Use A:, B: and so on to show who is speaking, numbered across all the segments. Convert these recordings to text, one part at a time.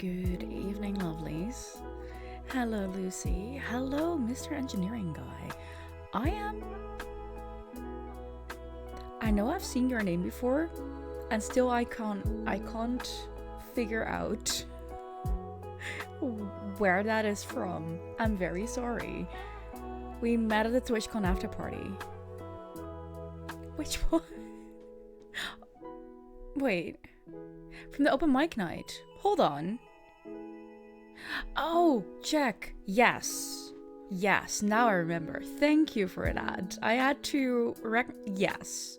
A: Good evening, lovelies. Hello, Lucy. Hello, Mr. Engineering Guy. I know I've seen your name before, and still I can't figure out where that is from. I'm very sorry. We met at the TwitchCon after party. Which one? Wait. From the open mic night. Hold on. Oh, check. Yes. Yes, now I remember. Thank you for that. I had to yes.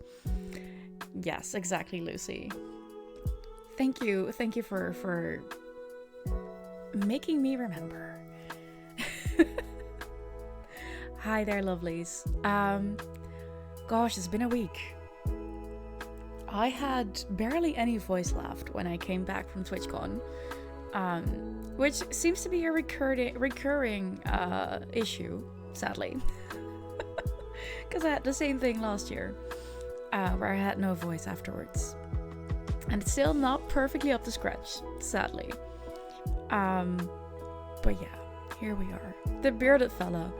A: Yes, exactly, Lucy. Thank you for making me remember. Hi there, lovelies. Gosh, it's been a week. I had barely any voice left when I came back from TwitchCon, which seems to be a recurring issue, sadly. Because I had the same thing last year, where I had no voice afterwards. And it's still not perfectly up to scratch, sadly. But yeah, here we are. The bearded fella.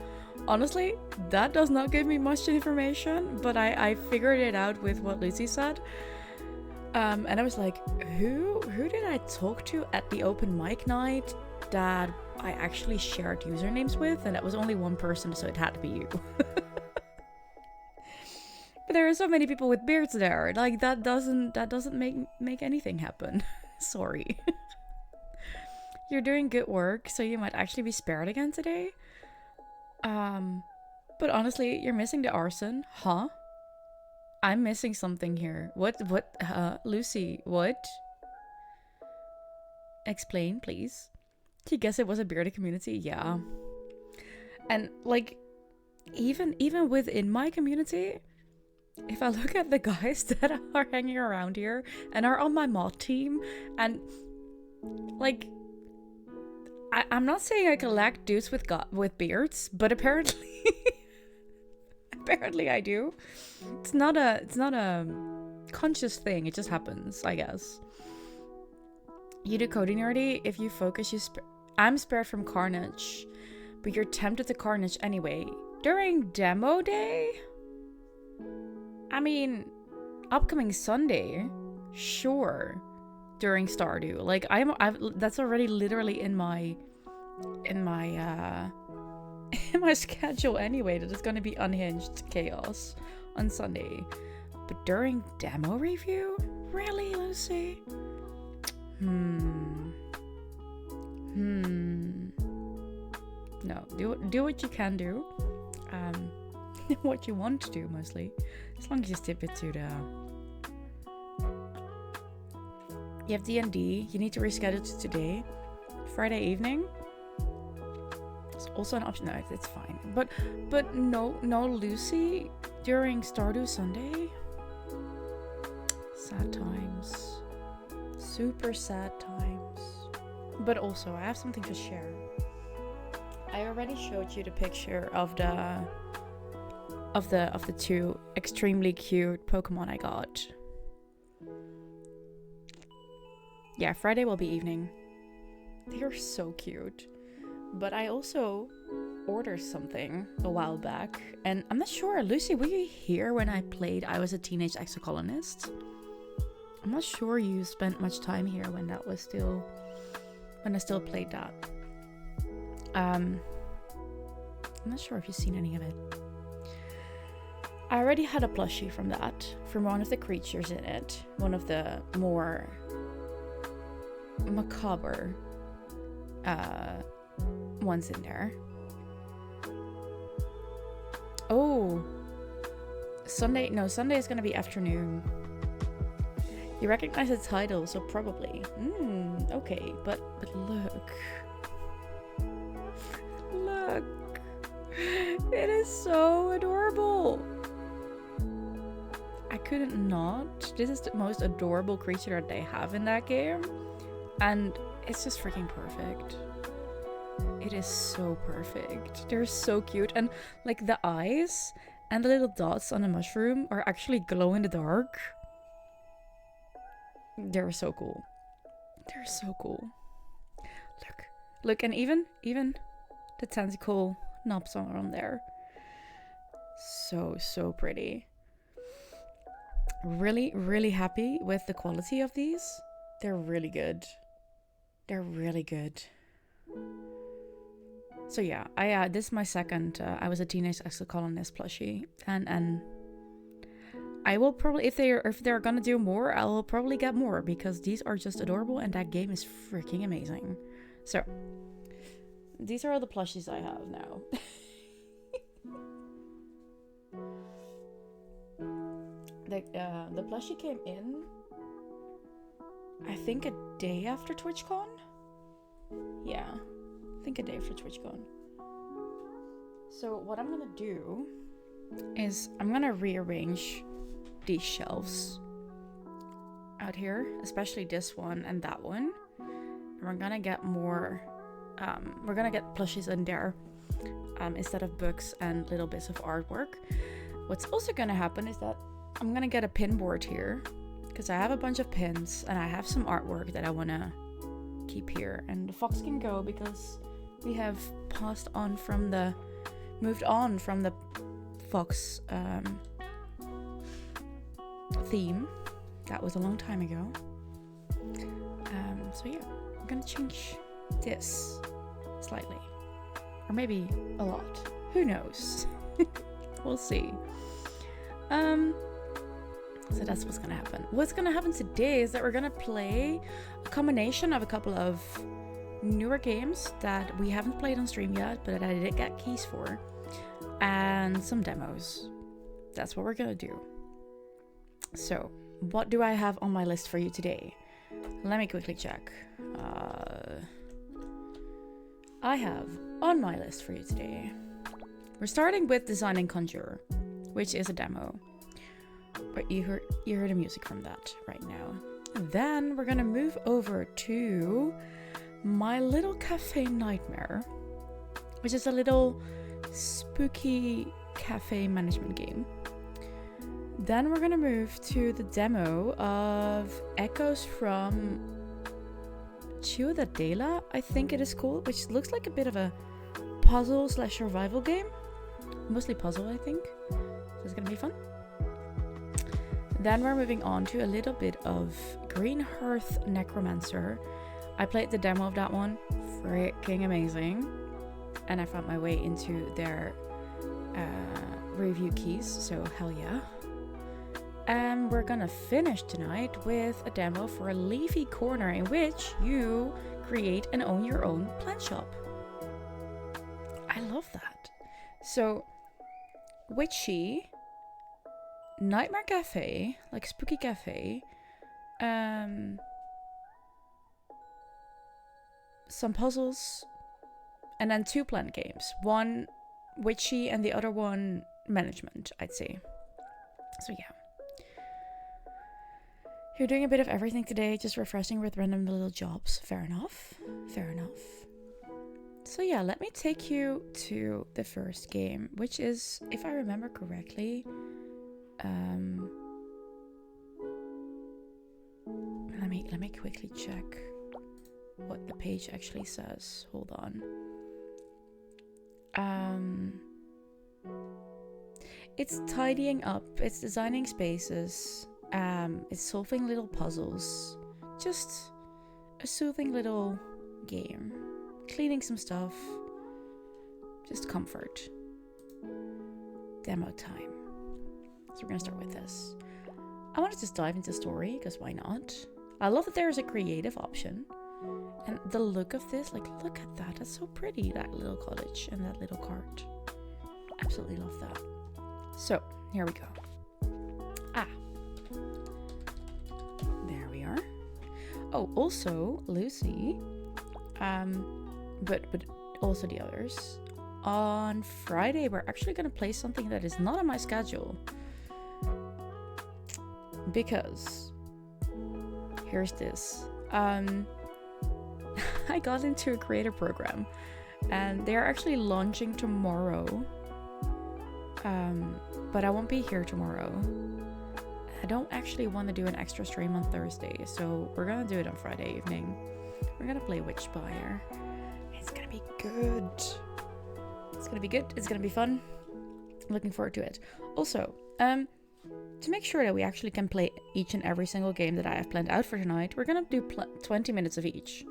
A: Honestly, that does not give me much information, but I figured it out with what Lucy said. And I was like, who did I talk to at the open mic night that I actually shared usernames with? And that was only one person, so it had to be you. But there are so many people with beards there. Like that doesn't make anything happen. Sorry. You're doing good work, so you might actually be spared again today. But honestly, you're missing the arson, huh? I'm missing something here. What, Lucy, what? Explain, please. Do you guess it was a bearded community? Yeah. And, like, even within my community, if I look at the guys that are hanging around here and are on my mod team, and, like, I'm not saying I collect dudes with beards, but apparently apparently I do. It's not a conscious thing. It just happens, I guess. You do coding nerdy. If you focus, I'm spared from carnage, but you're tempted to carnage anyway. During demo day? I mean, upcoming Sunday, sure. During Stardew, like that's already literally in my schedule anyway, that it's gonna be unhinged chaos on Sunday. But during demo review, really, Lucy? No, do what you can do, what you want to do mostly, as long as you stick it to the. You have D&D, you need to reschedule to today. Friday evening? It's also an option. No, it's fine. But no Lucy during Stardew Sunday? Sad times. Super sad times. But also, I have something to share. I already showed you the picture of the two extremely cute Pokemon I got. Yeah, Friday will be evening. They are so cute. But I also ordered something a while back. And I'm not sure, Lucy, were you here when I played I Was a Teenage Exocolonist? I'm not sure you spent much time here when I still played that. I'm not sure if you've seen any of it. I already had a plushie from that, from one of the creatures in it. One of the more macabre ones in there. Oh, Sunday is gonna be afternoon. You recognize the title, so probably. Okay, but look, it is so adorable. I couldn't not. This is the most adorable creature that they have in that game. And it's just freaking perfect. It is so perfect. They're so cute. And like the eyes and the little dots on the mushroom are actually glow in the dark. They're so cool. They're so cool. Look, and even the tentacle knobs are on there. So pretty. Really, really happy with the quality of these. They're really good. They're really good. So yeah, this is my second I Was a Teenage Exocolonist plushie, and I will probably, if they're gonna do more, I will probably get more, because these are just adorable and that game is freaking amazing. So these are all the plushies I have now. The plushie came in, I think, a day after TwitchCon. Yeah, I think a day after TwitchCon. So what I'm gonna do is I'm gonna rearrange these shelves out here, especially this one and that one. And we're gonna get more, we're gonna get plushies in there instead of books and little bits of artwork. What's also gonna happen is that I'm gonna get a pin board here, because I have a bunch of pins and I have some artwork that I wanna keep here. And the fox can go because we have moved on from the fox theme. That was a long time ago. So yeah, I'm gonna change this slightly, or maybe a lot. Who knows? We'll see. So that's what's gonna happen. What's gonna happen today is that we're gonna play a combination of a couple of newer games that we haven't played on stream yet, but that I did get keys for, and some demos. That's what we're gonna do. So, what do I have on my list for you today? Let me quickly check. I have on my list for you today, we're starting with designing Conjure, which is a demo. But you hear the music from that right now. And then we're gonna move over to My Little Cafe Nightmare, which is a little spooky cafe management game. Then we're gonna move to the demo of Echoes from Ciudadela, I think it is called, which looks like a bit of a puzzle/survival game. Mostly puzzle, I think. So it's gonna be fun. Then we're moving on to a little bit of Greenhearth Necromancer. I played the demo of that one. Freaking amazing. And I found my way into their review keys, so hell yeah. And we're gonna finish tonight with a demo for a Leafy Corner, in which you create and own your own plant shop. I love that. So, witchy, Nightmare Cafe, like spooky cafe, some puzzles, and then 2 plant games. One witchy and the other one management, I'd say. So yeah. You're doing a bit of everything today, just refreshing with random little jobs. Fair enough. Fair enough. So yeah, let me take you to the first game, which is, if I remember correctly, let me quickly check what the page actually says. Hold on. It's tidying up, it's designing spaces, it's solving little puzzles, just a soothing little game, cleaning some stuff, just comfort. Demo time. So we're gonna start with this. I want to just dive into story, because why not? I love that there is a creative option. And the look of this, like, look at that. That's so pretty, that little cottage and that little cart. Absolutely love that. So, here we go. There we are. Oh, also, Lucy, but also the others. On Friday, we're actually going to play something that is not on my schedule. Because, here's this. I got into a creator program, and they're actually launching tomorrow. But I won't be here tomorrow. I don't actually want to do an extra stream on Thursday, so we're gonna do it on Friday evening. We're gonna play Witchspire. be good. It's gonna be good. It's gonna be fun. I'm looking forward to it. Also, to make sure that we actually can play each and every single game that I have planned out for tonight, we're gonna do 20 minutes of each.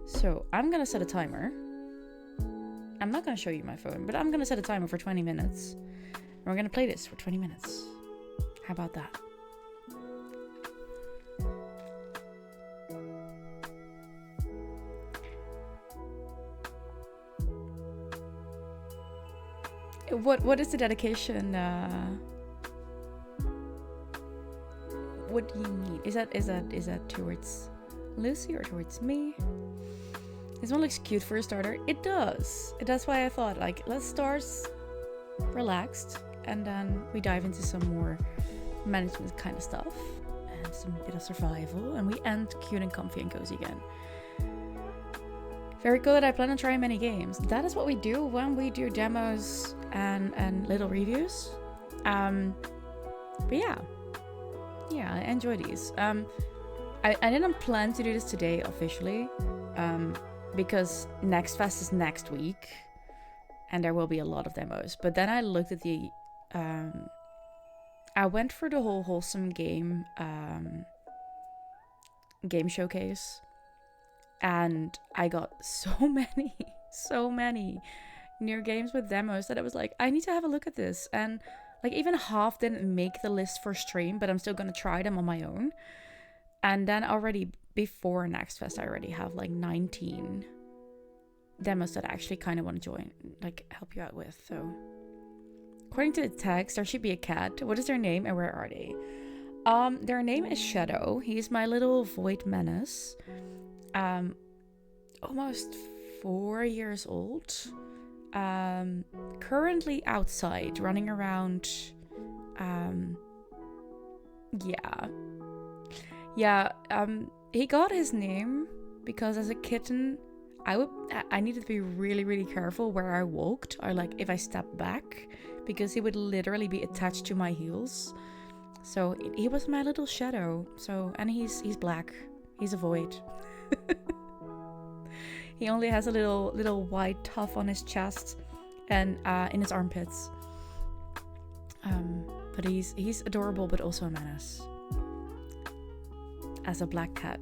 A: So I'm gonna set a timer. I'm not gonna show you my phone, but I'm gonna set a timer for 20 minutes. And we're gonna play this for 20 minutes. How about that? What is the dedication? What do you mean? Is that towards Lucy or towards me? This one looks cute for a starter. It does. That's why I thought, like, let's start relaxed and then we dive into some more management kind of stuff and some bit of survival, and we end cute and comfy and cozy again. Very cool that I plan on trying many games. That is what we do when we do demos and little reviews. But yeah, I enjoy these. I didn't plan to do this today officially, because Next Fest is next week, and there will be a lot of demos. But then I looked at the, I went for the whole wholesome game showcase, and I got so many new games with demos that I was like, I need to have a look at this. And like even half didn't make the list for stream, but I'm still gonna try them on my own. And then already before Next Fest, I already have like 19 demos that I actually kind of want to join, like help you out with. So according to the text, there should be a cat. What is their name and where are they? Their name is Shadow. He's my little void menace. Almost 4 years old. Currently outside, running around. He got his name because as a kitten, I needed to be really, really careful where I walked, or like if I stepped back, because he would literally be attached to my heels. So he was my little Shadow. So, and he's black. He's a void. He only has a little white tuft on his chest and in his armpits. But he's adorable, but also a menace, as a black cat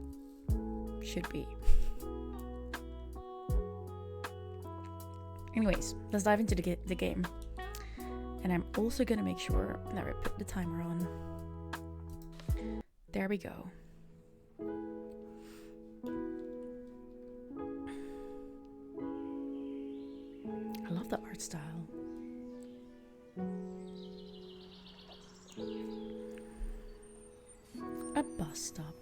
A: should be. Anyways, let's dive into the game. And I'm also gonna make sure that I put the timer on. There we go. I love the art style. A bus stop.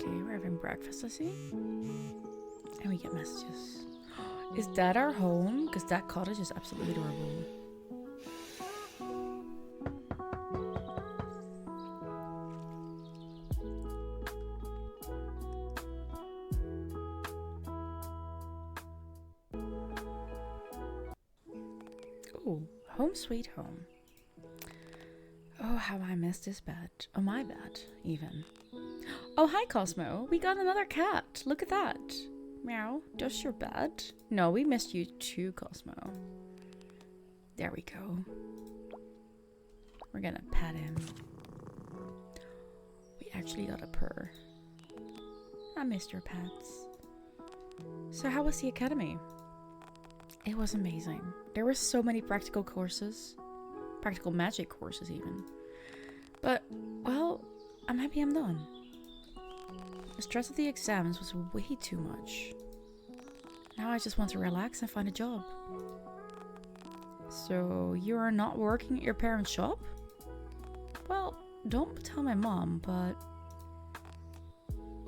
A: Okay, we're having breakfast, I see. And we get messages. Is that our home? Because that cottage is absolutely adorable. Oh, home sweet home. Oh, how I miss this bed. Oh, my bed, even. Oh, hi, Cosmo. We got another cat. Look at that. Meow. Just your bed? No, we missed you too, Cosmo. There we go. We're gonna pet him. We actually got a purr. I missed your pets. So how was the academy? It was amazing. There were so many practical courses. Practical magic courses even. But, well, I'm happy I'm done. The stress of the exams was way too much. Now I just want to relax and find a job. So, you are not working at your parents' shop? Well, don't tell my mom, but...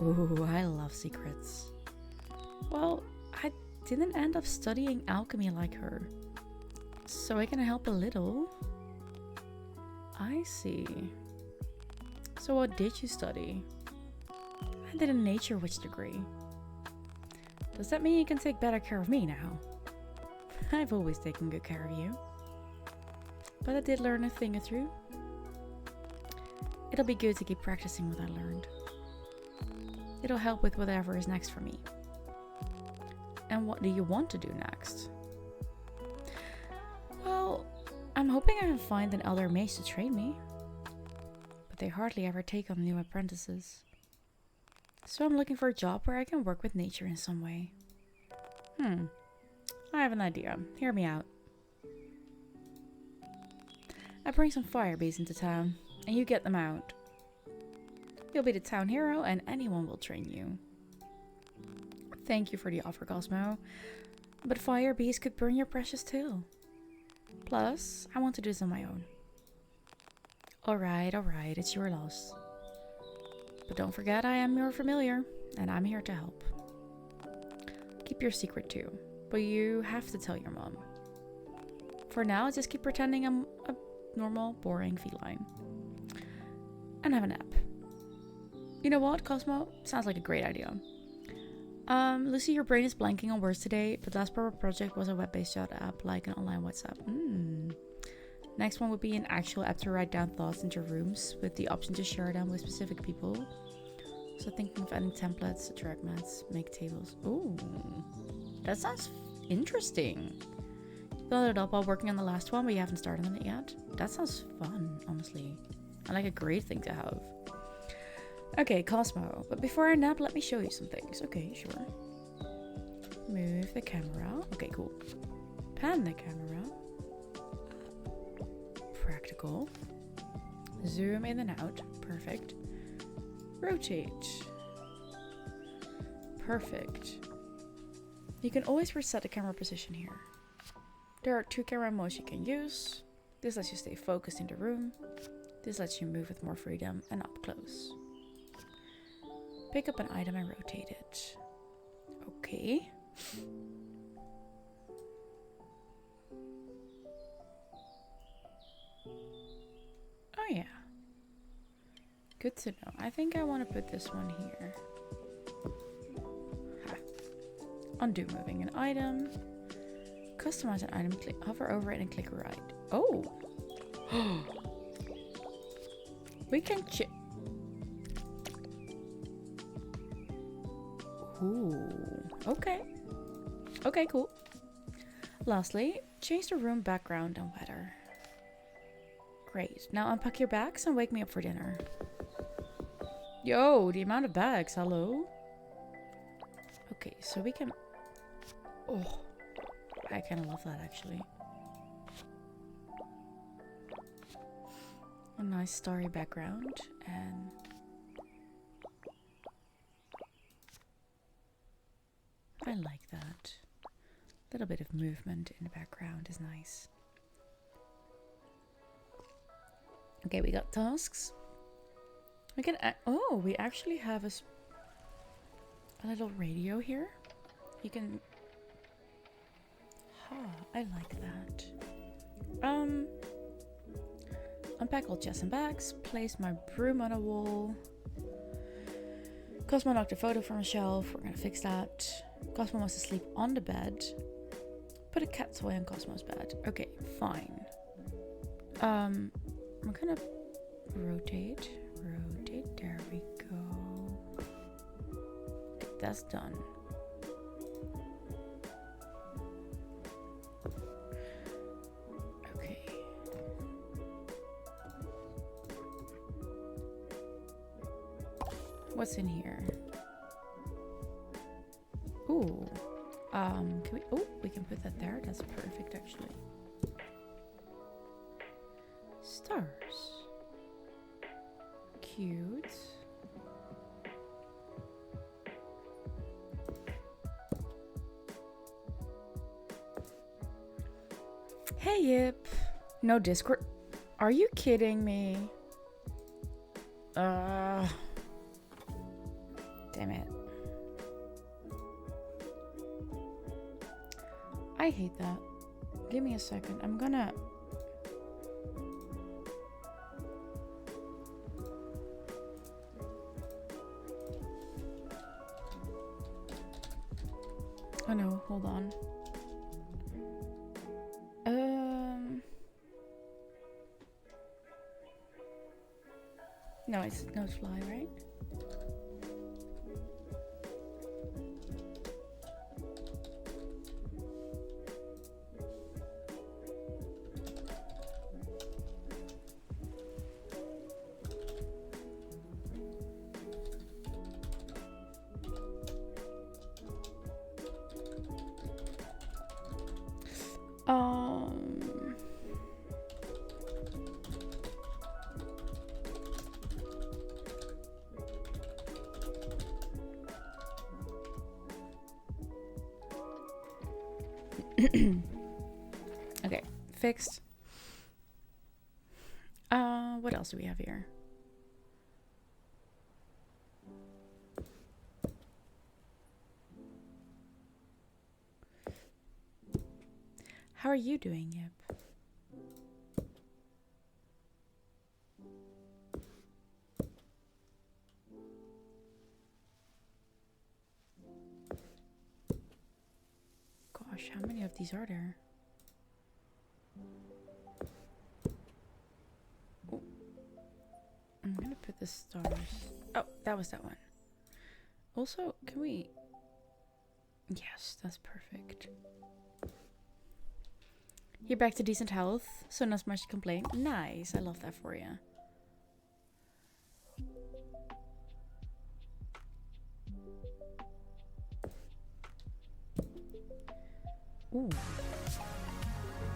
A: Ooh, I love secrets. Well, I didn't end up studying alchemy like her. So I can help a little. I see. So what did you study? I did a nature witch degree. Does that mean you can take better care of me now? I've always taken good care of you. But I did learn a thing or two. It'll be good to keep practicing what I learned. It'll help with whatever is next for me. And what do you want to do next? Well, I'm hoping I can find an elder mage to train me. But they hardly ever take on new apprentices. So I'm looking for a job where I can work with nature in some way. I have an idea. Hear me out. I bring some fire beasts into town, and you get them out. You'll be the town hero, and anyone will train you. Thank you for the offer, Cosmo. But fire beasts could burn your precious tail. Plus, I want to do this on my own. Alright, it's your loss. But don't forget I am your familiar, and I'm here to help. Keep your secret too, but you have to tell your mom. For now, just keep pretending I'm a normal, boring feline. And have a nap. You know what, Cosmo? Sounds like a great idea. Lucy, your brain is blanking on words today, but last proper project was a web-based chat app, like an online WhatsApp. Next one would be an actual app to write down thoughts into rooms, with the option to share them with specific people. So thinking of adding templates, attract mats, make tables. Ooh, that sounds interesting. You built it up while working on the last one, but you haven't started on it yet. That sounds fun, honestly. And like a great thing to have. Okay, Cosmo, but before I nap, let me show you some things. Okay, sure. Move the camera. Okay, cool. Pan the camera. Practical. Zoom in and out. Perfect. Rotate. Perfect. You can always reset the camera position here. There are 2 camera modes you can use. This lets you stay focused in the room. This lets you move with more freedom and up close. Pick up an item and rotate it. Okay. Oh yeah. Good to know. I think I want to put this one here. Ha. Undo moving an item. Customize an item. Hover over it and click right. Oh. We can Ooh. Okay. Okay, cool. Lastly, change the room background and weather. Great. Now unpack your bags and wake me up for dinner. Yo, the amount of bags. Hello? Okay, so we can... Oh, I kind of love that, actually. A nice starry background and... I like that. A little bit of movement in the background is nice. Okay, we got tasks. We can... Oh, we actually have a little radio here. You can... I like that. Unpack all chests and bags. Place my broom on a wall. Cosmo knocked a photo from a shelf. We're gonna fix that. Cosmo wants to sleep on the bed. Put a cat toy on Cosmo's bed. Okay, fine. We're gonna rotate. There we go. Okay, that's done. Okay. What's in here? Ooh. Can we... Oh, we can put that there. That's perfect, actually. Stars. Cute. Hey, Yip. No Discord. Are you kidding me? Damn it. I hate that. Give me a second. I'm gonna... Oh no, hold on. No, it's no fly, right? Um, okay, fixed. What else do we have here? How are you doing, Yip? Gosh, how many of these are there? Ooh. I'm gonna put the stars. Oh, that was that one. Also, can we... Yes, that's perfect. You're back to decent health, so not much to complain. Nice, I love that for you. Ooh.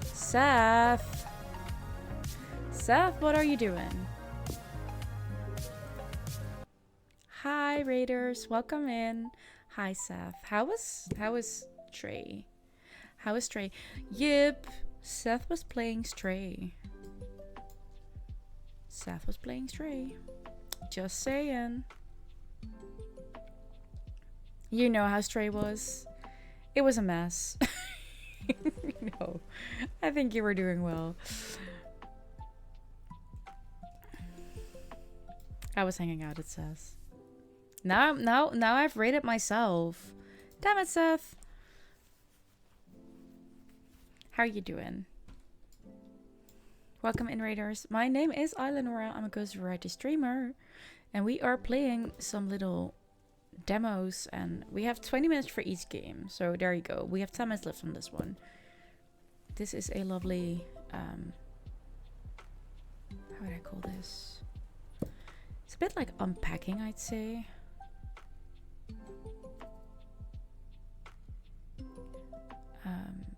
A: Seth! Seth, what are you doing? Hi, Raiders. Welcome in. Hi, Seth. How was Stray? How was Stray? Yep. Seth was playing Stray. Seth was playing Stray. Just saying. You know how Stray was. It was a mess. No. I think you were doing well. I was hanging out, it says. Now I've rated myself. Damn it, Seth. How are you doing? Welcome in, Raiders. My name is Eleanora. I'm a Ghost Variety streamer. And we are playing some little demos. And we have 20 minutes for each game. So there you go. We have 10 minutes left on this one. This is a lovely... how would I call this? It's a bit like unpacking, I'd say.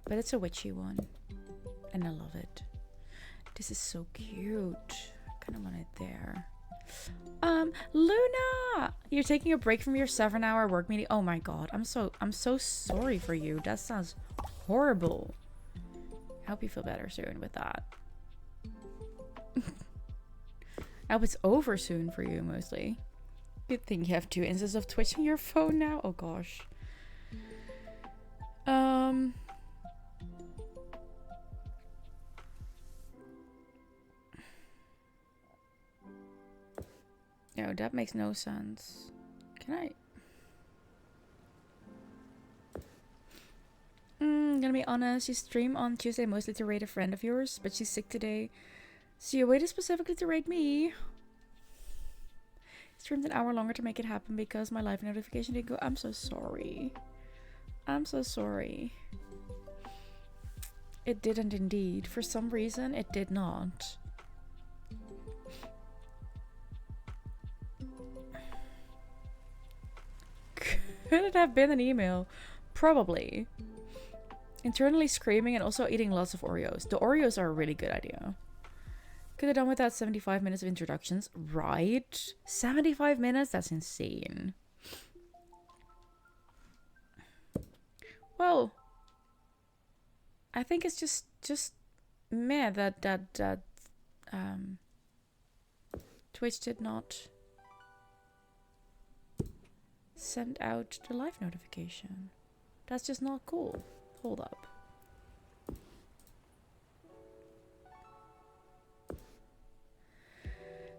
A: But it's a witchy one. And I love it. This is so cute. I kind of want it there. Luna! You're taking a break from your 7-hour work meeting? Oh my god. I'm so sorry for you. That sounds horrible. I hope you feel better soon with that. I hope it's over soon for you, mostly. Good thing you have 2 instances of twitching your phone now. Oh gosh. No, that makes no sense. Can I? Gonna be honest, you stream on Tuesday mostly to raid a friend of yours, but she's sick today. So you waited specifically to raid me. Streamed an hour longer to make it happen because my live notification didn't go. I'm so sorry. I'm so sorry. It didn't indeed. For some reason, it did not. Could it have been an email? Probably. Internally screaming and also eating lots of Oreos. The Oreos are a really good idea. Could have done without 75 minutes of introductions. Right? 75 minutes? That's insane. Well, I think it's just meh that Twitch did not send out the live notification. That's just not cool. Hold up.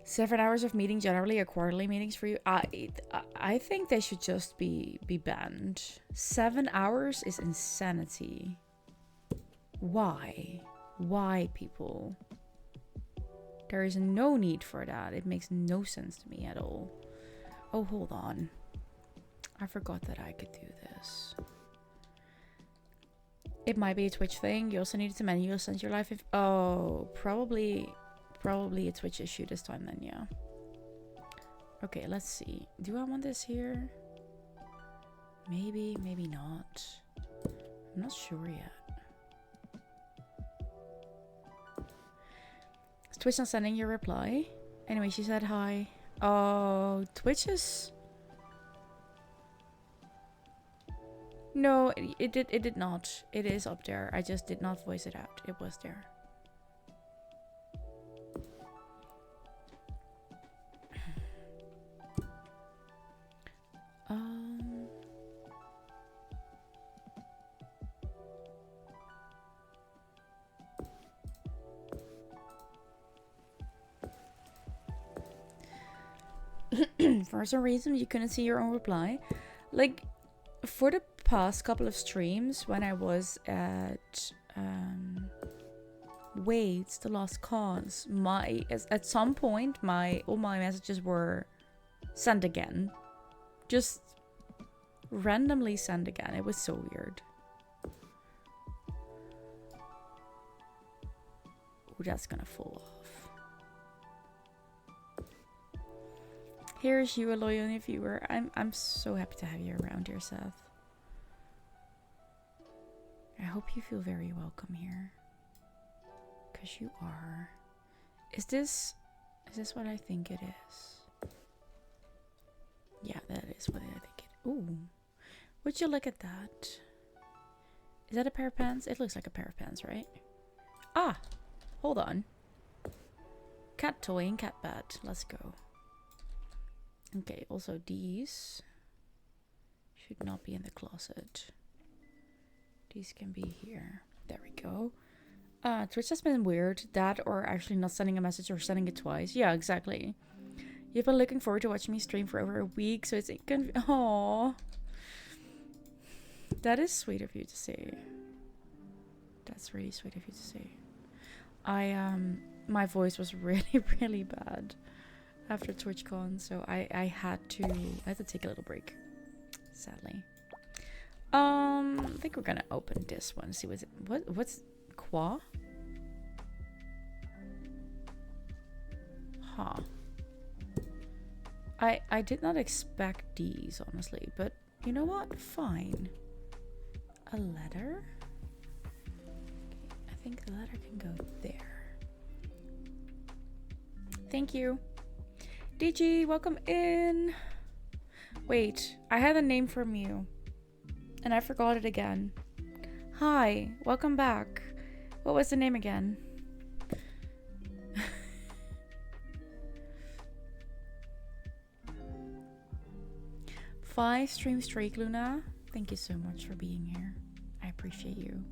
A: Seven hours of meeting generally are quarterly meetings for you. I think they should just be banned. 7 hours is insanity. Why? Why, people? There is no need for that. It makes no sense to me at all. Oh, hold on. I forgot that I could do this. It might be a Twitch thing. You also need to manually send your live if... Oh, probably a Twitch issue this time then, yeah. Okay, let's see. Do I want this here? Maybe, maybe not. I'm not sure yet. Is Twitch not sending your reply? Anyway, she said hi. Oh, Twitch is... No, it did not. It is up there. I just did not voice it out. It was there. For some reason you couldn't see your own reply. Like, for the past couple of streams when I was at Wade's The Lost Cause, at some point all my messages were sent again. Just randomly sent again. It was so weird. Ooh, that's gonna fall off. Here's you, a loyal viewer. I'm so happy to have you around here, Seth. I hope you feel very welcome here. 'Cause you are. Is this what I think it is? Yeah, that is what I think it. Ooh. Would you look at that? Is that a pair of pants? It looks like a pair of pants, right? Ah! Hold on. Cat toy and cat bed. Let's go. Okay, also these should not be in the closet. These can be here. There we go. Twitch has been weird. That or actually not sending a message or sending it twice. Yeah, exactly. You've been looking forward to watching me stream for over a week, so it's Aww. That is sweet of you to say. That's really sweet of you to say. My voice was really, really bad after TwitchCon, so I had to take a little break, sadly. I think we're gonna open this one. See what's Qua? Huh. I did not expect these, honestly, but you know what? Fine. A letter? Okay, I think the letter can go there. Thank you. DG, welcome in. Wait, I had a name from you. And I forgot it again. Hi, welcome back. What was the name again? Five stream streak, Luna. Thank you so much for being here. I appreciate you.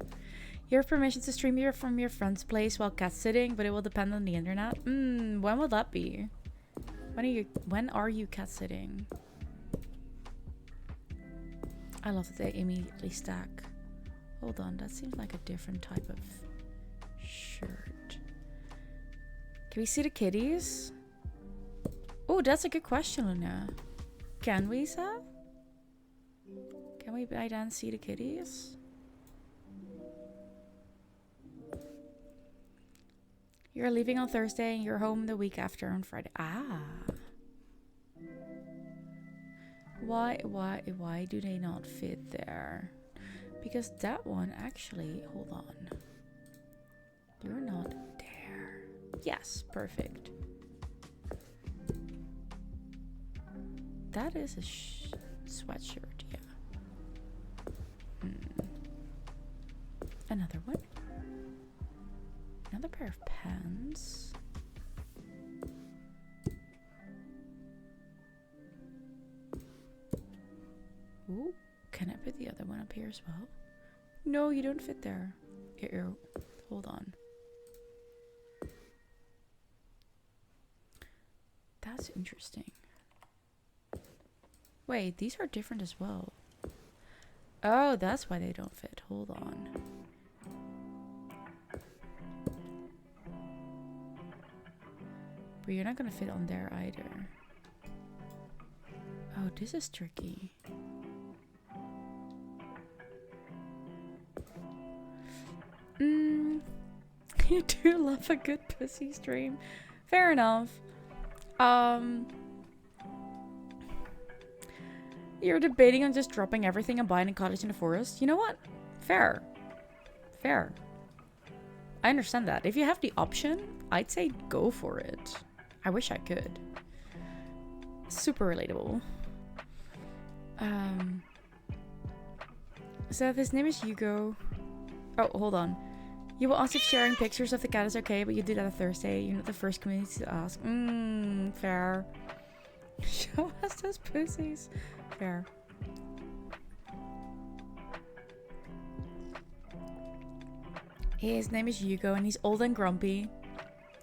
A: You have permission to stream here from your friend's place while cat sitting, but it will depend on the internet. When will that be? When are you cat sitting? I love that they immediately stack. Hold on, that seems like a different type of shirt. Can we see the kitties? Oh, that's a good question, Luna. Can we, Seth? Can we by then see the kitties? You're leaving on Thursday and you're home the week after on Friday. Ah. Why do they not fit there? Because that one actually, hold on. You're not there. Yes, perfect. That is a sweatshirt, yeah. Another one. Another pair of pants. Ooh, can I put the other one up here as well? No, you don't fit there. Ew. Hold on. That's interesting. Wait, these are different as well. Oh, that's why they don't fit. Hold on. But you're not gonna fit on there either. Oh, this is tricky. You do love a good pussy stream. Fair enough. You're debating on just dropping everything and buying a cottage in the forest. You know what? Fair. Fair. I understand that. If you have the option, I'd say go for it. I wish I could. Super relatable. So his name is Hugo. Oh, hold on. You will ask if sharing pictures of the cat is okay, but you do that on Thursday. You're not the first community to ask. Fair. Show us those pussies. Fair. His name is Hugo and he's old and grumpy.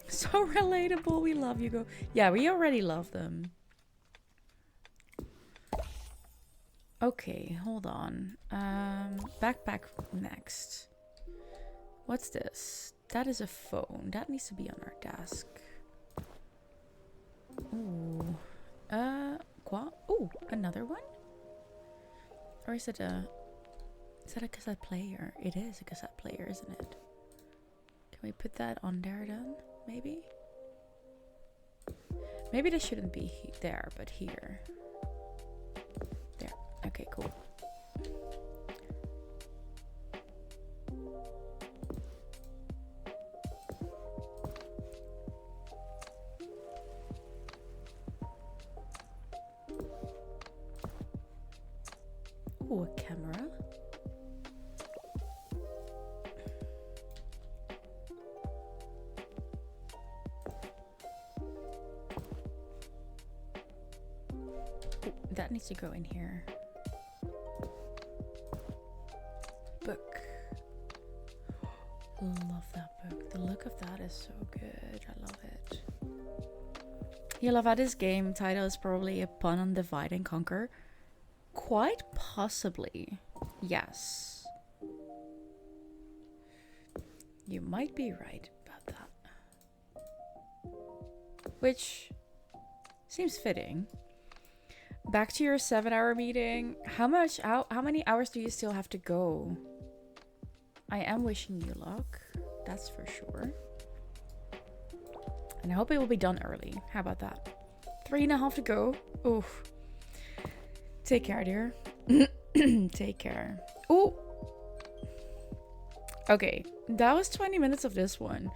A: So relatable. We love Hugo. Yeah, we already love them. Okay, hold on. Backpack next. What's this? That is a phone. That needs to be on our desk. Ooh. Ooh, another one? Or is it a cassette player? It is a cassette player, isn't it? Can we put that on there then? Maybe? Maybe this shouldn't be there, but here. There. Okay, cool. Ooh, a camera. Ooh, that needs to go in here. Book. Love that book. The look of that is so good. I love it. You love how this game title is probably a pun on Divide and Conquer. Quite possibly. Yes. You might be right about that. Which seems fitting. Back to your 7-hour meeting. How many hours do you still have to go? I am wishing you luck. That's for sure. And I hope it will be done early. How about that? 3.5 to go. Oof. Take care, dear. Take care. Oh. Okay. That was 20 minutes of this one.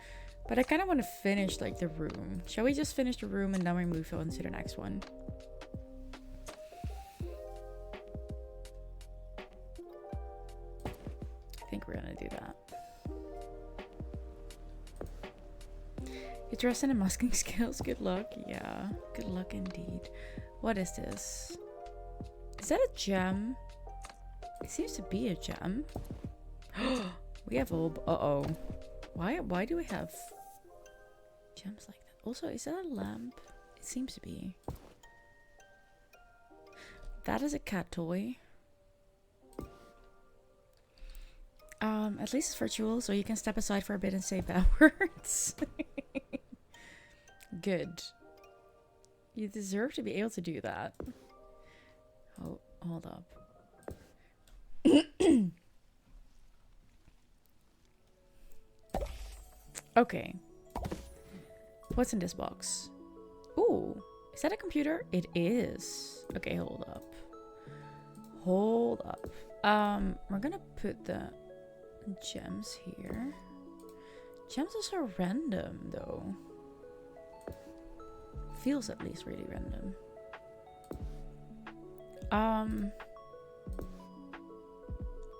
A: But I kind of want to finish like the room. Shall we just finish the room and then we move on to the next one? I think we're gonna do that. You're dressed in a masking skills. Good luck. Yeah. Good luck indeed. What is this? Is that a gem? It seems to be a gem. We have all... Uh-oh. Why do we have gems like that? Also, is that a lamp? It seems to be. That is a cat toy. At least it's virtual, so you can step aside for a bit and say bad words. Good. You deserve to be able to do that. Oh, hold up. Okay. What's in this box? Ooh, is that a computer? It is. Okay, hold up. Hold up. We're gonna put the gems here. Gems are so random, though. Feels at least really random.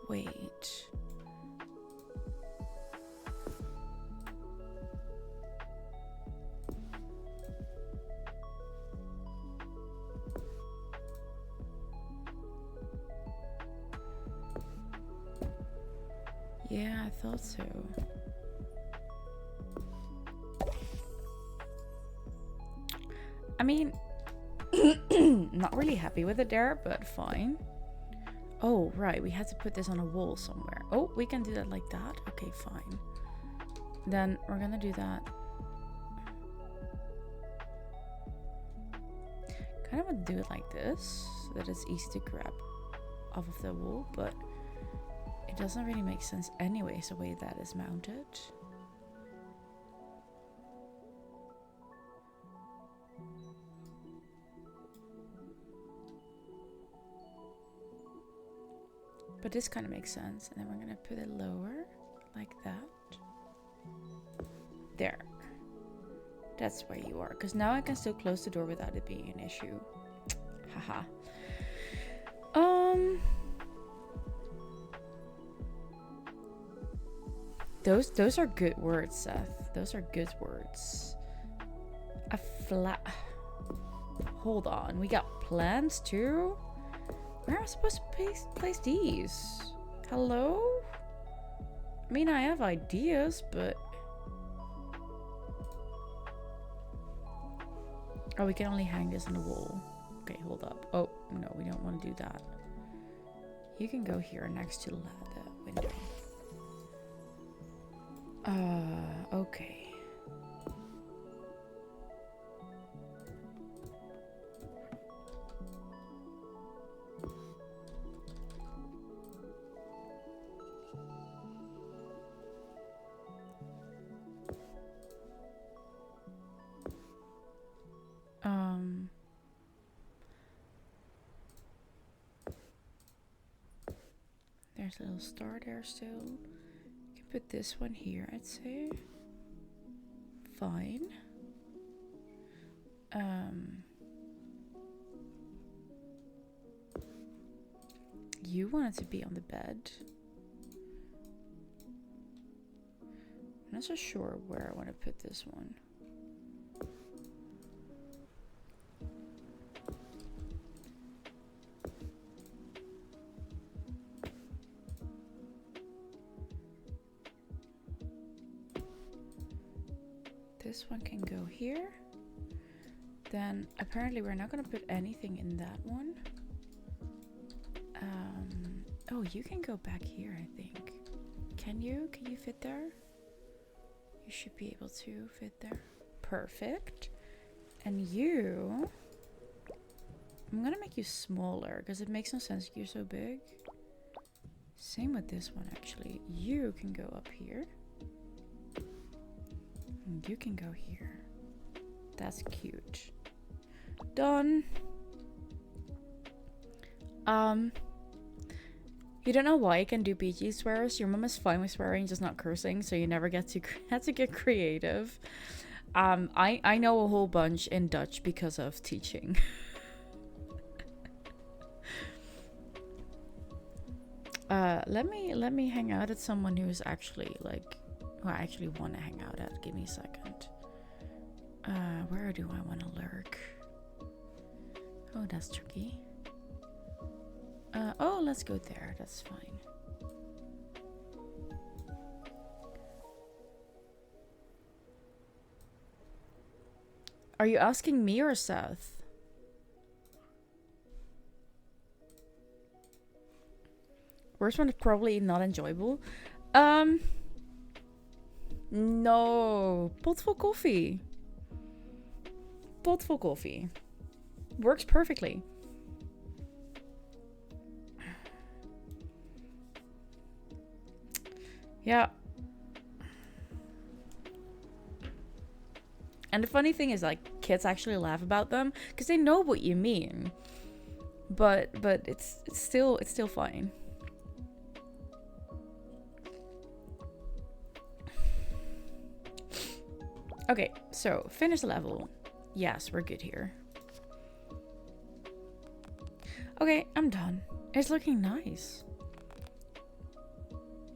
A: Wait. Yeah, I thought so. I mean, not really happy with it there, but fine. Oh, right. We had to put this on a wall somewhere. Oh, we can do that like that? Okay, fine. Then we're gonna do that. Kind of want to do it like this, so that it's easy to grab off of the wall, but it doesn't really make sense anyways the way that is mounted. But this kind of makes sense. And then we're going to put it lower, like that. There. That's where you are. Because now I can still close the door without it being an issue. Haha. Those are good words, Seth. Those are good words. A flat... Hold on. We got plans too? Where am I supposed to place these? Hello? I mean, I have ideas, but... Oh, we can only hang this on the wall. Okay, hold up. Oh, no, we don't want to do that. You can go here next to the window. Okay. There's a little star there still. You can put this one here, I'd say. Fine. You want it to be on the bed. I'm not so sure where I want to put this one. This one can go here. Then apparently we're not going to put anything in that one. Oh, you can go back here, I think. Can you? Can you fit there? You should be able to fit there. Perfect. And you... I'm going to make you smaller because it makes no sense you're so big. Same with this one, actually. You can go up here. You can go here. That's cute. Done. You don't know why you can do PG swears. Your mom is fine with swearing, just not cursing, so you never get to have to get creative. I know a whole bunch in Dutch because of teaching. Let me hang out at someone who's actually like who I actually want to hang out at. Give me a second. Where do I want to lurk? Oh, that's tricky. Oh, let's go there. That's fine. Are you asking me or Seth? Worst one is probably not enjoyable. No. Pot full coffee. Pot full coffee. Works perfectly. Yeah. And the funny thing is, like, kids actually laugh about them because they know what you mean. But it's still fine. Okay, so finish the level. Yes, we're good here. Okay, I'm done. It's looking nice.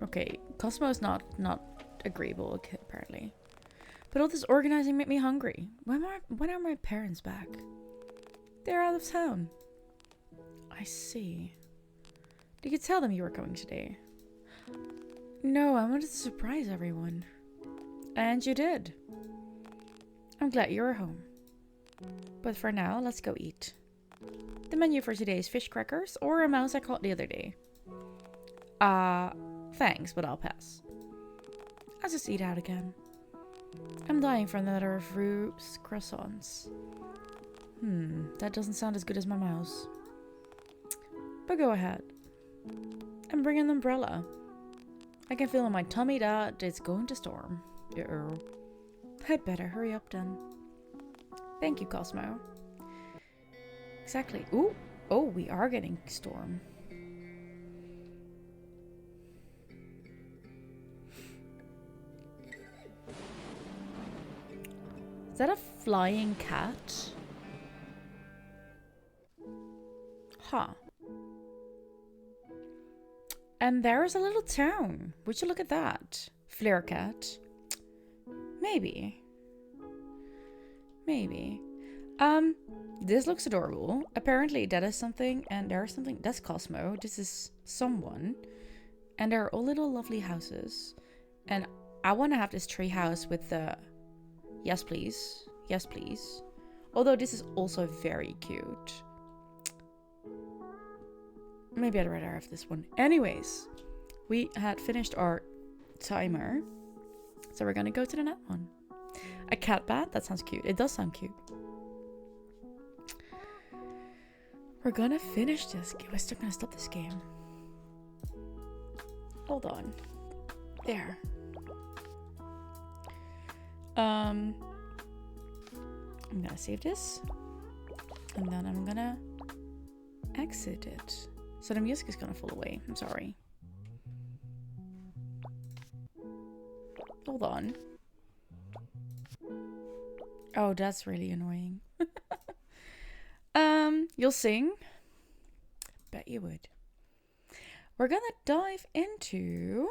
A: Okay, Cosmo is not agreeable apparently. But all this organizing made me hungry. When are my parents back? They're out of town. I see. Did you tell them you were coming today? No, I wanted to surprise everyone. And you did. I'm glad you're home. But for now, let's go eat. The menu for today is fish crackers or a mouse I caught the other day. Thanks, but I'll pass. I'll just eat out again. I'm dying for another fruits croissants. That doesn't sound as good as my mouse. But go ahead. And bring an umbrella. I can feel in my tummy that it's going to storm. I'd better hurry up then. Thank you, Cosmo. Exactly. Ooh. Oh, we are getting storm. Is that a flying cat? Huh. And there's a little town. Would you look at that? Flare cat. Maybe. Maybe. This looks adorable. Apparently that is something, and there's something. That's Cosmo. This is someone. And there are all little lovely houses. And I want to have this tree house with the... Yes, please. Yes, please. Although this is also very cute. Maybe I'd rather have this one. Anyways, we had finished our timer. So we're gonna go to the next one. A cat bat? That sounds cute. It does sound cute. We're gonna finish this. We're still gonna stop this game. Hold on. There. I'm gonna save this. And then I'm gonna exit it. So the music is gonna fall away. I'm sorry. Hold on. Oh, that's really annoying. You'll sing? Bet you would. We're gonna dive into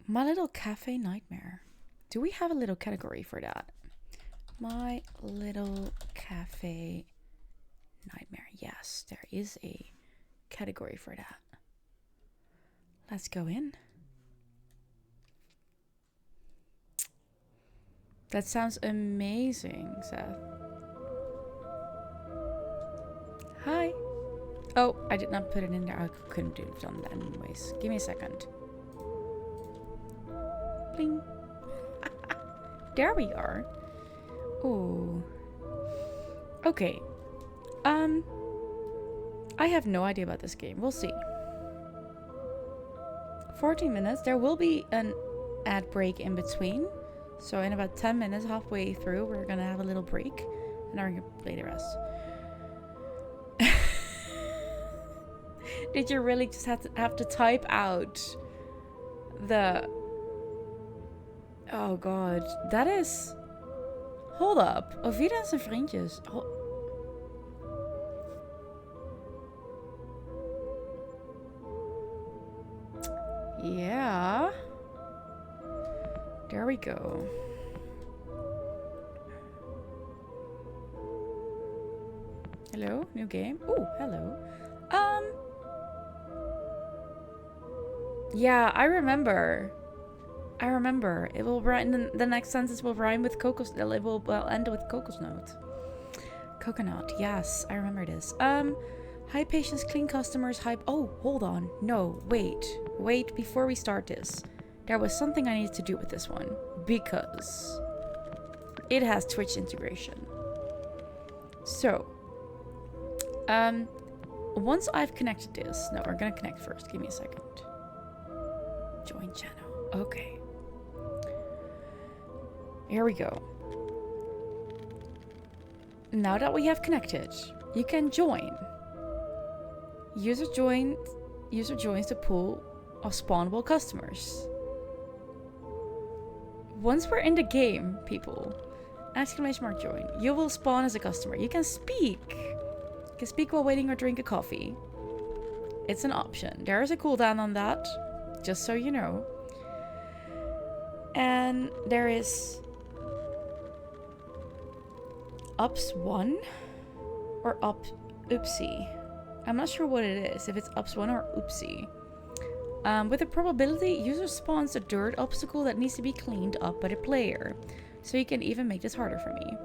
A: My Little Cafe Nightmare. Do we have a little category for that? My Little Cafe Nightmare. Yes, there is a category for that. Let's go in. That sounds amazing, Seth. Hi. Oh, I did not put it in there. I couldn't have done that anyways. Give me a second. Bling. There we are. Ooh. Okay. I have no idea about this game. We'll see. 14 minutes. There will be an ad break in between. So in about 10 minutes, halfway through, we're gonna have a little break. And then we're gonna play the rest. Did you really just have to type out the... Oh god. That is... Hold up. Ovida en zijn vriendjes. Yeah. There we go. Hello, new game. Oh, hello. Yeah, I remember. It will rhyme. The next sentence will rhyme with coconut. It will end with coconut. Coconut. Yes, I remember this. High patience, clean customers. Oh, hold on. No, wait. Before we start this, there was something I needed to do with this one because it has Twitch integration. So, once I've connected this, no, we're gonna connect first. Give me a second. Join channel. Okay. Here we go. Now that we have connected, you can join. User joins the pool of spawnable customers. Once we're in the game, people, exclamation mark join, you will spawn as a customer. You can speak. You can speak while waiting or drink a coffee. It's an option. There is a cooldown on that, just so you know. And there is ups 1 or oopsie. I'm not sure what it is, if it's ups 1 or oopsie. With a probability, user spawns a dirt obstacle that needs to be cleaned up by the player. So you can even make this harder for me.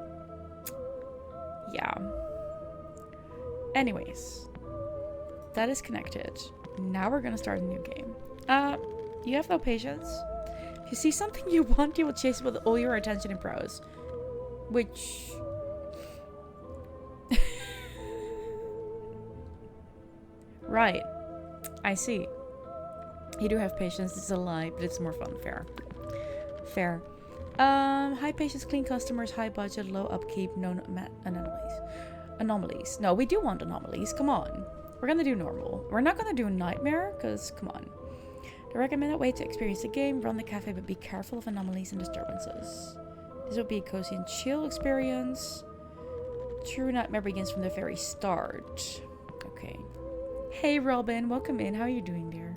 A: Yeah. Anyways. That is connected. Now we're gonna start a new game. You have no patience. If you see something you want, you will chase it with all your attention and prowess. Which Right. I see. You do have patience. It's a lie, but it's more fun. Fair. Fair. High patience, clean customers, high budget, low upkeep, no anomalies. Anomalies. No, we do want anomalies. Come on. We're gonna do normal. We're not gonna do nightmare, because, come on. The recommended way to experience the game, run the cafe, but be careful of anomalies and disturbances. This will be a cozy and chill experience. True nightmare begins from the very start. Okay. Hey Robin, welcome in. How are you doing, dear?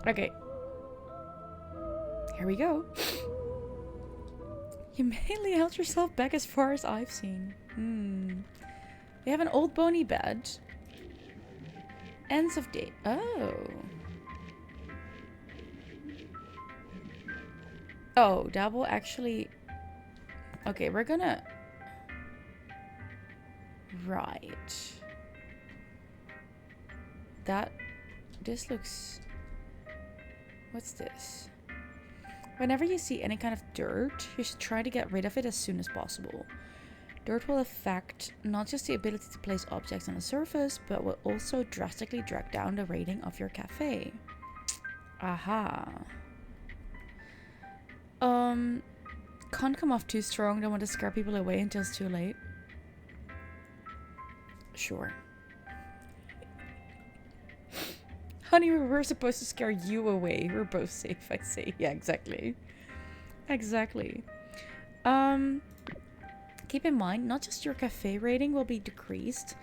A: Okay. Here we go. You mainly held yourself back as far as I've seen. We have an old bony bed. Ends of day. Oh. Oh, that will actually... Okay, we're gonna... Right. This looks... What's this? Whenever you see any kind of dirt, you should try to get rid of it as soon as possible. Dirt will affect not just the ability to place objects on the surface, but will also drastically drag down the rating of your cafe. Aha. Can't come off too strong, don't want to scare people away until it's too late. Sure. Honey, we were supposed to scare you away. We're both safe, I say. Yeah, exactly. Exactly. Keep in mind, not just your cafe rating will be decreased,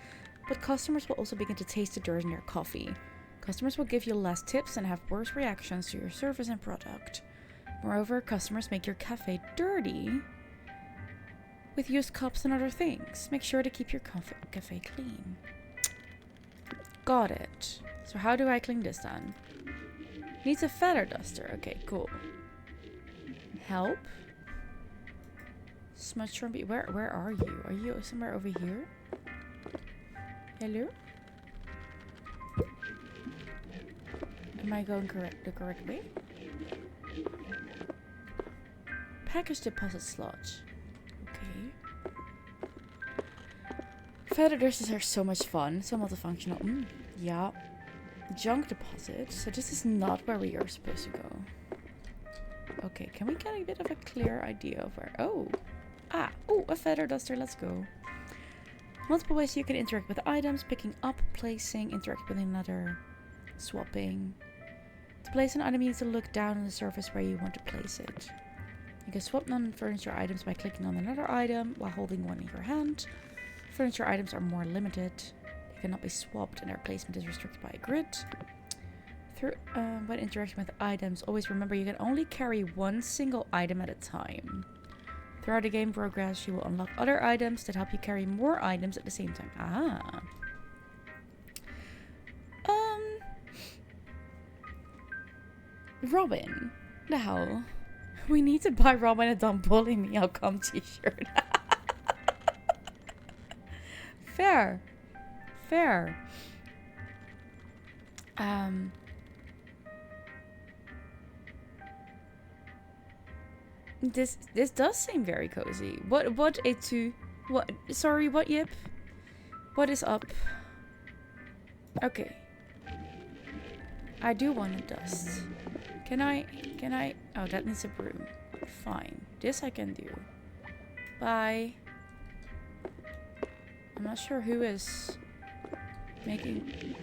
A: but customers will also begin to taste the dirt in your coffee. Customers will give you less tips and have worse reactions to your service and product. Moreover, customers make your cafe dirty with used cups and other things. Make sure to keep your cafe clean. Got it. So how do I clean this then? Needs a feather duster. Okay, cool. Help. Smudge from... Where are you? Are you somewhere over here? Hello? Am I going the correct way? Package deposit slot. Okay. Feather dusters are so much fun. So multifunctional. Yeah. Junk deposit. So this is not where we are supposed to go. Okay, can we get a bit of a clear idea of where... Oh. Oh, a feather duster. Let's go. Multiple ways you can interact with items. Picking up, placing, interact with another, swapping. To place an item, you need to look down on the surface where you want to place it. You can swap non-furniture items by clicking on another item while holding one in your hand. Furniture items are more limited. They cannot be swapped and their placement is restricted by a grid. When interacting with items, always remember you can only carry one single item at a time. Throughout the game progress, you will unlock other items that help you carry more items at the same time. Ah. Robin. The hell? We need to buy Robin a Don't Bully Me, I'll come t-shirt. Fair. Fair. This does seem very cozy. What sorry, what yip? What is up? Okay. I do want a dust. Can I oh, that needs a broom. Fine. This I can do. Bye. I'm not sure who is making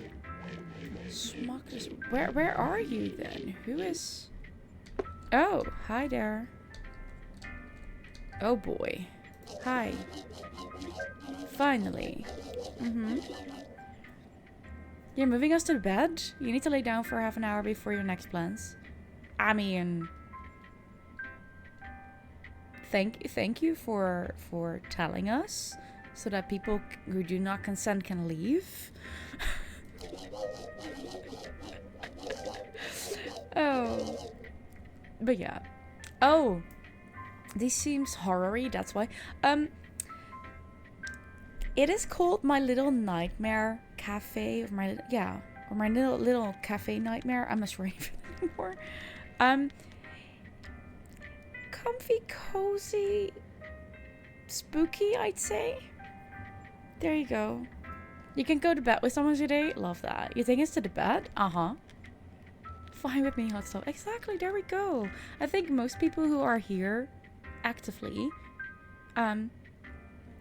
A: smoke this. Where are you then? Who is... Oh, hi there. Oh boy. Hi. Finally. You're moving us to bed? You need to lay down for half an hour before your next plans. I mean... Thank you for telling us, so that people who do not consent can leave. Oh. But yeah. Oh. This seems horror-y, that's why. It is called My Little Nightmare Cafe, or my little cafe nightmare. I'm not sure anymore. Comfy, cozy, spooky, I'd say. There you go. You can go to bed with someone today? Love that. You think it's to the bed? Uh-huh. Fine with me, hot stuff. Exactly, there we go. I think most people who are here actively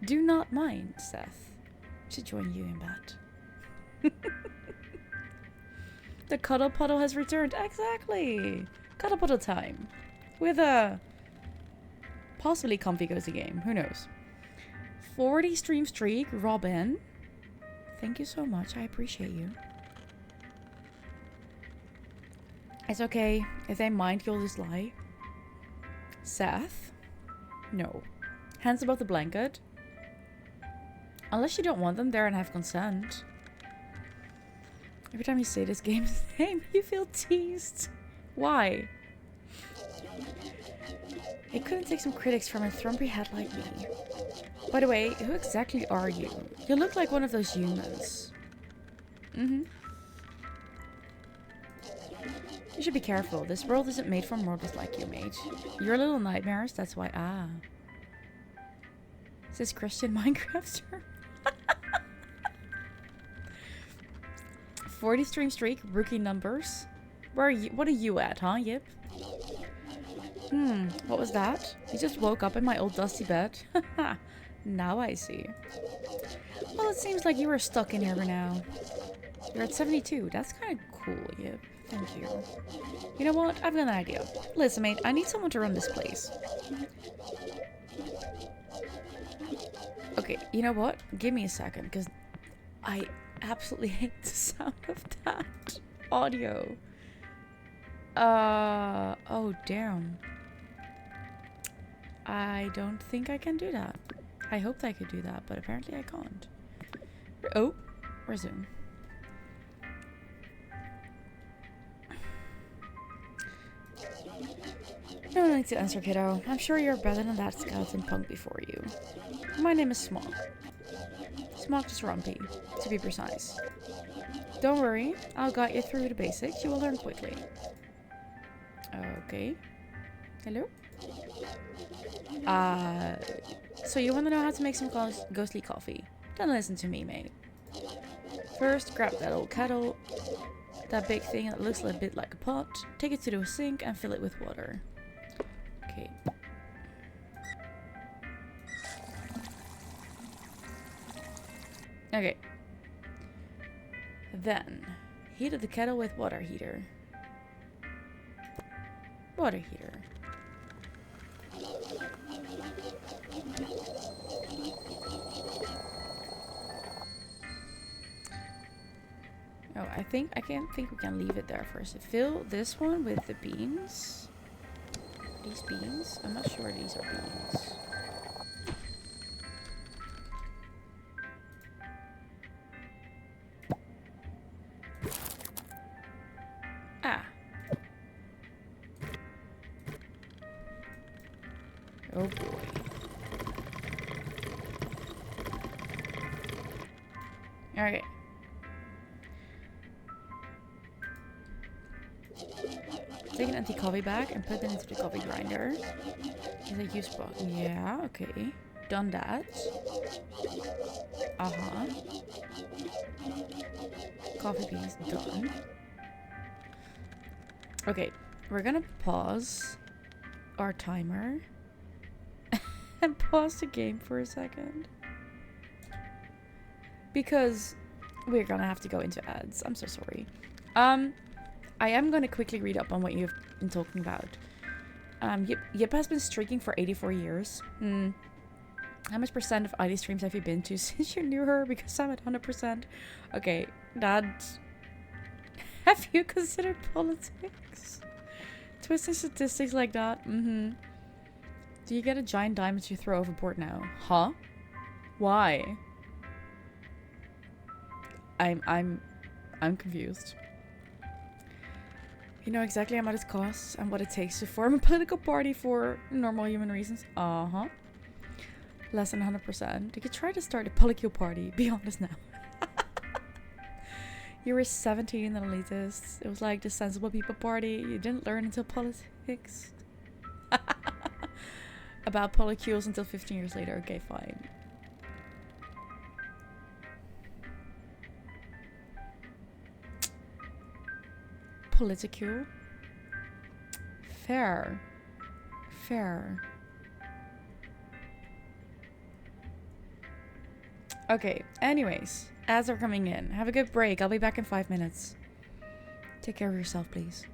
A: do not mind Seth. Should join you in bed. The cuddle puddle has returned. Exactly. Cuddle puddle time. With a possibly comfy cozy game. Who knows? 40 stream streak. Robin. Thank you so much. I appreciate you. It's okay. If they mind, you'll just lie. Seth? No. Hands above the blanket. Unless you don't want them there and have consent. Every time you say this game's name, you feel teased. Why? It couldn't take some critics from a thrumpy head like me. By the way, who exactly are you? You look like one of those humans. Mm-hmm. You should be careful. This world isn't made for mortals like you, mate. Your little nightmares, that's why. Ah. Is this Christian Minecrafter? 40 stream streak, rookie numbers. Where are you? What are you at, huh, Yip? What was that? You just woke up in my old dusty bed. Now I see. Well, it seems like you were stuck in here for now. You're at 72. That's kind of cool, Yip. Thank you. You know what? I've got an idea. Listen, mate, I need someone to run this place. Okay, you know what? Give me a second, because I absolutely hate the sound of that audio. Oh, damn. I don't think I can do that. I hoped I could do that, but apparently I can't. Oh, resume. No need to answer, kiddo. I'm sure you're better than that skeleton punk before you. My name is Smog. Smog is Rumpy, to be precise. Don't worry, I'll guide you through the basics. You will learn quickly. Okay. Hello? So you want to know how to make some ghostly coffee? Then listen to me, mate. First, grab that old kettle. That big thing that looks a bit like a pot. Take it to the sink and fill it with water. Okay. Okay. Then, heat the kettle with water heater. Water heater. Oh, I can't think we can leave it there first. Fill this one with the beans. These beans? I'm not sure these are beans. Ah. Oh boy. Okay. Take an empty coffee bag and put it into the coffee grinder. Is a use box? Yeah, okay. Done that. Uh-huh. Coffee beans done. Okay, we're gonna pause our timer and pause the game for a second. Because we're gonna have to go into ads. I'm so sorry. I am going to quickly read up on what you've been talking about. Yip has been streaking for 84 years. How much percent of ID streams have you been to since you knew her? Because I'm at 100%. Okay, Dad. Have you considered politics? Twisting statistics like that? Do you get a giant diamond you throw overboard now? Huh? Why? I'm confused. You know exactly how much it costs and what it takes to form a political party for normal human reasons? Uh-huh. Less than 100%. You could try to start a political party. Be honest now. You were 17 and elitist. It was like the sensible people party. You didn't learn until politics. About polycules until 15 years later. Okay, fine. political. Fair. Fair. Okay, anyways, ads are coming in. Have a good break. I'll be back in 5 minutes. Take care of yourself, please.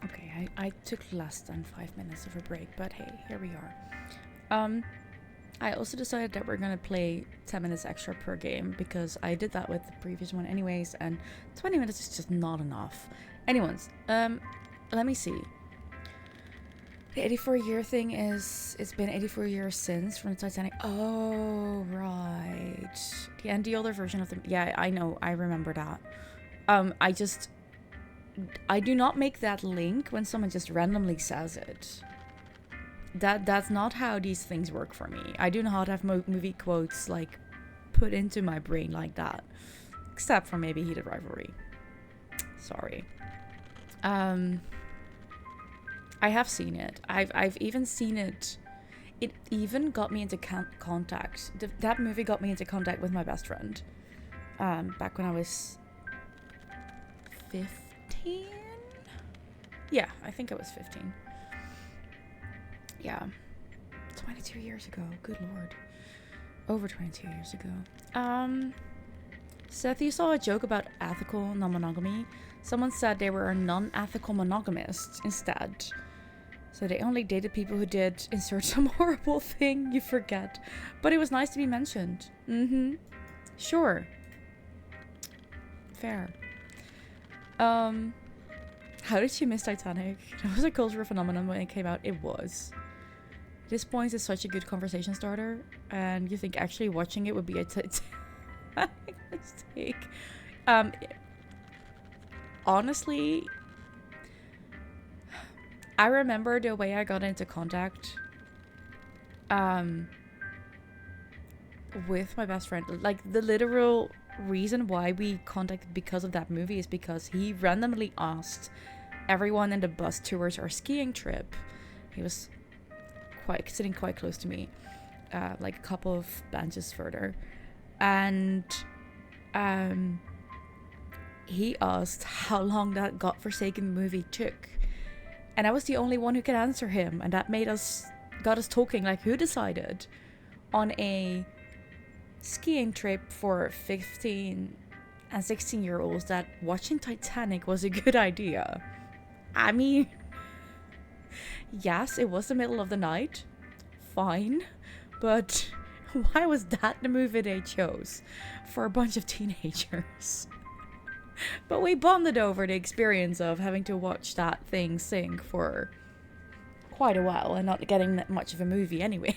A: Okay, I took less than 5 minutes of a break, but hey, here we are. I also decided that we're gonna play 10 minutes extra per game because I did that with the previous one anyways, and 20 minutes is just not enough. Anyways, let me see. The 84-year thing is, it's been 84 years since from the Titanic. Oh, right. And the older version of the, yeah, I know, I remember that. I do not make that link when someone just randomly says it. That's not how these things work for me. I do not have movie quotes like put into my brain like that, except for maybe Heated Rivalry. Sorry. I have seen it. I've even seen it. It even got me into contact. That movie got me into contact with my best friend. Back when I was 15. Yeah, I think I was 15. Yeah. 22 years ago. Good lord. Over 22 years ago. Seth, you saw a joke about ethical non-monogamy. Someone said they were a non-ethical monogamist instead. So they only dated people who did insert some horrible thing you forget. But it was nice to be mentioned. Mm-hmm. Sure. Fair. How did you miss Titanic? It was a cultural phenomenon when it came out. It was. This point is such a good conversation starter. And you think actually watching it would be a mistake. Honestly, I remember the way I got into contact with my best friend. Like, the literal reason why we contacted because of that movie is because he randomly asked everyone in the bus towards our skiing trip. He was sitting quite close to me, like a couple of benches further, and he asked how long that godforsaken movie took, and I was the only one who could answer him, and that got us talking. Like, who decided on a skiing trip for 15 and 16-year-olds that watching Titanic was a good idea? I mean, yes, it was the middle of the night, fine, but why was that the movie they chose for a bunch of teenagers? But we bonded over the experience of having to watch that thing sink for quite a while and not getting that much of a movie anyways.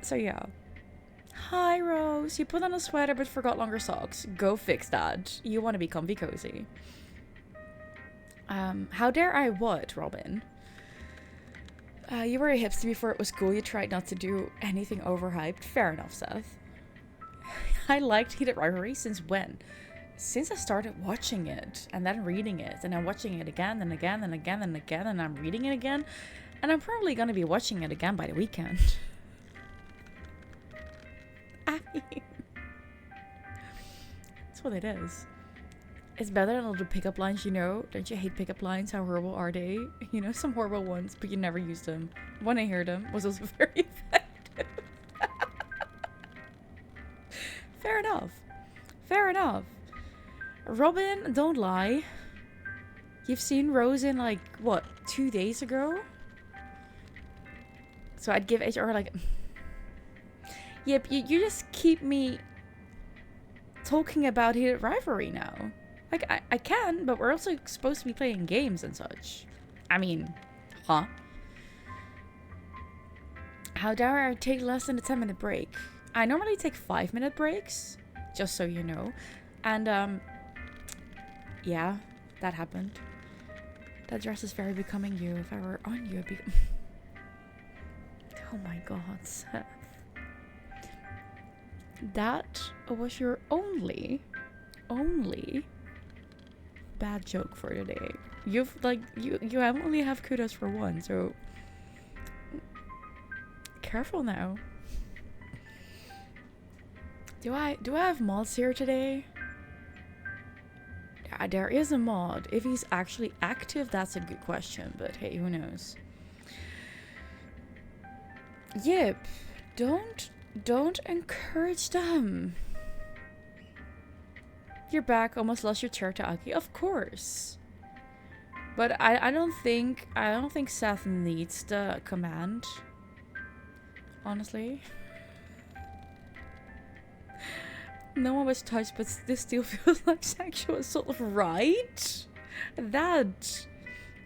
A: So yeah. Hi Rose, you put on a sweater but forgot longer socks. Go fix that. You want to be comfy cozy. How dare I what, Robin? You were a hipster before it was cool. You tried not to do anything overhyped. Fair enough, Seth. I liked Heated Rivalry since when? Since I started watching it and then reading it and then watching it again and again and again and again and I'm reading it again, and I'm probably gonna be watching it again by the weekend. I mean, that's what it is. It's better than all the pickup lines, you know. Don't you hate pickup lines? How horrible are they? You know, some horrible ones, but you never use them. When I hear them, was also very effective. Fair enough. Fair enough. Robin, don't lie. You've seen Rose in, like, what, 2 days ago? So I'd give HR, like... Yep, you just keep me talking about Heated Rivalry now. Like, I can, but we're also supposed to be playing games and such. I mean, huh? How dare I take less than a 10-minute break? I normally take 5-minute breaks, just so you know. And, yeah, that happened. That dress is very becoming you. If I were on you, it'd be... Oh my god, Seth. That was your only bad joke for today. You only have kudos for one, so careful now. Do I have mods here today? Yeah, there is a mod. If he's actually active, that's a good question, but hey, who knows? Yep, don't encourage them. You're back. Almost lost your chair to Aki. Of course. But I don't think Seth needs the command. Honestly. No one was touched, but this still feels like sexual assault, right? That.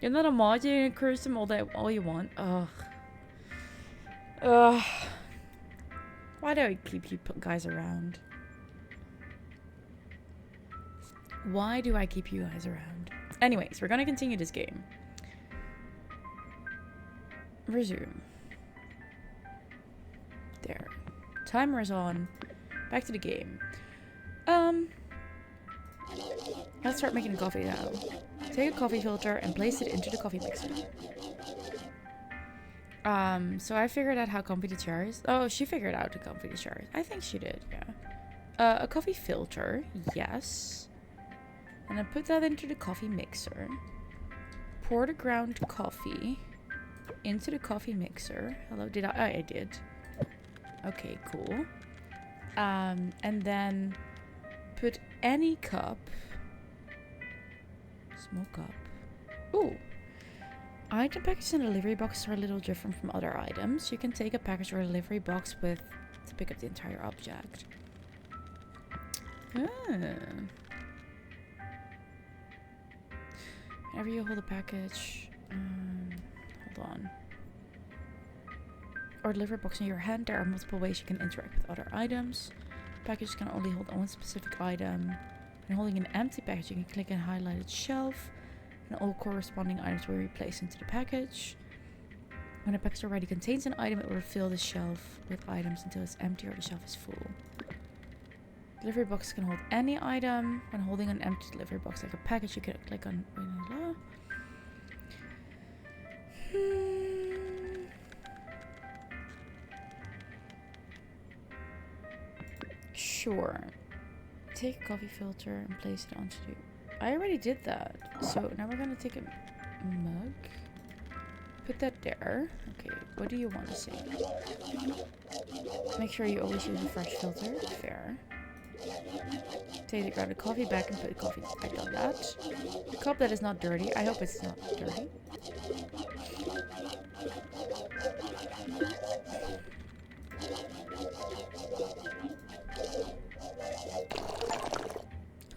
A: You're not a mod, you encourage them all you want. Ugh. Why do I keep you guys around? Why do I keep you guys around? Anyways, we're gonna continue this game. Resume. There. Timer is on. Back to the game. Let's start making coffee now. Take a coffee filter and place it into the coffee mixer. So I figured out how comfy the chair is. Oh, she figured out how comfy the chair is. I think she did, yeah. A coffee filter, yes. And then put that into the coffee mixer. Pour the ground coffee into the coffee mixer. Hello, did I? Oh, I did. Okay, cool. And then put any cup. Small cup. Ooh. Item packages and delivery boxes are a little different from other items. You can take a package or a delivery box with to pick up the entire object. Whenever you hold a package, hold on. Or delivery box in your hand, there are multiple ways you can interact with other items. Packages can only hold one specific item. When holding an empty package, you can click and highlight its shelf, and all corresponding items will be placed into the package. When a package already contains an item, it will fill the shelf with items until it's empty or the shelf is full. Delivery box can hold any item. When holding an empty delivery box like a package, you can click on... Sure. Take a coffee filter and place it onto the... I already did that. So now we're gonna take a mug. Put that there. Okay, what do you want to say? Make sure you always use a fresh filter. Fair. Grab the coffee back and put the coffee back on that. The cup that is not dirty. I hope it's not dirty.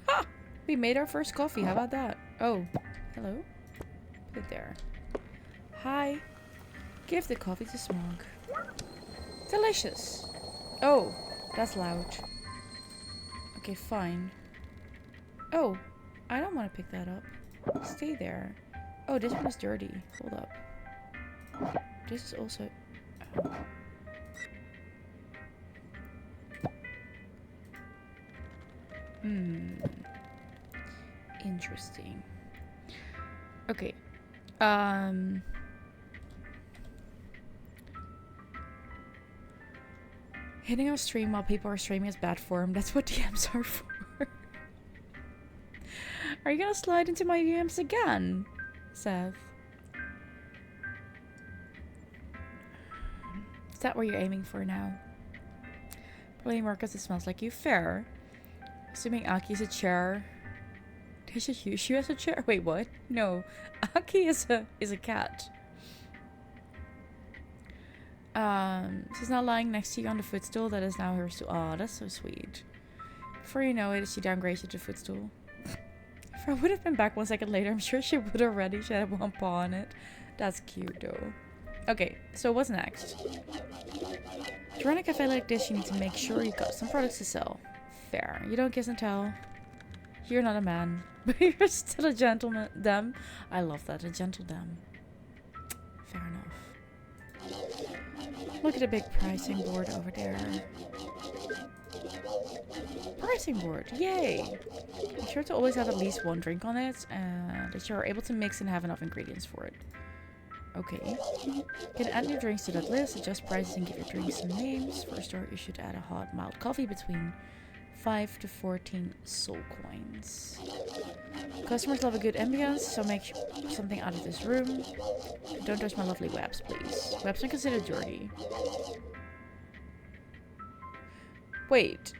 A: Ha! We made our first coffee. How about that? Oh, hello. Put it there. Hi. Give the coffee to Smog. Delicious. Oh, that's loud. Okay, fine. Oh, I don't want to pick that up. Stay there. Oh, this one is dirty. Hold up. This is also... Interesting. Okay. Hitting on stream while people are streaming is bad form. That's what DMs are for. Are you gonna slide into my DMs again, Seth? Is that what you're aiming for now? Probably more because it smells like you. Fair. Assuming Aki's a chair. They should use you as a chair. Wait, what? No. Aki is a cat. She's not lying next to you on the footstool. That is now her stool. Oh, that's so sweet. Before you know it, she downgraded you to footstool. If I would have been back 1 second later, I'm sure she would already. She had one paw on it. That's cute, though. Okay, so what's next? To run a cafe like this, you need to make sure you got some products to sell. Fair. You don't kiss and tell. You're not a man, but you're still a gentleman. Dem. I love that. A gentle dem. Fair enough. Look at the big pricing board over there. Pricing board. Yay. Make sure to always have at least one drink on it. And that you're able to mix and have enough ingredients for it. Okay. You can add new drinks to that list. Adjust prices and give your drinks some names. For a start, you should add a hot, mild coffee between 5 to 14 soul coins. Customers love a good ambience, so make something out of this room. Don't touch my lovely webs, please. Webs are considered dirty. Wait.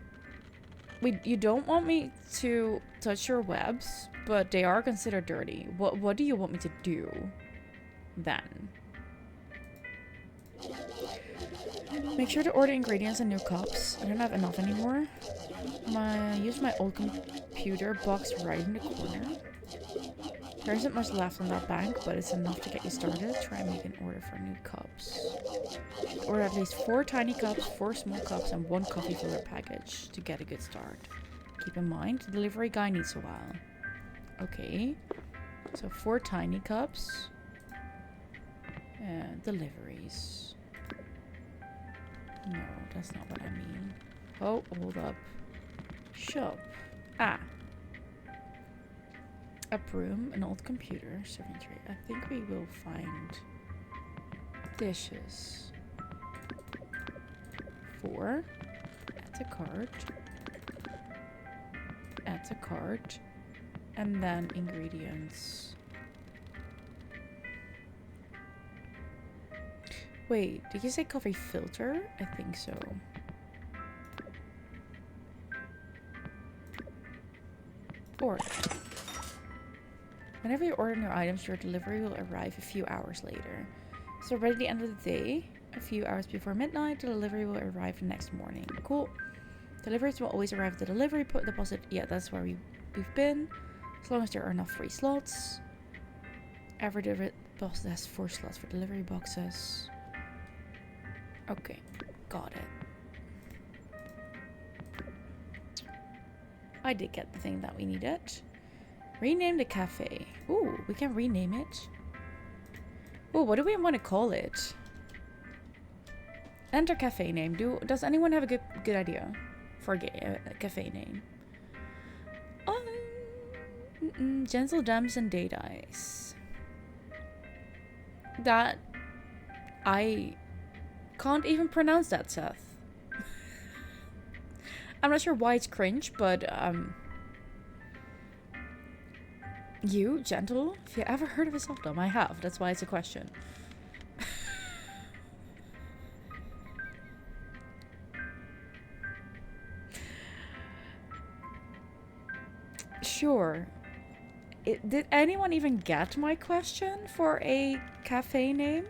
A: You don't want me to touch your webs, but they are considered dirty. What do you want me to do then? Make sure to order ingredients and new cups. I don't have enough anymore. Use my old computer box right in the corner. There isn't much left on that bank, but it's enough to get you started. Try and make an order for new cups. Order at least 4 tiny cups, 4 small cups, and 1 coffee filler package to get a good start. Keep in mind, the delivery guy needs a while. Okay. So 4 tiny cups. And deliveries. No, that's not what I mean. Oh, hold up. Shop. Ah. A broom, an old computer, serving tray. I think we will find dishes. 4. Add to cart. Add to cart. And then ingredients. Wait, did you say coffee filter? I think so. Order. Whenever you order new items, your delivery will arrive a few hours later. So right at the end of the day, a few hours before midnight, the delivery will arrive the next morning. Cool. Deliveries will always arrive at the delivery deposit. Yeah, that's where we've been. As long as there are enough free slots. Every delivery deposit has 4 slots for delivery boxes. Okay, got it. I did get the thing that we needed. Rename the cafe. Ooh, we can rename it. Ooh, what do we want to call it? Enter cafe name. Does anyone have a good idea for a cafe name? Gentle Gems and Date Ice. That I can't even pronounce that, Seth. I'm not sure why it's cringe, but you, Gentle? Have you ever heard of a soft dom? I have. That's why it's a question. Sure. Did anyone even get my question for a cafe name?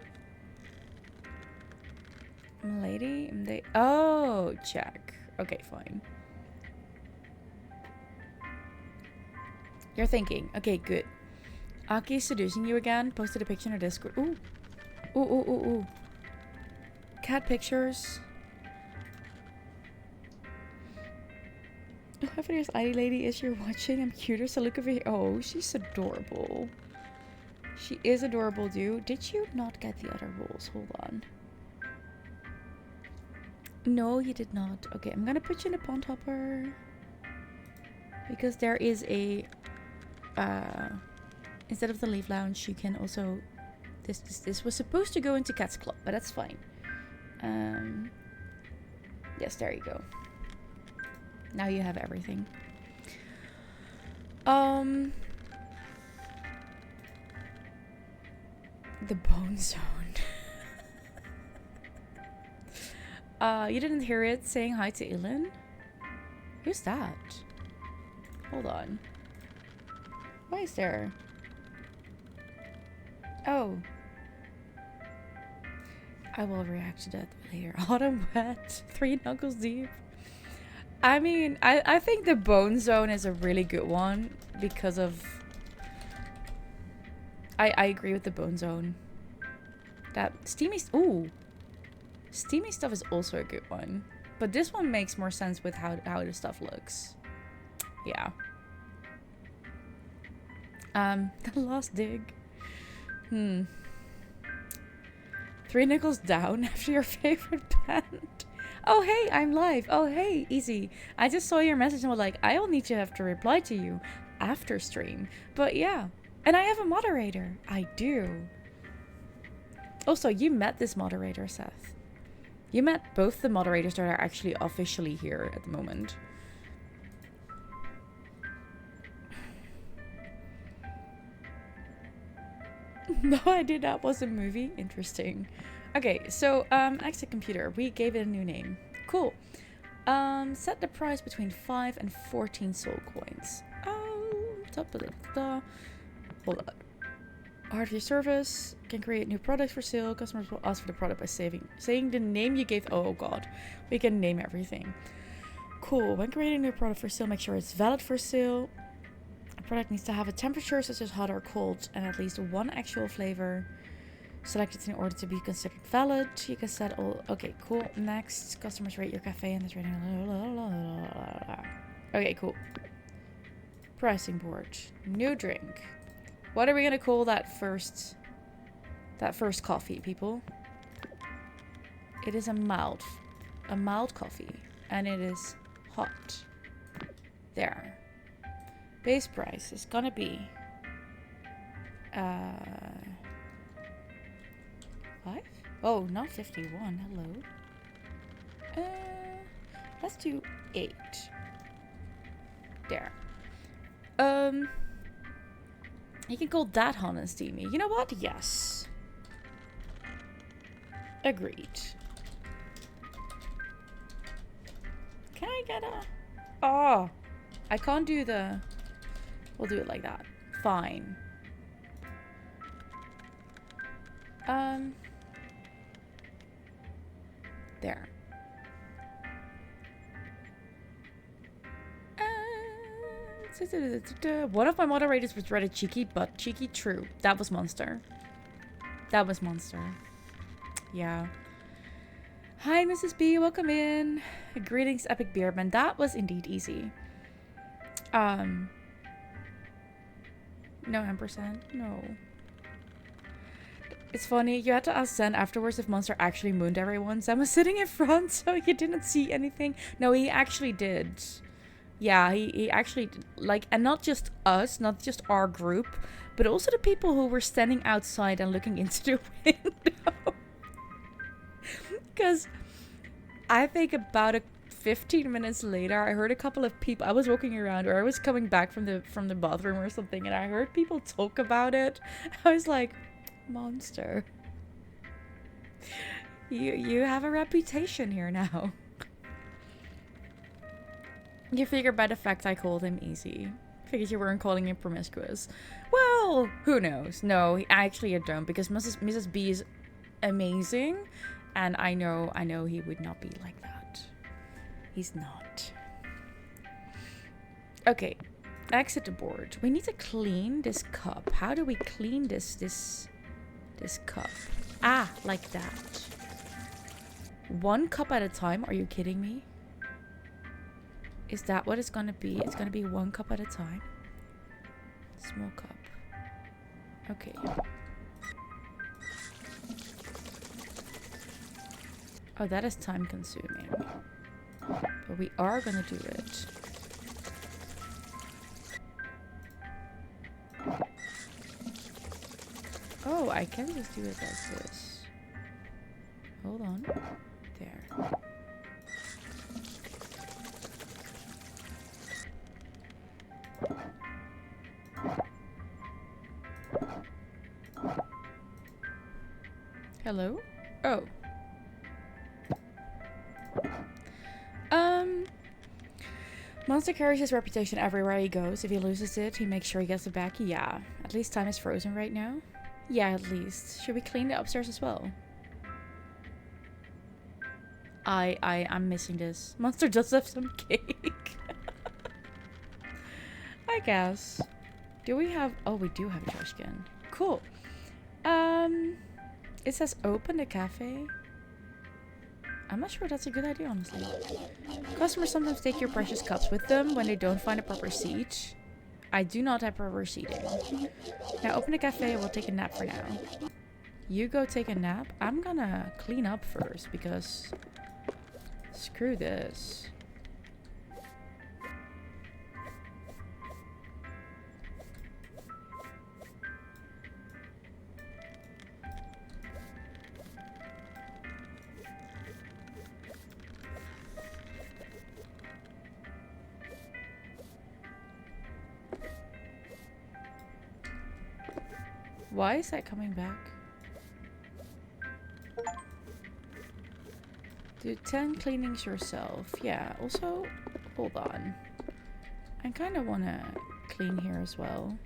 A: Lady? Oh, check. Okay, fine. You're thinking. Okay, good. Aki is seducing you again. Posted a picture in her Discord. Ooh. Ooh, ooh, ooh, ooh. Cat pictures. Whoever this ID lady is you're watching, I'm curious to look over here. Oh, she's adorable. She is adorable, dude. Did you not get the other rules? Hold on. No, you did not. Okay, I'm gonna put you in a pond hopper. Because there is a... instead of the leaf lounge, you can also... This was supposed to go into Cat's Club, but that's fine. Yes, there you go. Now you have everything. The Bone Zone. You didn't hear it saying hi to Ilin? Who's that? Hold on. Why is there? Oh. I will react to that later. Autumn wet. 3 knuckles deep. I mean, I think the Bone Zone is a really good one because of... I agree with the Bone Zone. That steamy... Ooh. Steamy stuff is also a good one. But this one makes more sense with how the stuff looks. Yeah. The last dig. 3 nickels down after your favorite band. Oh, hey, I'm live. Oh, hey, easy. I just saw your message and was like, I'll need to have to reply to you after stream. But yeah. And I have a moderator. I do. Also, you met this moderator, Seth. You met both the moderators that are actually officially here at the moment. No, I did not. Was a movie. Interesting. Okay, so exit computer. We gave it a new name. Cool. Set the price between 5 and 14 soul coins. Hold on. Heart of your service. Can create new products for sale. Customers will ask for the product by saying the name you gave. Oh god. We can name everything. Cool. When creating a new product for sale, make sure it's valid for sale. A product needs to have a temperature such as hot or cold and at least one actual flavor selected in order to be considered valid. You can set all... Okay, cool. Next, customers rate your cafe and it's rating... Okay, cool. Pricing board. New drink. What are we gonna call that first coffee, people? It is a mild coffee and it is hot. There. Base price is gonna be 5? Oh, not 51. Hello. Let's do 8. There. You can call that hot and steamy. You know what? Yes. Agreed. Can I get a... Oh! I can't do the... We'll do it like that. Fine. There. One of my moderators was rather cheeky, but cheeky true. That was Monster. That was Monster. Yeah. Hi, Mrs. B. Welcome in. Greetings, Epic Beardman. That was indeed easy. No, ampersand. No. It's funny, you had to ask Zen afterwards if Monster actually mooned everyone. Zen was sitting in front, so you didn't see anything. No, he actually did. Yeah, he actually, like, and not just us, not just our group, but also the people who were standing outside and looking into the window. Because I think about 15 minutes later, I heard a couple of people. I was walking around, or I was coming back from the bathroom or something, and I heard people talk about it. I was like, Monster, you have a reputation here now. You figure by the fact I called him easy. Figured you weren't calling him promiscuous. Well, who knows? No, actually I don't, because Mrs. B is amazing, and I know he would not be like that. He's not. Okay, exit the board. We need to clean this cup. How do we clean this cup? Ah, like that. One cup at a time? Are you kidding me? Is that what it's gonna be? It's gonna be one cup at a time. Small cup. Okay. Oh, that is time consuming. But we are gonna do it. Oh, I can just do it like this. Hold on. There. Hello? Oh. Monster carries his reputation everywhere he goes. If he loses it, he makes sure he gets it back. Yeah. At least time is frozen right now. Yeah, at least. Should we clean the upstairs as well? I'm missing this. Monster does have some cake. I guess. Do we have... Oh, we do have a trash can. Cool. It says open the cafe. I'm not sure that's a good idea, honestly. Customers sometimes take your precious cups with them when they don't find a proper seat. I do not have proper seating. Now open the cafe and we'll take a nap for now. You go take a nap. I'm gonna clean up first because screw this. Why is that coming back? Do 10 cleanings yourself. Yeah, also, hold on. I kind of want to clean here as well.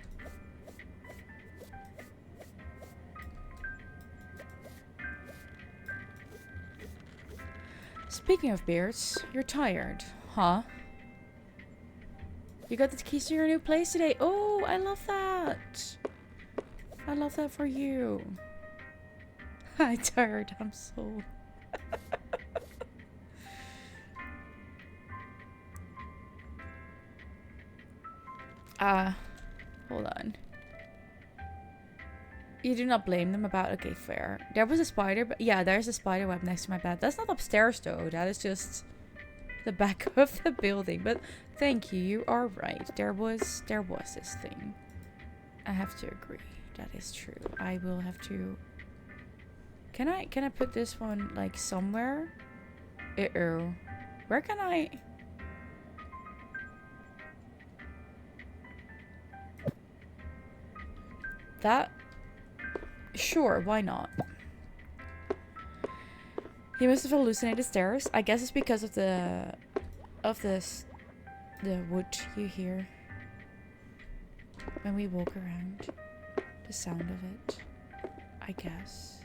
A: Speaking of beards, you're tired, huh? You got the keys to your new place today. Oh, I love that. I love that for you. I'm tired. I'm so... hold on. You do not blame them about... Okay, fair. There was a spider, but yeah, there's a spider web next to my bed. That's not upstairs though. That is just the back of the building. But thank you. You are right. There was this thing. I have to agree. That is true. I will have to... Can I put this one like somewhere? Uh-oh. Where can I... That... Sure, why not? He must have hallucinated stairs. I guess it's because of the wood you hear when we walk around. The sound of it, I guess.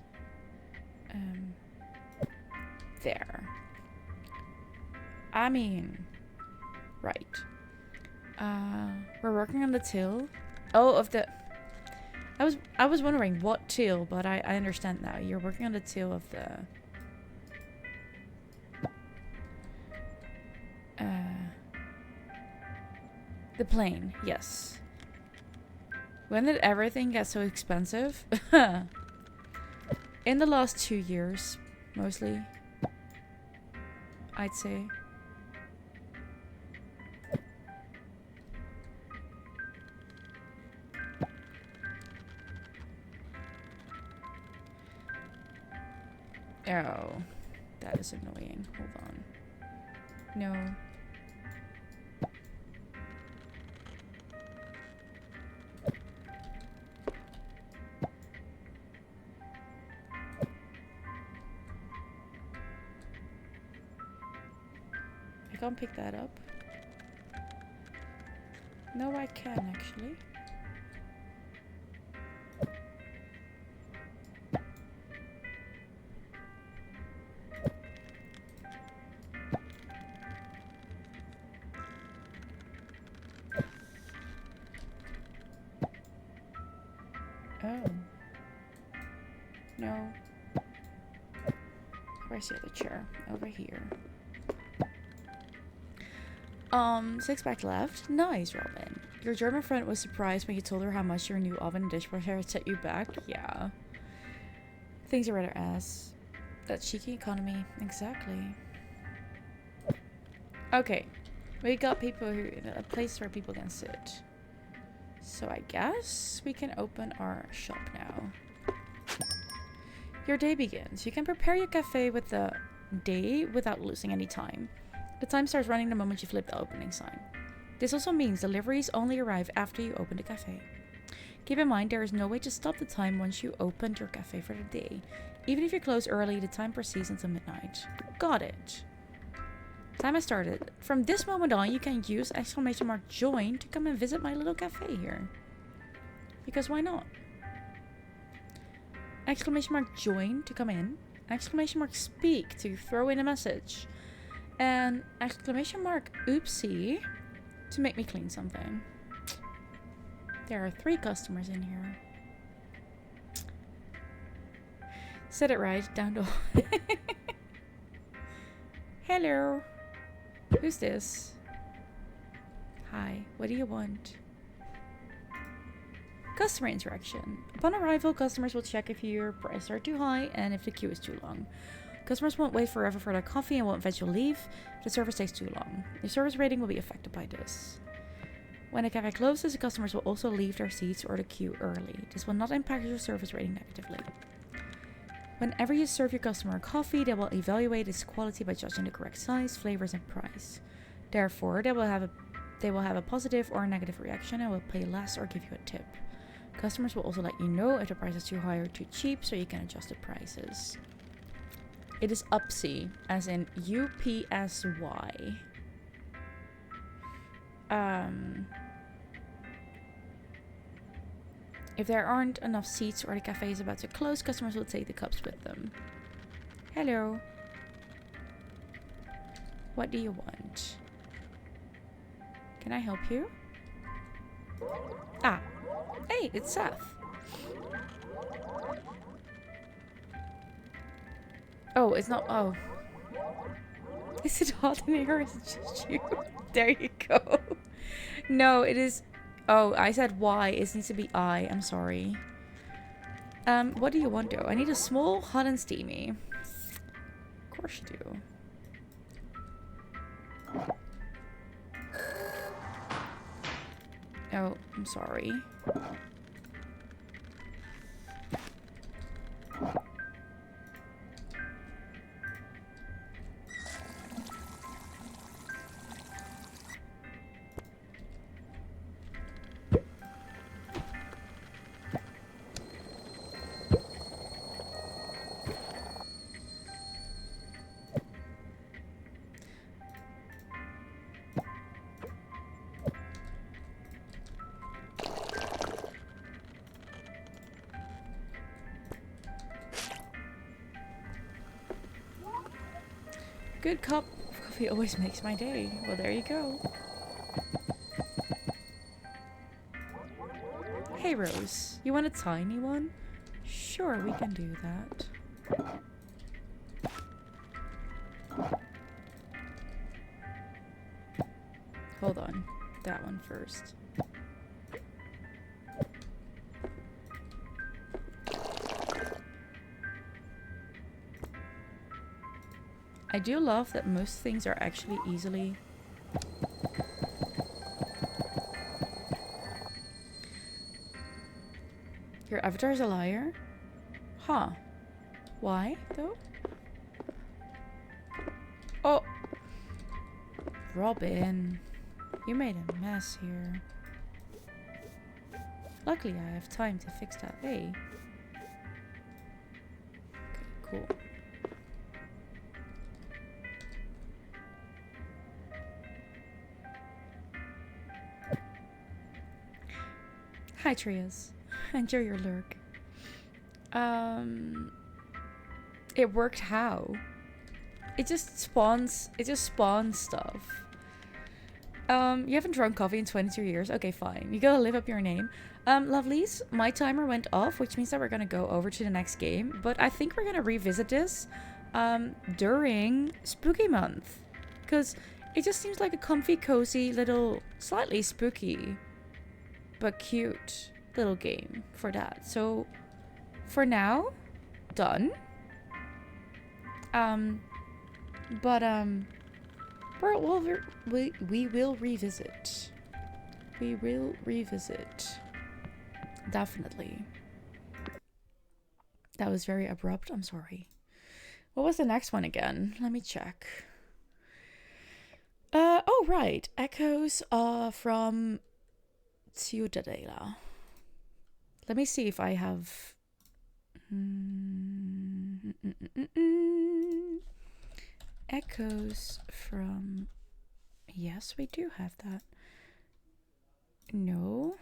A: There. I mean, right. We're working on the till. Oh, of the. I was wondering what till, but I understand now. You're working on the till of the plane. Yes. When did everything get so expensive? In the last 2 years, mostly. I'd say. Oh, that is annoying. Hold on. No. I can't pick that up. No, I can actually. Oh. No. Where's the other chair? Over here. 6 back left. Nice, Robin. Your German friend was surprised when you told her how much your new oven and dishwasher had set you back. Yeah. Things are rather ass. That cheeky economy. Exactly. Okay. We got people who... a place where people can sit. So I guess we can open our shop now. Your day begins. You can prepare your cafe with the day without losing any time. The time starts running the moment you flip the opening sign. This also means deliveries only arrive after you open the cafe. Keep in mind there is no way to stop the time once you opened your cafe for the day. Even if you close early, the time proceeds until midnight. Got it. Time has started. From this moment on, you can use !join to come and visit my little cafe here. Because why not? !join to come in. !speak to throw in a message. And !oopsie to make me clean something. There are 3 customers in here. Said it right, down the Hello. Who's this? Hi, what do you want? Customer interaction. Upon arrival, customers will check if your prices are too high and if the queue is too long. Customers won't wait forever for their coffee and won't eventually leave if the service takes too long. Your service rating will be affected by this. When a cafe closes, the customers will also leave their seats or the queue early. This will not impact your service rating negatively. Whenever you serve your customer coffee, they will evaluate its quality by judging the correct size, flavors, and price. Therefore, they will have a positive or a negative reaction and will pay less or give you a tip. Customers will also let you know if the price is too high or too cheap, so you can adjust the prices. It is UPSY, as in UPSY. If there aren't enough seats or the cafe is about to close, customers will take the cups with them. Hello. What do you want? Can I help you? Ah. Hey, it's Seth. Oh, it's not... Oh. Is it hot in here or is it just you? There you go. No, it is... Oh, I said Y. It needs to be I. I'm sorry. What do you want, though? I need a small, hot and steamy. Of course you do. Oh, I'm sorry. Good cup of coffee always makes my day. Well, there you go. Hey, Rose. You want a tiny one? Sure, we can do that. Hold on. That one first. I do love that most things are actually easily... Your avatar is a liar? Huh. Why, though? Oh! Robin. You made a mess here. Luckily, I have time to fix that, eh? Okay, cool. Hi, Trias. Enjoy your lurk. It worked how? It just spawns stuff. You haven't drunk coffee in 22 years? Okay, fine. You gotta live up your name. Lovelies, my timer went off, which means that we're gonna go over to the next game. But I think we're gonna revisit this during Spooky Month. Because it just seems like a comfy, cozy, little, slightly spooky, but cute little game for that. So, for now, done. We will revisit. We will revisit. Definitely. That was very abrupt. I'm sorry. What was the next one again? Let me check. Oh, right. Echoes from Ciudadela. Let me see if I have... Echoes from... Yes, we do have that. No.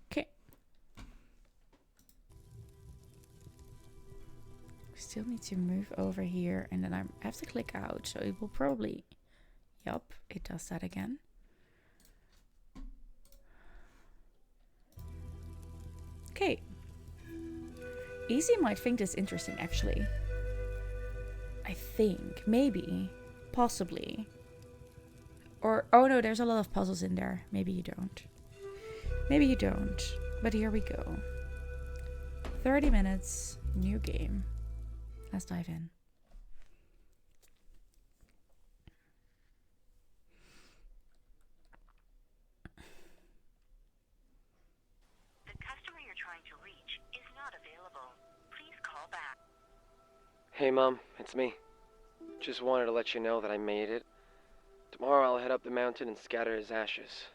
A: Okay. We still need to move over here, and then I have to click out, so it will probably... Yup, it does that again. Okay. Easy might think this interesting, actually. I think. Maybe. Possibly. Or, oh no, there's a lot of puzzles in there. Maybe you don't. Maybe you don't. But here we go. 30 minutes. New game. Let's dive in.
B: Hey Mom, it's me. Just wanted to let you know that I made it. Tomorrow I'll head up the mountain and scatter his ashes.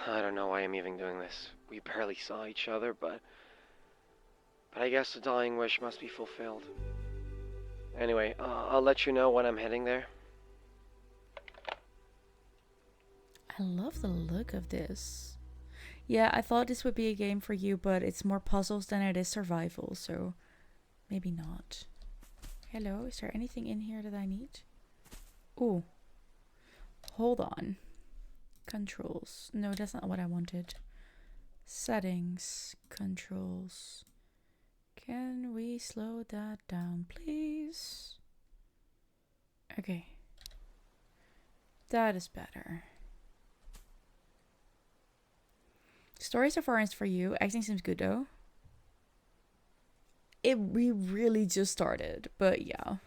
B: I don't know why I'm even doing this. We barely saw each other, but I guess the dying wish must be fulfilled. Anyway, I'll let you know when I'm heading there.
A: I love the look of this. Yeah, I thought this would be a game for you, but it's more puzzles than it is survival, so... Maybe not. Hello, is there anything in here that I need? Ooh. Hold on. Controls. No, that's not what I wanted. Settings. Controls. Can we slow that down, please? Okay. That is better. Story so far is for you. Acting seems good though. We really just started, but yeah.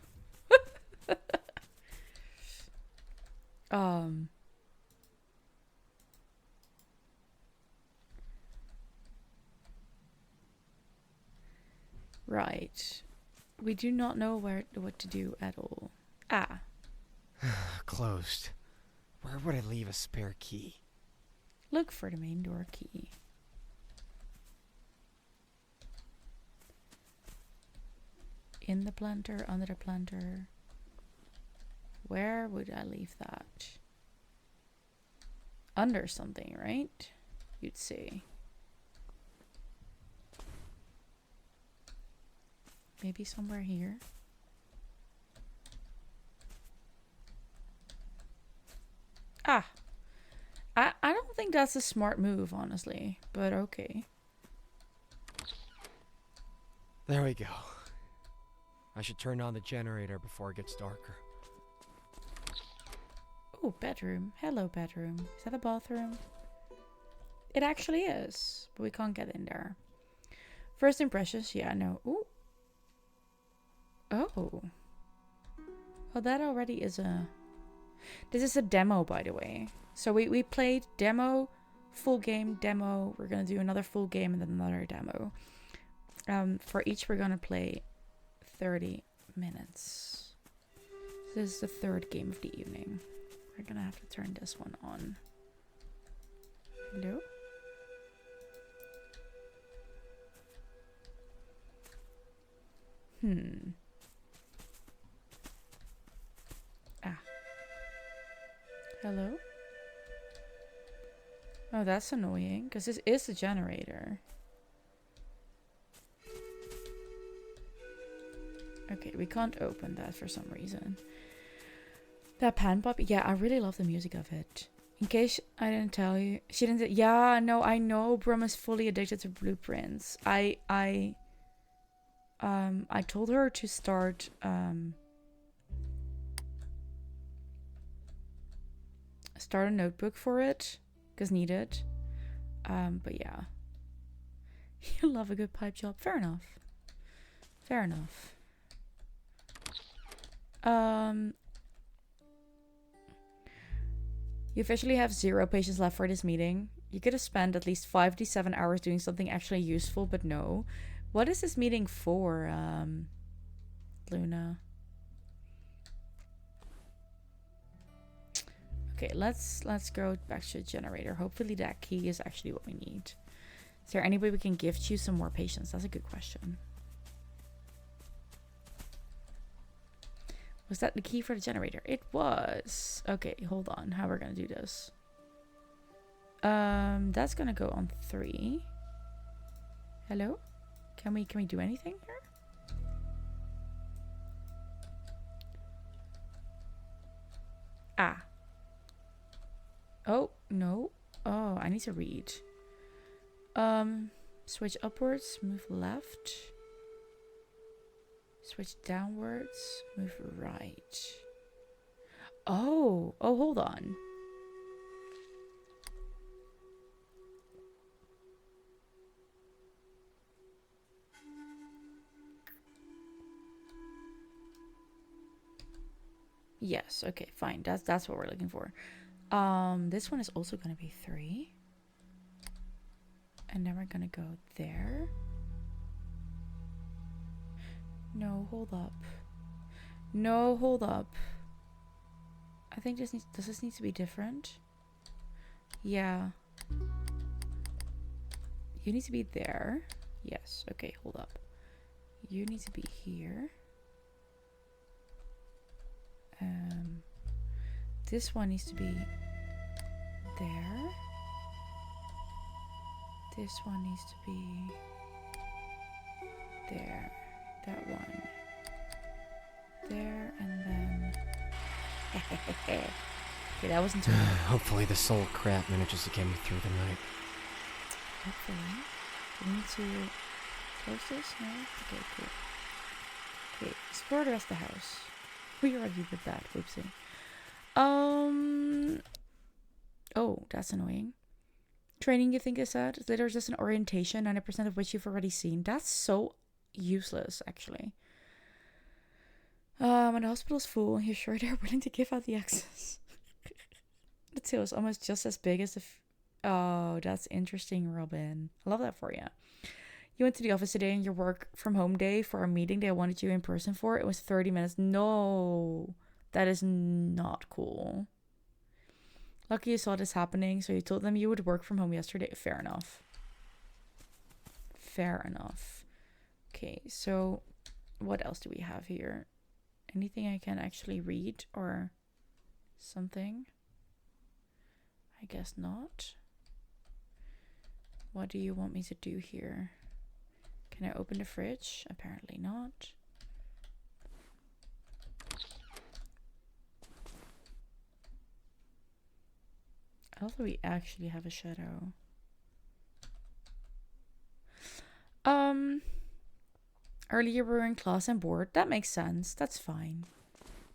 A: Right. We do not know what to do at all. Ah.
C: Closed. Where would I leave a spare key?
A: Look for the main door key. In the planter, under the planter. Where would I leave that? Under something, right? You'd say. Maybe somewhere here. Ah. I don't think that's a smart move, honestly. But okay.
C: There we go. I should turn on the generator before it gets darker.
A: Oh, bedroom. Hello, bedroom. Is that a bathroom? It actually is. But we can't get in there. First impressions? Yeah, no. Ooh. Oh. Oh, that already is a... This is a demo, by the way. So we played demo, full game, demo. We're going to do another full game and then another demo. For each, we're going to play 30 minutes. This is the third game of the evening. We're going to have to turn this one on. Hello? Ah. Hello? Oh, that's annoying, because this is a generator. Okay, we can't open that for some reason. That pan pop, yeah, I really love the music of it. In case I didn't tell you, she didn't. Yeah, no, I know. Brum is fully addicted to blueprints. I told her to start a notebook for it, cause needed. But yeah, you love a good pipe job. Fair enough. Fair enough. You officially have 0 patience left for this meeting. You could have spent at least 5 to 7 hours doing something actually useful, but no. What is this meeting for, Luna? Okay, let's go back to the generator. Hopefully that key is actually what we need. Is there any way we can gift you some more patience? That's a good question. Was that the key for the generator? It was. Okay, hold on. How we're gonna do this? That's gonna go on 3. Hello? Can we do anything here? Ah. Oh, no. Oh, I need to read. Switch upwards, move left. Switch downwards, move right. Oh, hold on. Yes, okay, fine. That's what we're looking for. This one is also gonna be 3. And then we're gonna go there. No, hold up. No, hold up. I think does this need to be different? Yeah. You need to be there. Yes, okay, hold up. You need to be here. This one needs to be there. This one needs to be there. That one. There, and then... Okay, that wasn't too bad.
C: Hopefully the soul crap manages to get me through the night.
A: Hopefully. Do we need to close this? No? Okay, cool. Okay, explore the rest of the house. We already did that. Whoopsie. Oh, that's annoying. Training, you think is that? Later is just an orientation, 90% of which you've already seen. That's so useless, actually. When the hospital's full, you're sure they're willing to give out the access. The tail is almost just as big as the... Oh, that's interesting, Robin. I love that for you. You went to the office today on your work from home day for a meeting they wanted you in person for. It was 30 minutes. No, that is not cool. Lucky you saw this happening, so you told them you would work from home yesterday. Fair enough. Fair enough. Okay, so what else do we have here? Anything I can actually read or something? I guess not. What do you want me to do here? Can I open the fridge? Apparently not. Although we actually have a shadow. Earlier we were in class and bored. That makes sense. That's fine.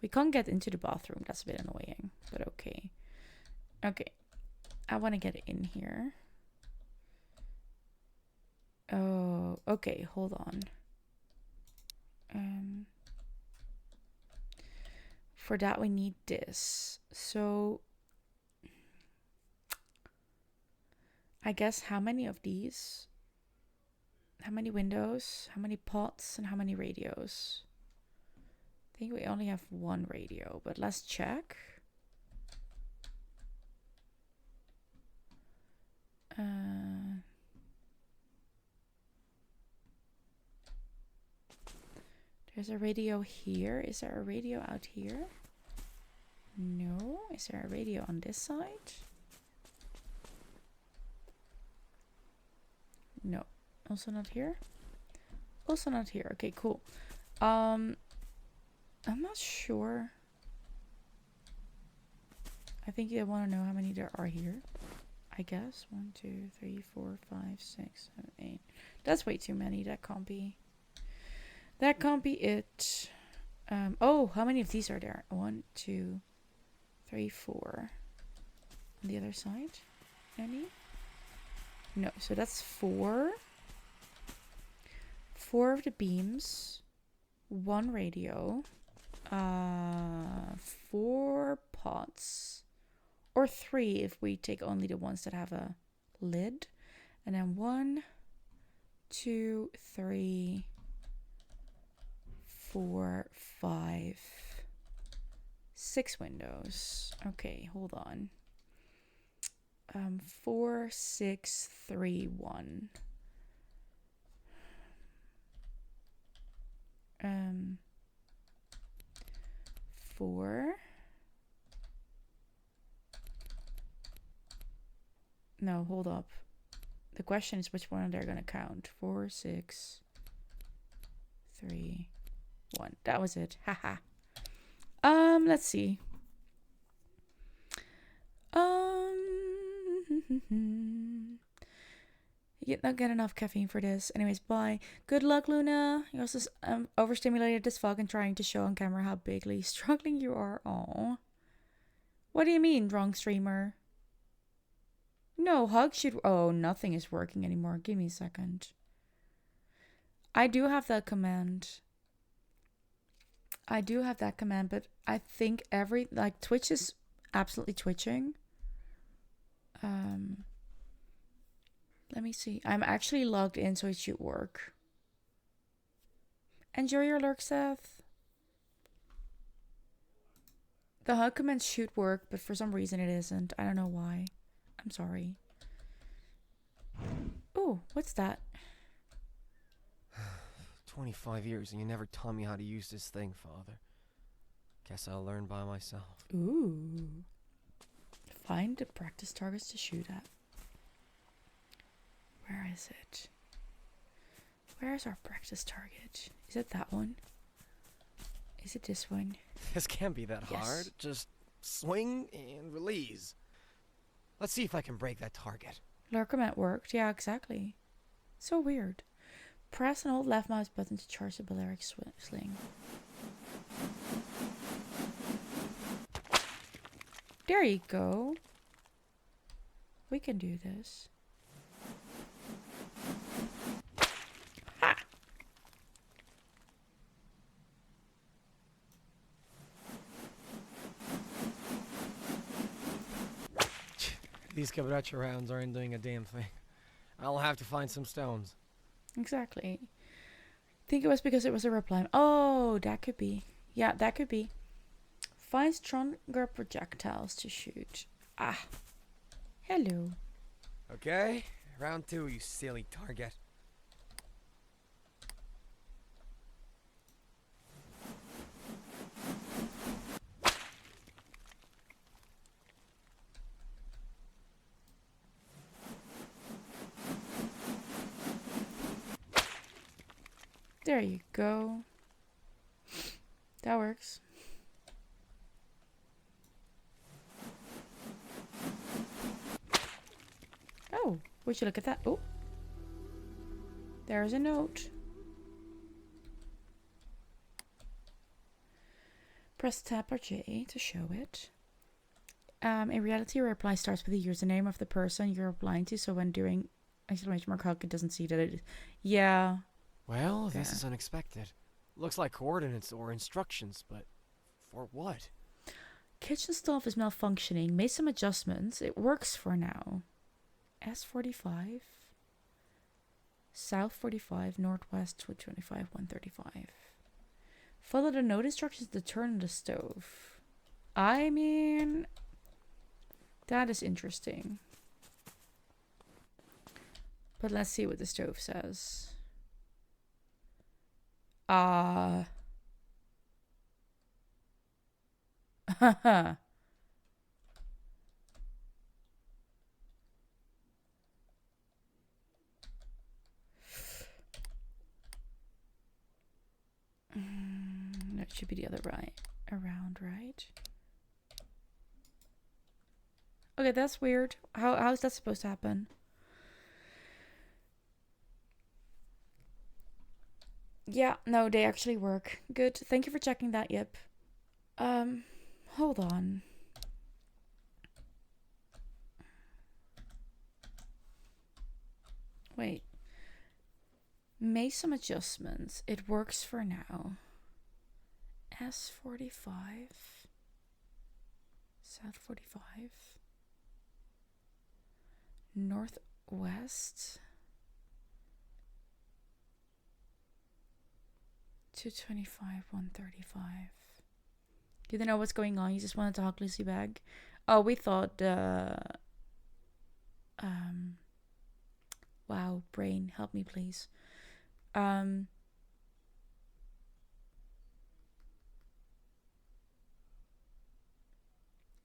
A: We can't get into the bathroom. That's a bit annoying, but okay. Okay. I want to get in here. Oh, okay. Hold on. For that we need this. So I guess how many of these? How many windows? How many pots? And how many radios? I think we only have one radio, but let's check. There's a radio here. Is there a radio out here? No. Is there a radio on this side? No. Also not here? Also not here. Okay, cool. I'm not sure. I think you want to know how many there are here. I guess. 1, 2, 3, 4, 5, 6, 7, 8. That's way too many. That can't be. That can't be it. Oh, how many of these are there? 1, 2, 3, 4. On the other side? Any? No. So that's 4. 4 of the beams. 1 radio. 4 pots. Or 3 if we take only the ones that have a lid. And then 1, 2, 3, 4, 5, 6 windows. Okay, hold on. 4, 6, 3, 1. 4. No, hold up. The question is which one they're gonna count. 4, 6, 3, 1. That was it. Haha. Let's see. You not get enough caffeine for this. Anyways, bye. Good luck, Luna. You also overstimulated this fog and trying to show on camera how bigly struggling you are. Aw. What do you mean, wrong streamer? No, hug should... Oh, nothing is working anymore. Give me a second. I do have that command. But I think like, Twitch is absolutely twitching. Let me see. I'm actually logged in, so it should work. Enjoy your lurk, Seth. The hug command should work, but for some reason it isn't. I don't know why. I'm sorry. Oh, what's that?
C: 25 years and you never taught me how to use this thing, Father. Guess I'll learn by myself.
A: Ooh. Find the practice targets to shoot at. Where is it? Where's our practice target? Is it that one? Is it this one?
C: This can't be that hard. Just swing and release. Let's see if I can break that target.
A: Lurk command worked. Yeah, exactly. So weird. Press and hold left mouse button to charge the Balearic sling. There you go. We can do this. Ha!
C: These Cabraccia rounds aren't doing a damn thing. I'll have to find some stones.
A: Exactly. I think it was because it was a reply. Oh, that could be. Yeah, that could be. Find stronger projectiles to shoot. Ah. Hello.
C: Okay, round 2, you silly target.
A: There you go. That works. Oh, would you look at that? Oh. There's a note. Press tab or J to show it. In reality, your reply starts with the username of the person you're replying to, so when doing exclamation mark help, it doesn't see that it is. Yeah.
C: Well, this
A: Yeah.
C: is unexpected. Looks like coordinates or instructions, but for what?
A: Kitchen stove is malfunctioning. Made some adjustments. It works for now. S45. South 45, Northwest 225, 135. Follow the note instructions to turn on the stove. I mean, that is interesting. But let's see what the stove says. Haha. That should be the other around, right? Okay, that's weird. How's that supposed to happen? Yeah, no, they actually work. Good. Thank you for checking that, Yip. Hold on. Wait. Made some adjustments. It works for now. S45. South 45. Northwest. 225, 135. You don't know what's going on. You just want to talk Lucy back. Oh, we thought wow, brain, help me please.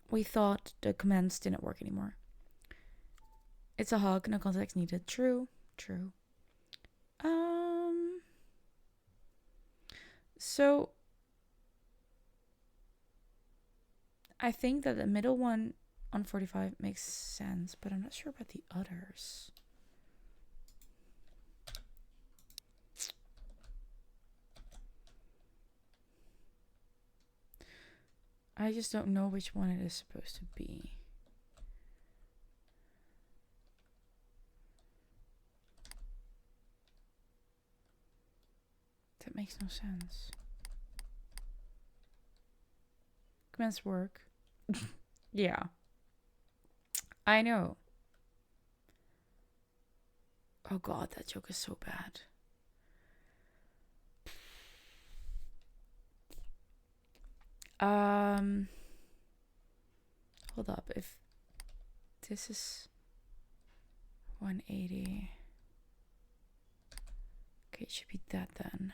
A: We thought the commands didn't work anymore. It's a hug, no context needed. True. So I think that the middle one on 45 makes sense, but I'm not sure about the others. I just don't know which one it is supposed to be. That makes no sense. Commands work. Yeah. I know. Oh god, that joke is so bad. Hold up. If this is 180. Okay, it should be that then.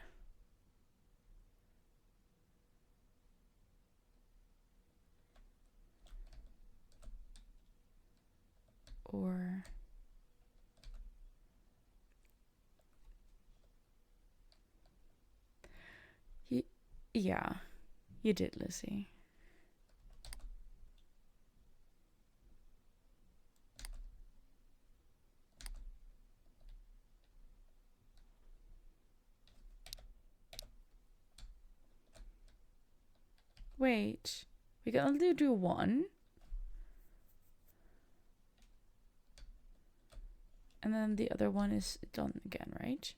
A: Or yeah, you did, Lizzie. Wait, we can only do one. And then the other one is done again, right?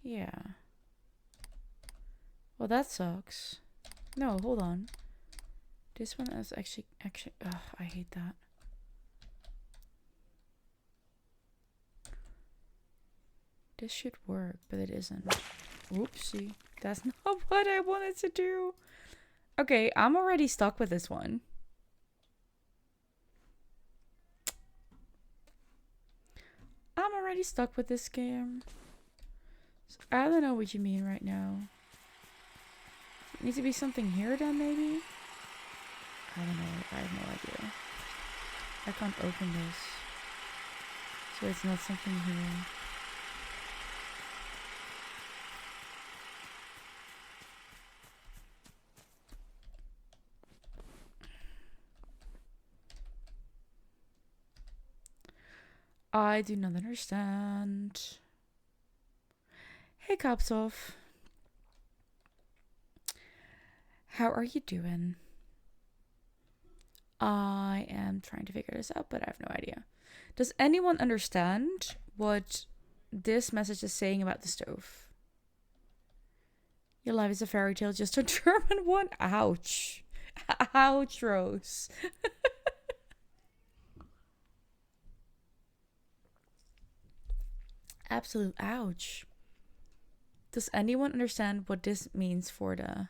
A: Yeah. Well, that sucks. No, hold on. This one is actually, ugh, I hate that. This should work, but it isn't. Oopsie. That's not what I wanted to do. Okay, I'm already stuck with this one. I'm already stuck with this game. So I don't know what you mean right now. Needs to be something here then, maybe? I don't know. I have no idea. I can't open this. So it's not something here. I do not understand. Hey, Kopsov. How are you doing? I am trying to figure this out, but I have no idea. Does anyone understand what this message is saying about the stove? Your life is a fairy tale, just a German one. Ouch. Ouch, Rose. Absolute ouch. Does anyone understand what this means for the...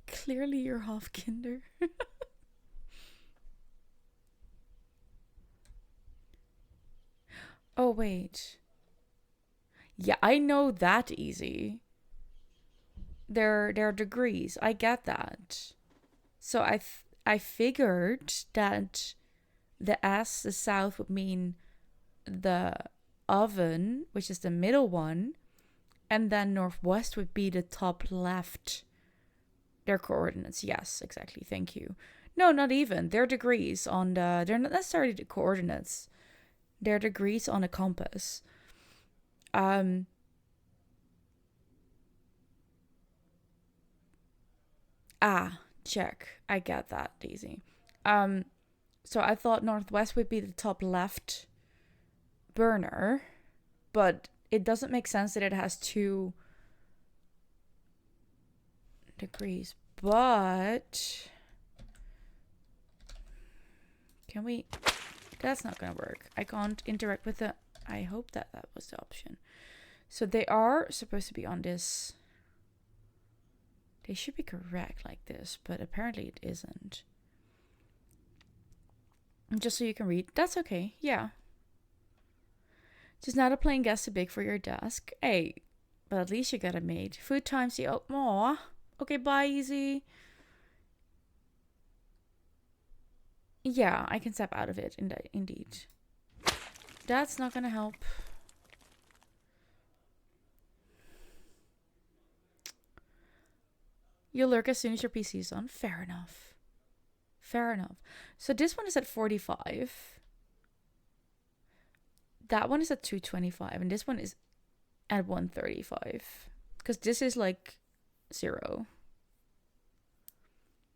A: Clearly you're half kinder. Oh, wait. Yeah, I know that easy. They're degrees. I get that. So I figured that the S, the south, would mean the oven, which is the middle one, and then northwest would be the top left. Their coordinates. Yes, exactly. Thank you. No, not even. They're degrees on the... They're not necessarily the coordinates. They're degrees on a compass. Check. I get that, Daisy. So I thought northwest would be the top left burner, but it doesn't make sense that it has 2 degrees. But can we... That's not gonna work. I can't interact with the... I hope that was the option. So they are supposed to be on this... They should be correct like this, but apparently it isn't. Just so you can read. That's okay. Yeah. Just not a plain guess too big for your desk. Hey, but at least you got it made. Food times the... Aw. Okay, bye, Easy. Yeah, I can step out of it, indeed. That's not gonna help. You'll lurk as soon as your PC is on. Fair enough. Fair enough. So this one is at 45. That one is at 225. And this one is at 135. Because this is like 0.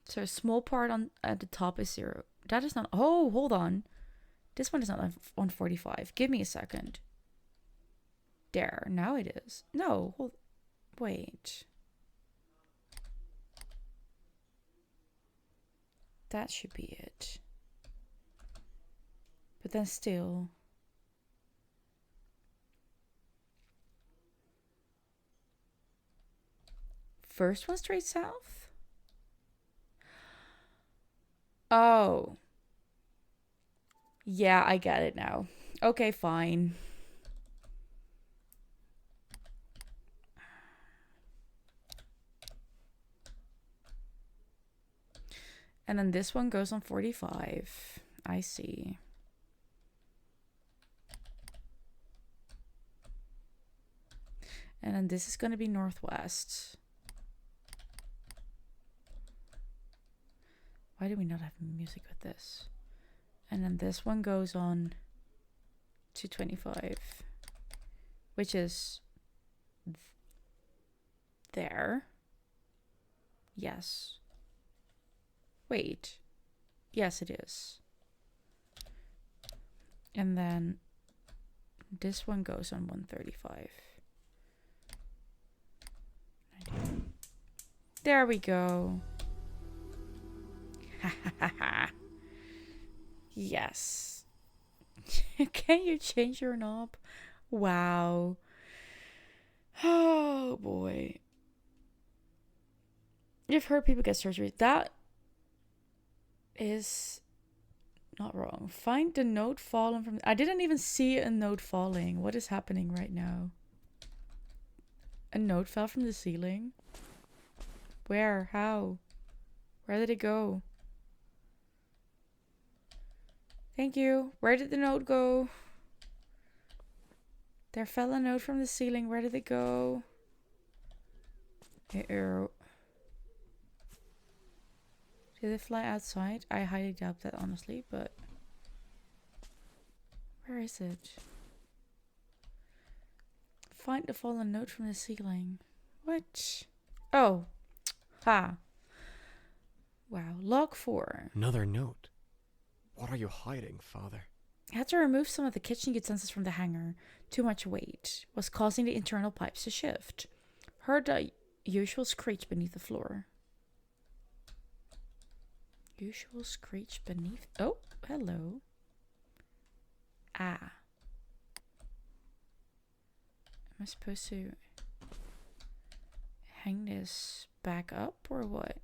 A: So a small part at the top is 0. That is not... Oh, hold on. This one is not on 45. Give me a second. There. Now it is. No. Wait. That should be it. But then still... First one straight south? Oh. Yeah, I get it now. Okay, fine. And then this one goes on 45. I see. And then this is going to be northwest. Why do we not have music with this? And then this one goes on to 25, which is there. Yes. Wait. Yes, it is. And then this one goes on 135. There we go. Yes. Can you change your knob? Wow. Oh boy. You've heard people get surgery. That is not wrong. Find the note fallen from... I didn't even see a note falling. What is happening right now? A note fell from the ceiling? Where? How? Where did it go? Thank you. Where did the note go? There fell a note from the ceiling. Where did it go? Did Did it fly outside? I highly doubt that, honestly, but... Where is it? Find the fallen note from the ceiling. What? Oh. Ha. Wow. Log 4.
C: Another note. What are you hiding, Father?
A: I had to remove some of the kitchen utensils from the hanger. Too much weight was causing the internal pipes to shift. Heard the usual screech beneath the floor. Usual screech beneath... Oh, hello. Ah. Am I supposed to hang this back up or what?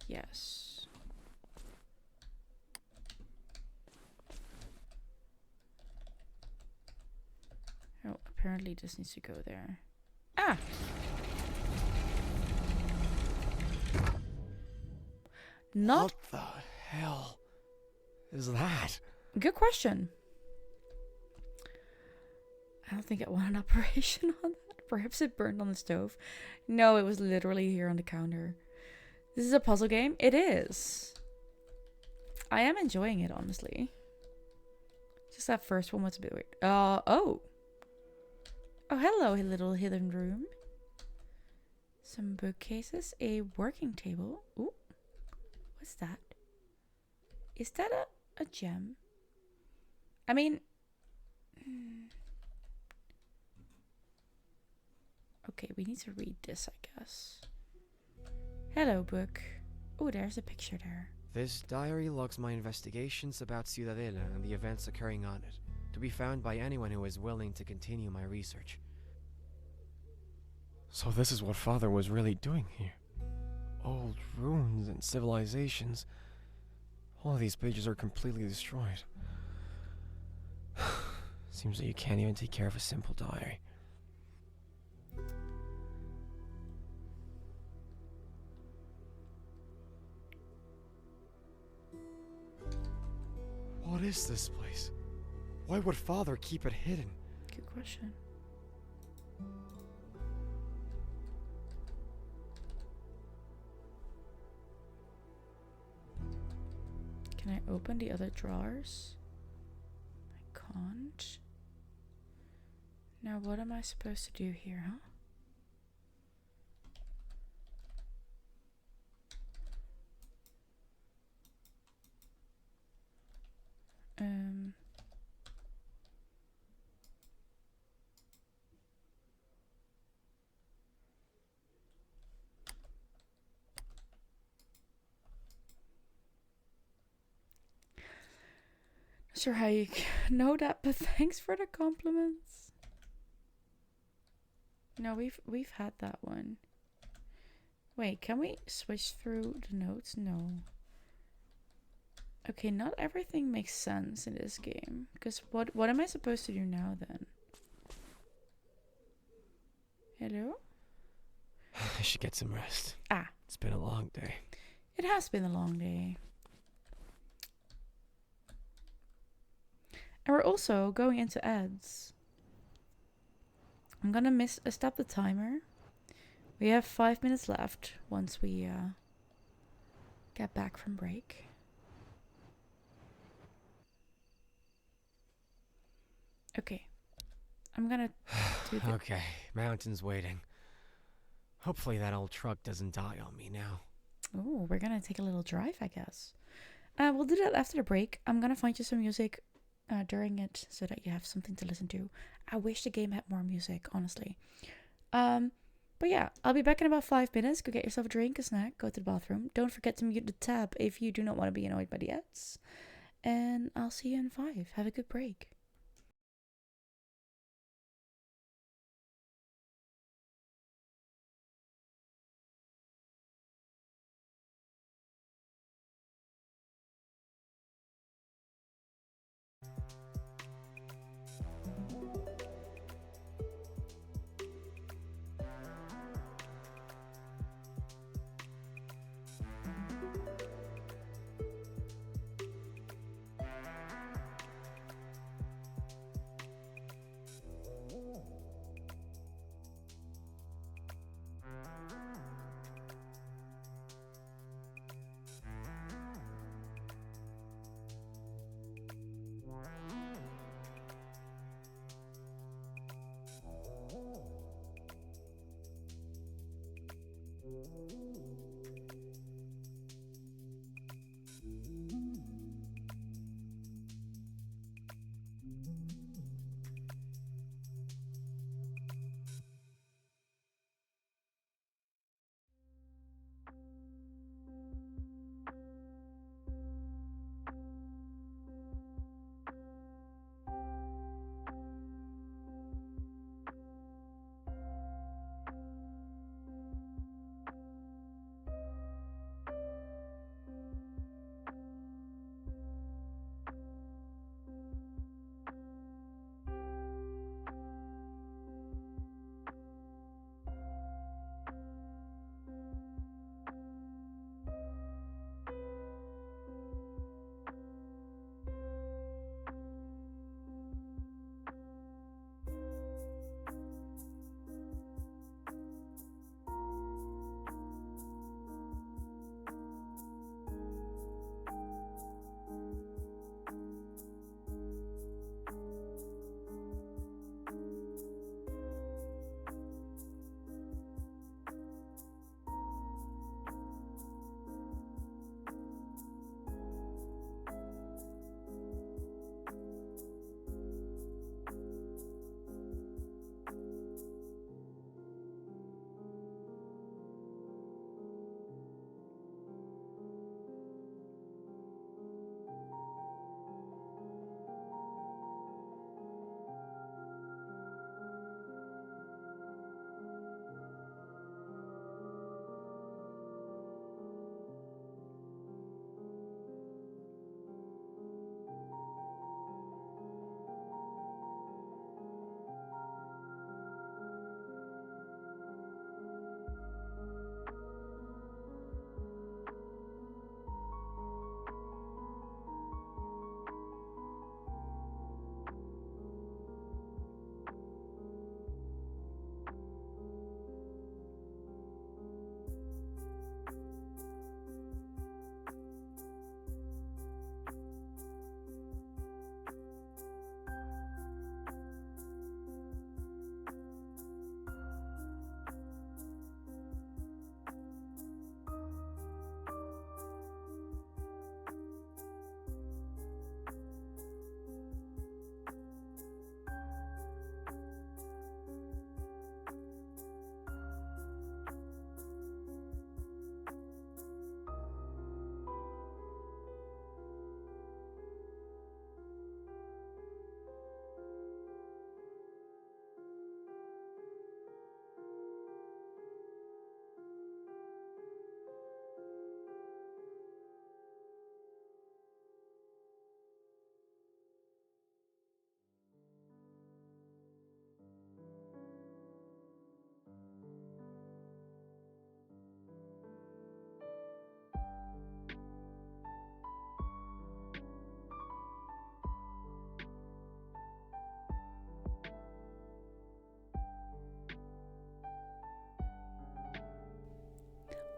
A: Yes. Oh, apparently this needs to go there. Ah! Not...
C: What the hell is that?
A: Good question. I don't think it went an operation on that. Perhaps it burned on the stove. No, it was literally here on the counter. This is a puzzle game? It is. I am enjoying it, honestly. Just that first one was a bit weird. Oh. Oh, hello, little hidden room. Some bookcases. A working table. Ooh. What's that? Is that a gem? I mean... Okay, we need to read this, I guess. Hello, book. Oh, there's a picture there.
C: This diary logs my investigations about Ciudadela and the events occurring on it, to be found by anyone who is willing to continue my research. So this is what Father was really doing here. Old ruins and civilizations. All of these pages are completely destroyed. Seems that you can't even take care of a simple diary. What is this place? Why would Father keep it hidden?
A: Good question. Can I open the other drawers? I can't. Now what am I supposed to do here, huh? Not sure how you know that, but thanks for the compliments. No, we've had that one. Wait, can we switch through the notes? No. Okay, not everything makes sense in this game. Because what am I supposed to do now then? Hello?
C: I should get some rest.
A: Ah.
C: It's been a long day.
A: It has been a long day. And we're also going into ads. I'm gonna stop the timer. We have 5 minutes left once we get back from break. Okay. I'm gonna do the...
C: Okay, mountain's waiting. Hopefully that old truck doesn't die on me now.
A: Oh, we're gonna take a little drive, I guess. We'll do that after the break. I'm gonna find you some music during it so that you have something to listen to. I wish the game had more music, honestly. But yeah, I'll be back in about 5 minutes. Go get yourself a drink, a snack, go to the bathroom. Don't forget to mute the tab if you do not want to be annoyed by the ads. And I'll see you in 5. Have a good break.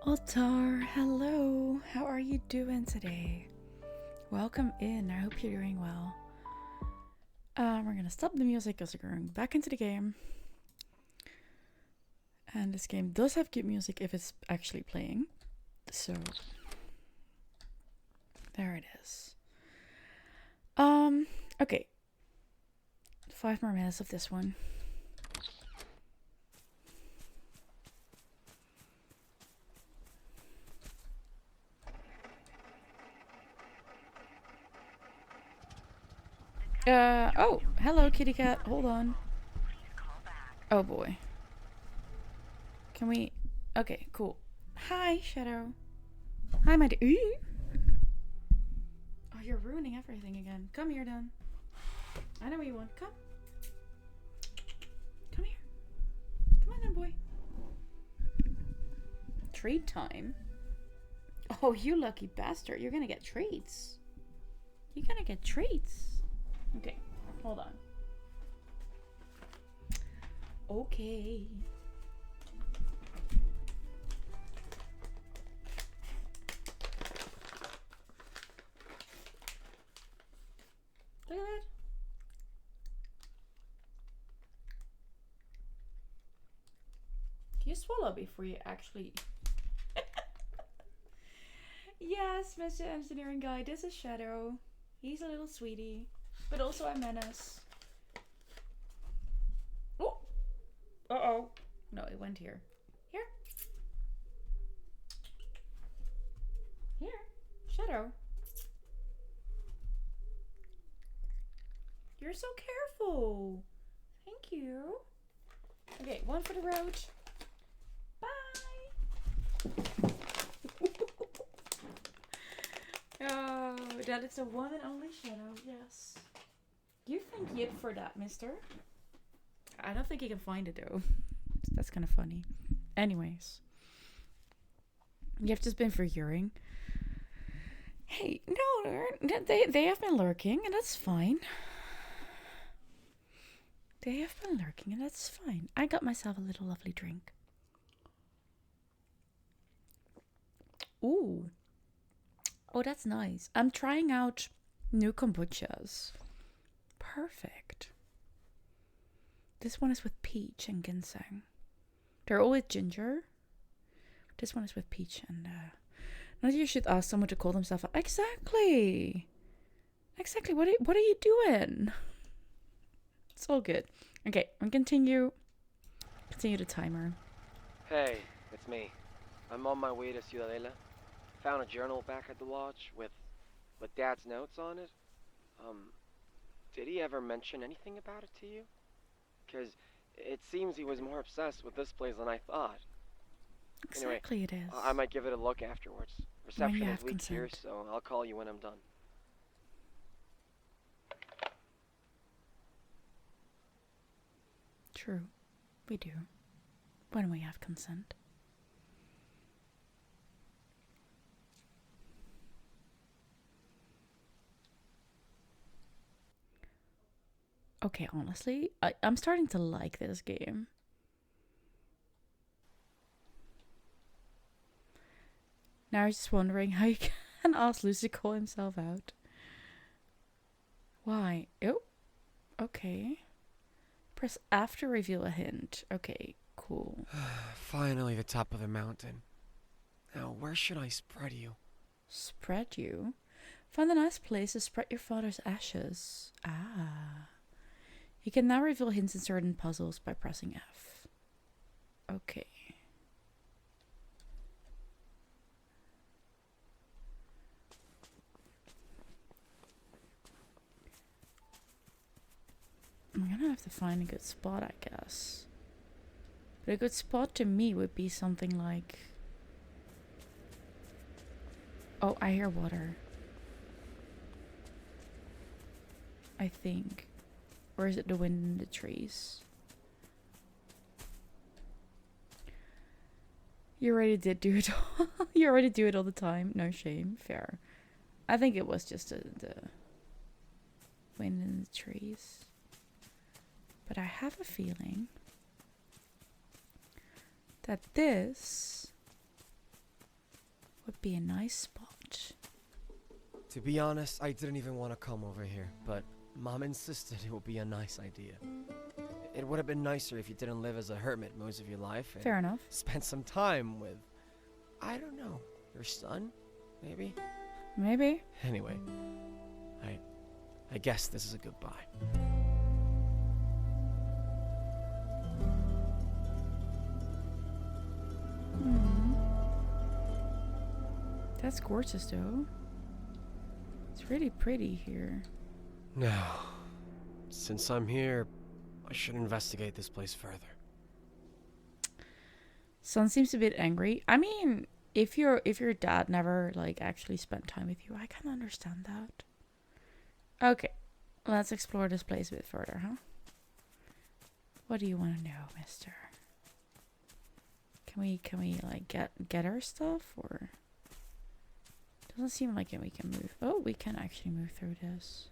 A: Altar, hello. How are you doing today? Welcome in. I hope you're doing well. We're gonna stop the music because we're going back into the game. And this game does have good music if it's actually playing. So there it is. Okay. 5 more minutes of this one. Oh, hello, kitty cat. Hold on. Oh boy. Can we? Okay, cool. Hi, Shadow. Hi, my ooh. Oh, you're ruining everything again. Come here, then. I know what you want. Come. Come here. Come on, then, boy. Treat time? Oh, you lucky bastard. You're gonna get treats. You're gonna get treats. Okay, hold on. Okay. Look at that. You swallow before you actually... Yes, Mr. Engineering Guy, this is Shadow. He's a little sweetie, but also a menace. Oh! Uh-oh. No, it went here. Here. Here. Shadow. You're so careful. Thank you. Okay, one for the road. Bye. Oh, that is the one and only Shadow, yes. You thank Yip for that, mister. I don't think he can find it, though. That's kind of funny. Anyways. You've just been figuring. Hey, no, they have been lurking, and that's fine. They have been lurking, and that's fine. I got myself a little lovely drink. Ooh. Oh, that's nice. I'm trying out new kombuchas. Perfect. This one is with peach and ginseng. They're all with ginger. This one is with peach and not you should ask someone to call themselves out. Exactly. Exactly. What are you doing? It's all good. Okay, I'm continue the timer.
B: Hey, it's me. I'm on my way to Ciudadela. Found a journal back at the lodge with Dad's notes on it. Did he ever mention anything about it to you? 'Cause it seems he was more obsessed with this place than I thought.
A: Exactly,
B: anyway,
A: it is.
B: I might give it a look afterwards. Reception is weak here, so I'll call you when I'm done.
A: True, we do. When we have consent. Okay, honestly, I'm starting to like this game. Now I was just wondering how you can ask Lucy to call himself out. Why? Oh, okay. Press F to reveal a hint. Okay, cool.
C: Finally, the top of the mountain. Now, where should I spread you?
A: Spread you? Find a nice place to spread your father's ashes. Ah. You can now reveal hints in certain puzzles by pressing F. Okay. I'm gonna have to find a good spot, I guess. But a good spot to me would be something like... Oh, I hear water. I think. Or is it the wind in the trees? You already did do it. You already do it all the time. No shame. Fair. I think it was just the wind in the trees. But I have a feeling that this would be a nice spot.
C: To be honest, I didn't even want to come over here, but Mom insisted it would be a nice idea. It would have been nicer if you didn't live as a hermit most of your life. And
A: fair enough.
C: spend some time with, I don't know, your son, maybe?
A: Maybe.
C: Anyway, I guess this is a goodbye.
A: That's gorgeous, though. It's really pretty here.
C: Now, since I'm here, I should investigate this place further.
A: Son seems a bit angry. I mean, if your dad never like actually spent time with you, I can understand that. Okay, let's explore this place a bit further, huh? What do you want to know, mister? Can we like get our stuff, or doesn't seem like we can move. Oh, we can actually move through this.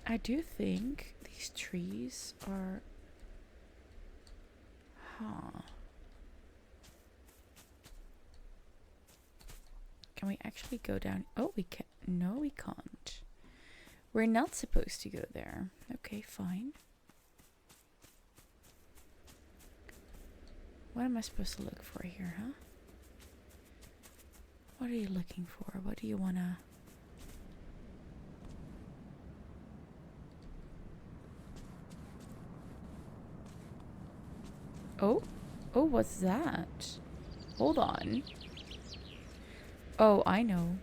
A: I do think these trees are... Huh. Can we actually go down? Oh, we can. No, we can't. We're not supposed to go there. Okay, fine. What am I supposed to look for here, huh? What are you looking for? What do you wanna... Oh? Oh, what's that? Hold on. Oh, I know.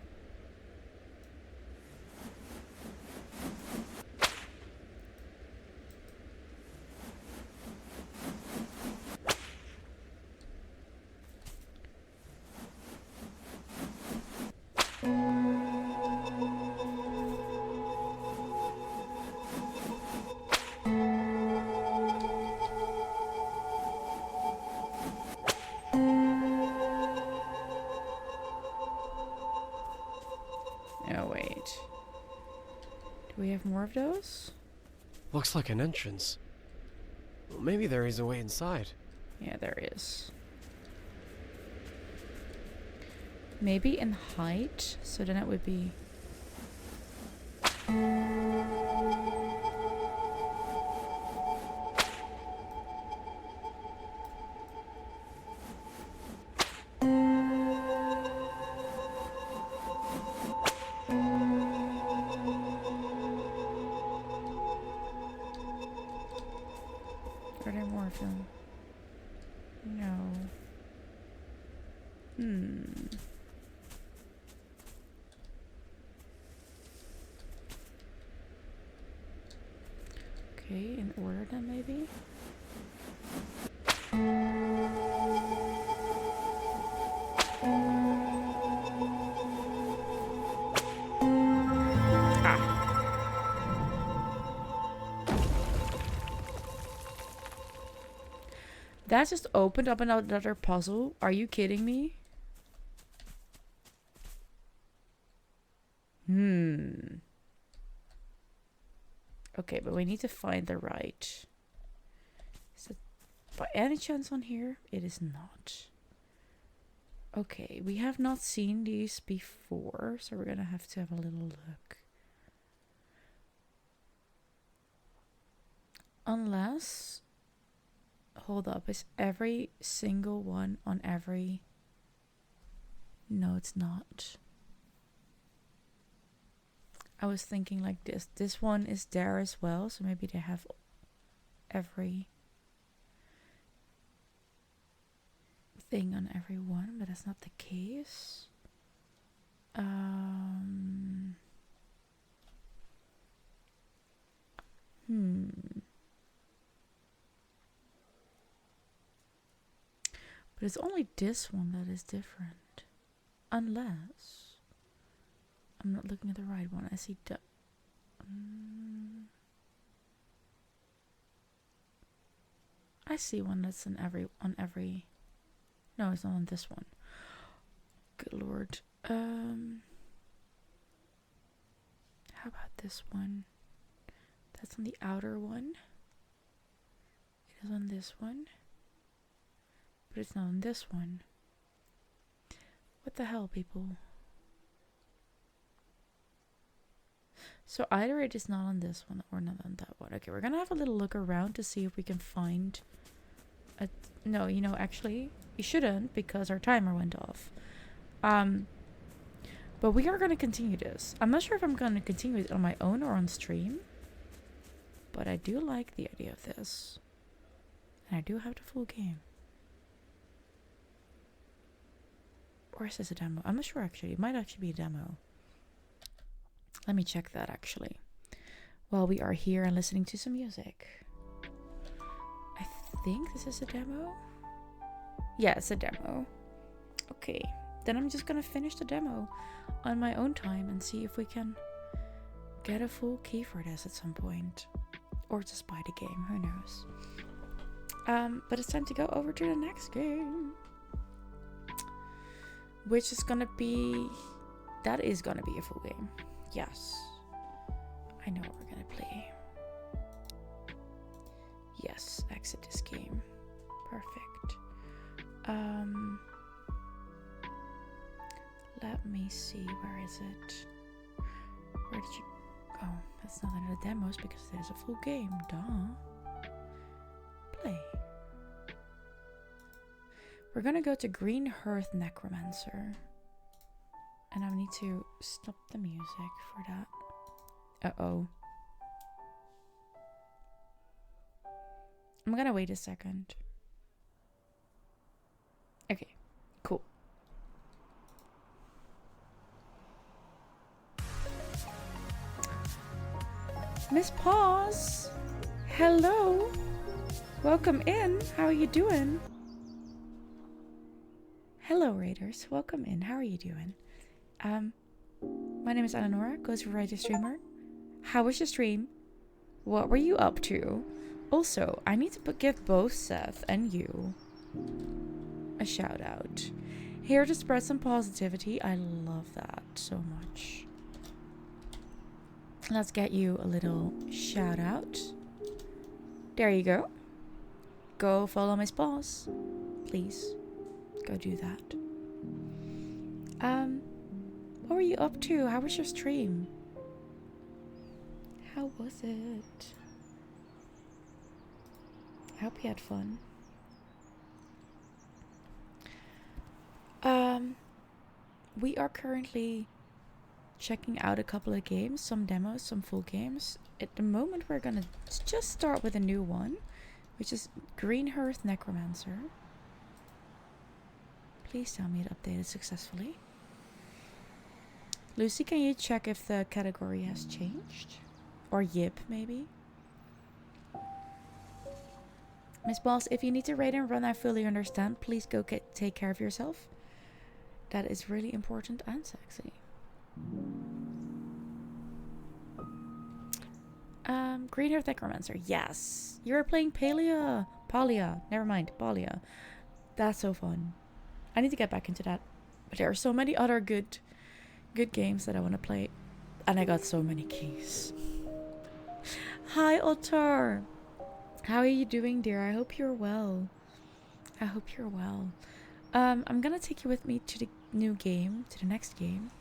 A: Oh, wait. Do we have more of those?
C: Looks like an entrance. Well, maybe there is a way inside.
A: Yeah, there is. Maybe in height, so then it would be... Are there more of them? No. Okay, in order then maybe? That just opened up another puzzle. Are you kidding me? Okay, but we need to find the right. Is it by any chance on here? It is not. Okay, we have not seen these before, so we're gonna have to have a little look. Unless... Hold up, is every single one on every... No, it's not. I was thinking like this. This one is there as well, so maybe they have every thing on every one, but that's not the case. But it's only this one that is different. Unless... I'm not looking at the right one. I see the... I see one that's on every... No, it's not on this one. Good lord. How about this one? That's on the outer one. It is on this one. But it's not on this one. What the hell, people? So either it is not on this one or not on that one. Okay, we're gonna have a little look around to see if we can find a... No, you know, actually, we shouldn't because our timer went off. But we are gonna continue this. I'm not sure if I'm gonna continue it on my own or on stream. But I do like the idea of this. And I do have the full game. Or is this a demo? I'm not sure actually. It might actually be a demo. Let me check that actually. While we are here and listening to some music. I think this is a demo. Yeah, it's a demo. Okay. Then I'm just gonna finish the demo on my own time and see if we can get a full key for this at some point. Or just buy the game, who knows. But it's time to go over to the next game. Which is gonna be... That is gonna be a full game. Yes. I know what we're gonna play. Yes, exit this game. Perfect. Let me see, where is it? Where did you... Oh, that's not in the demos because there's a full game. Duh. Play. We're gonna go to Greenhearth Necromancer. And I need to stop the music for that. Uh-oh. I'm gonna wait a second. Okay, cool. Miss Paws! Hello! Welcome in. How are you doing? Hello, Raiders. Welcome in. How are you doing? My name is Eleanora, Ghost Variety Streamer. How was your stream? What were you up to? Also, I need to give both Seth and you a shout out. Here to spread some positivity. I love that so much. Let's get you a little shout out. There you go. Go follow Miss Boss. Please. Go do that. What were you up to? How was your stream? How was it? I hope you had fun. We are currently checking out a couple of games, some demos, some full games. At the moment, we're gonna just start with a new one, which is Greenhearth Necromancer. Please tell me it updated successfully. Lucy, can you check if the category has changed? Or Yip, maybe? Miss Boss, if you need to raid and run, I fully understand. Please go take care of yourself. That is really important and sexy. Greenhearth Necromancer. Yes. You're playing Palia. Never mind. Palia. That's so fun. I need to get back into that. But there are so many other good games that I want to play. And I got so many keys. Hi, Otter. How are you doing, dear? I hope you're well. I hope you're well. I'm gonna take you with me to the new game, to the next game.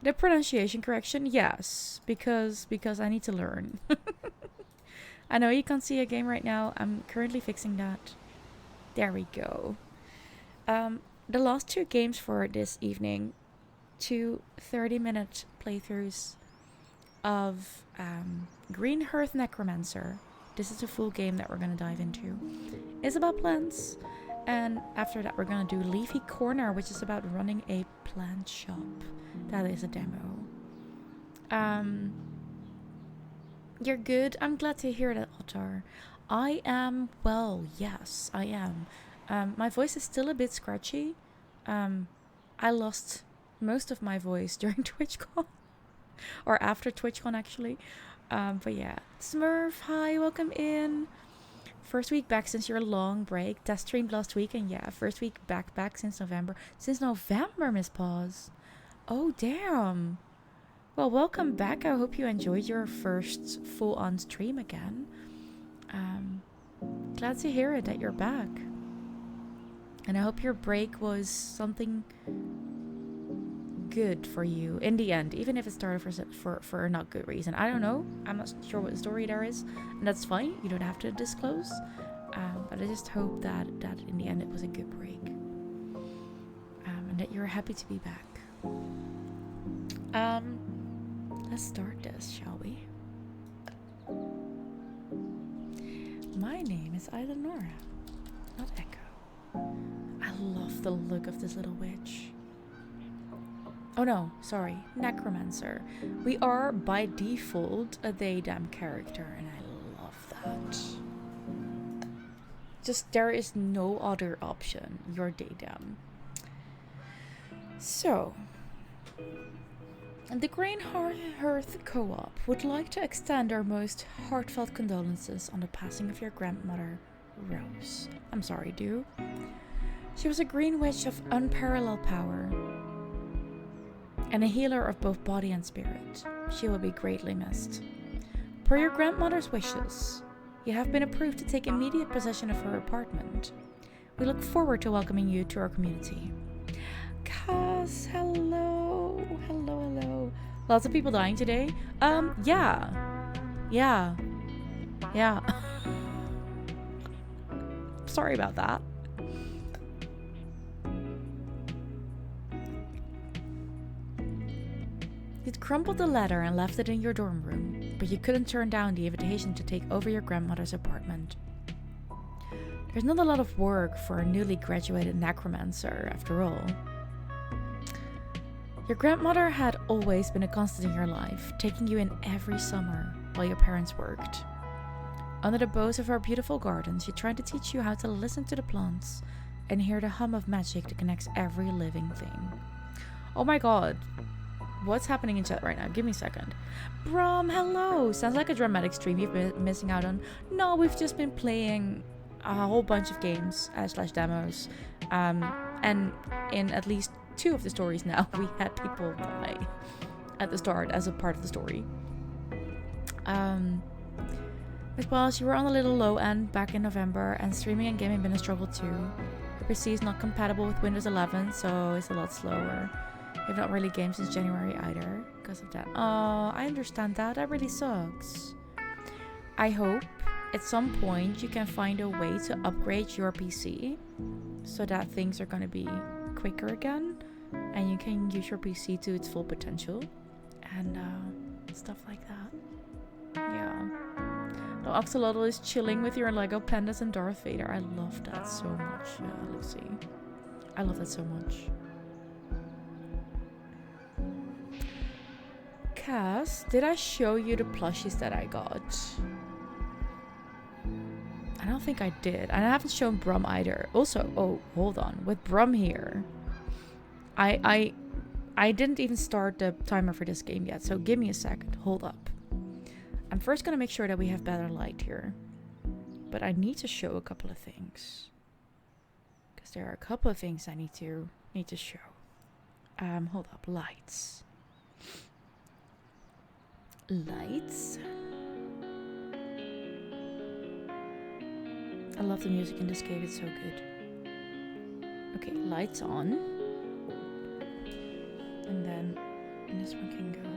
A: The pronunciation correction, yes, because I need to learn. I know you can't see a game right now. I'm currently fixing that. There we go. The last two games for this evening, 2 30-minute playthroughs of Greenhearth Necromancer. This is a full game that we're gonna dive into. It's about plants. And after that, we're gonna do Leafy Corner, which is about running a plant shop. That is a demo. You're good. I'm glad to hear that, Otar. I am well. Yes, I am. My voice is still a bit scratchy. I lost most of my voice during TwitchCon, or after TwitchCon actually. But yeah, Smurf, hi, welcome in. First week back since your long break. Test streamed last week, and yeah, first week back since November. Since November, Miss Paws. Oh, damn. Well, welcome back. I hope you enjoyed your first full-on stream again. Glad to hear it that you're back. And I hope your break was something good for you in the end, even if it started for a not good reason. I don't know. I'm not sure what story there is, and that's fine. You don't have to disclose. But I just hope that in the end it was a good break, and that you're happy to be back. Let's start this, shall we? My name is Eleanora, not Echo. I love the look of this little witch. Oh no, sorry, Necromancer. We are by default a they/them character, and I love that. Just there is no other option. You're they/them. So, the Greenhearth Co-op would like to extend our most heartfelt condolences on the passing of your grandmother, Rose. I'm sorry, Dew. She was a green witch of unparalleled power and a healer of both body and spirit. She will be greatly missed. Per your grandmother's wishes, you have been approved to take immediate possession of her apartment. We look forward to welcoming you to our community. Cass, hello. Hello. Lots of people dying today? Yeah. Sorry about that. You'd crumpled the letter and left it in your dorm room, but you couldn't turn down the invitation to take over your grandmother's apartment. There's not a lot of work for a newly graduated necromancer, after all. Your grandmother had always been a constant in your life, taking you in every summer while your parents worked. Under the boughs of her beautiful garden, she tried to teach you how to listen to the plants and hear the hum of magic that connects every living thing. Oh my god. What's happening in chat right now? Give me a second. Brom, hello! Sounds like a dramatic stream you've been missing out on. No, we've just been playing a whole bunch of games / demos. And in at least 2 of the stories now, we had people die at the start as a part of the story. Miss Wells, you were on a little low end back in November, and streaming and gaming been a struggle too. Your PC is not compatible with Windows 11, so it's a lot slower. You've not really gamed since January either, because of that. Oh, I understand that. That really sucks. I hope at some point you can find a way to upgrade your PC so that things are going to be quicker again, and you can use your PC to its full potential and stuff like that. Yeah. No, Axolotl is chilling with your Lego pandas and Darth Vader. I love that so much, Lucy. I love that so much. Cass, did I show you the plushies that I got? I don't think I did. And I haven't shown Brum either. Also, oh, hold on. With Brum here, I didn't even start the timer for this game yet. So give me a second. Hold up. I'm first gonna make sure that we have better light here. But I need to show a couple of things. Because there are a couple of things I need to show. Hold up. Lights. Lights. I love the music in this game, it's so good. Okay, lights on. And then this one can go.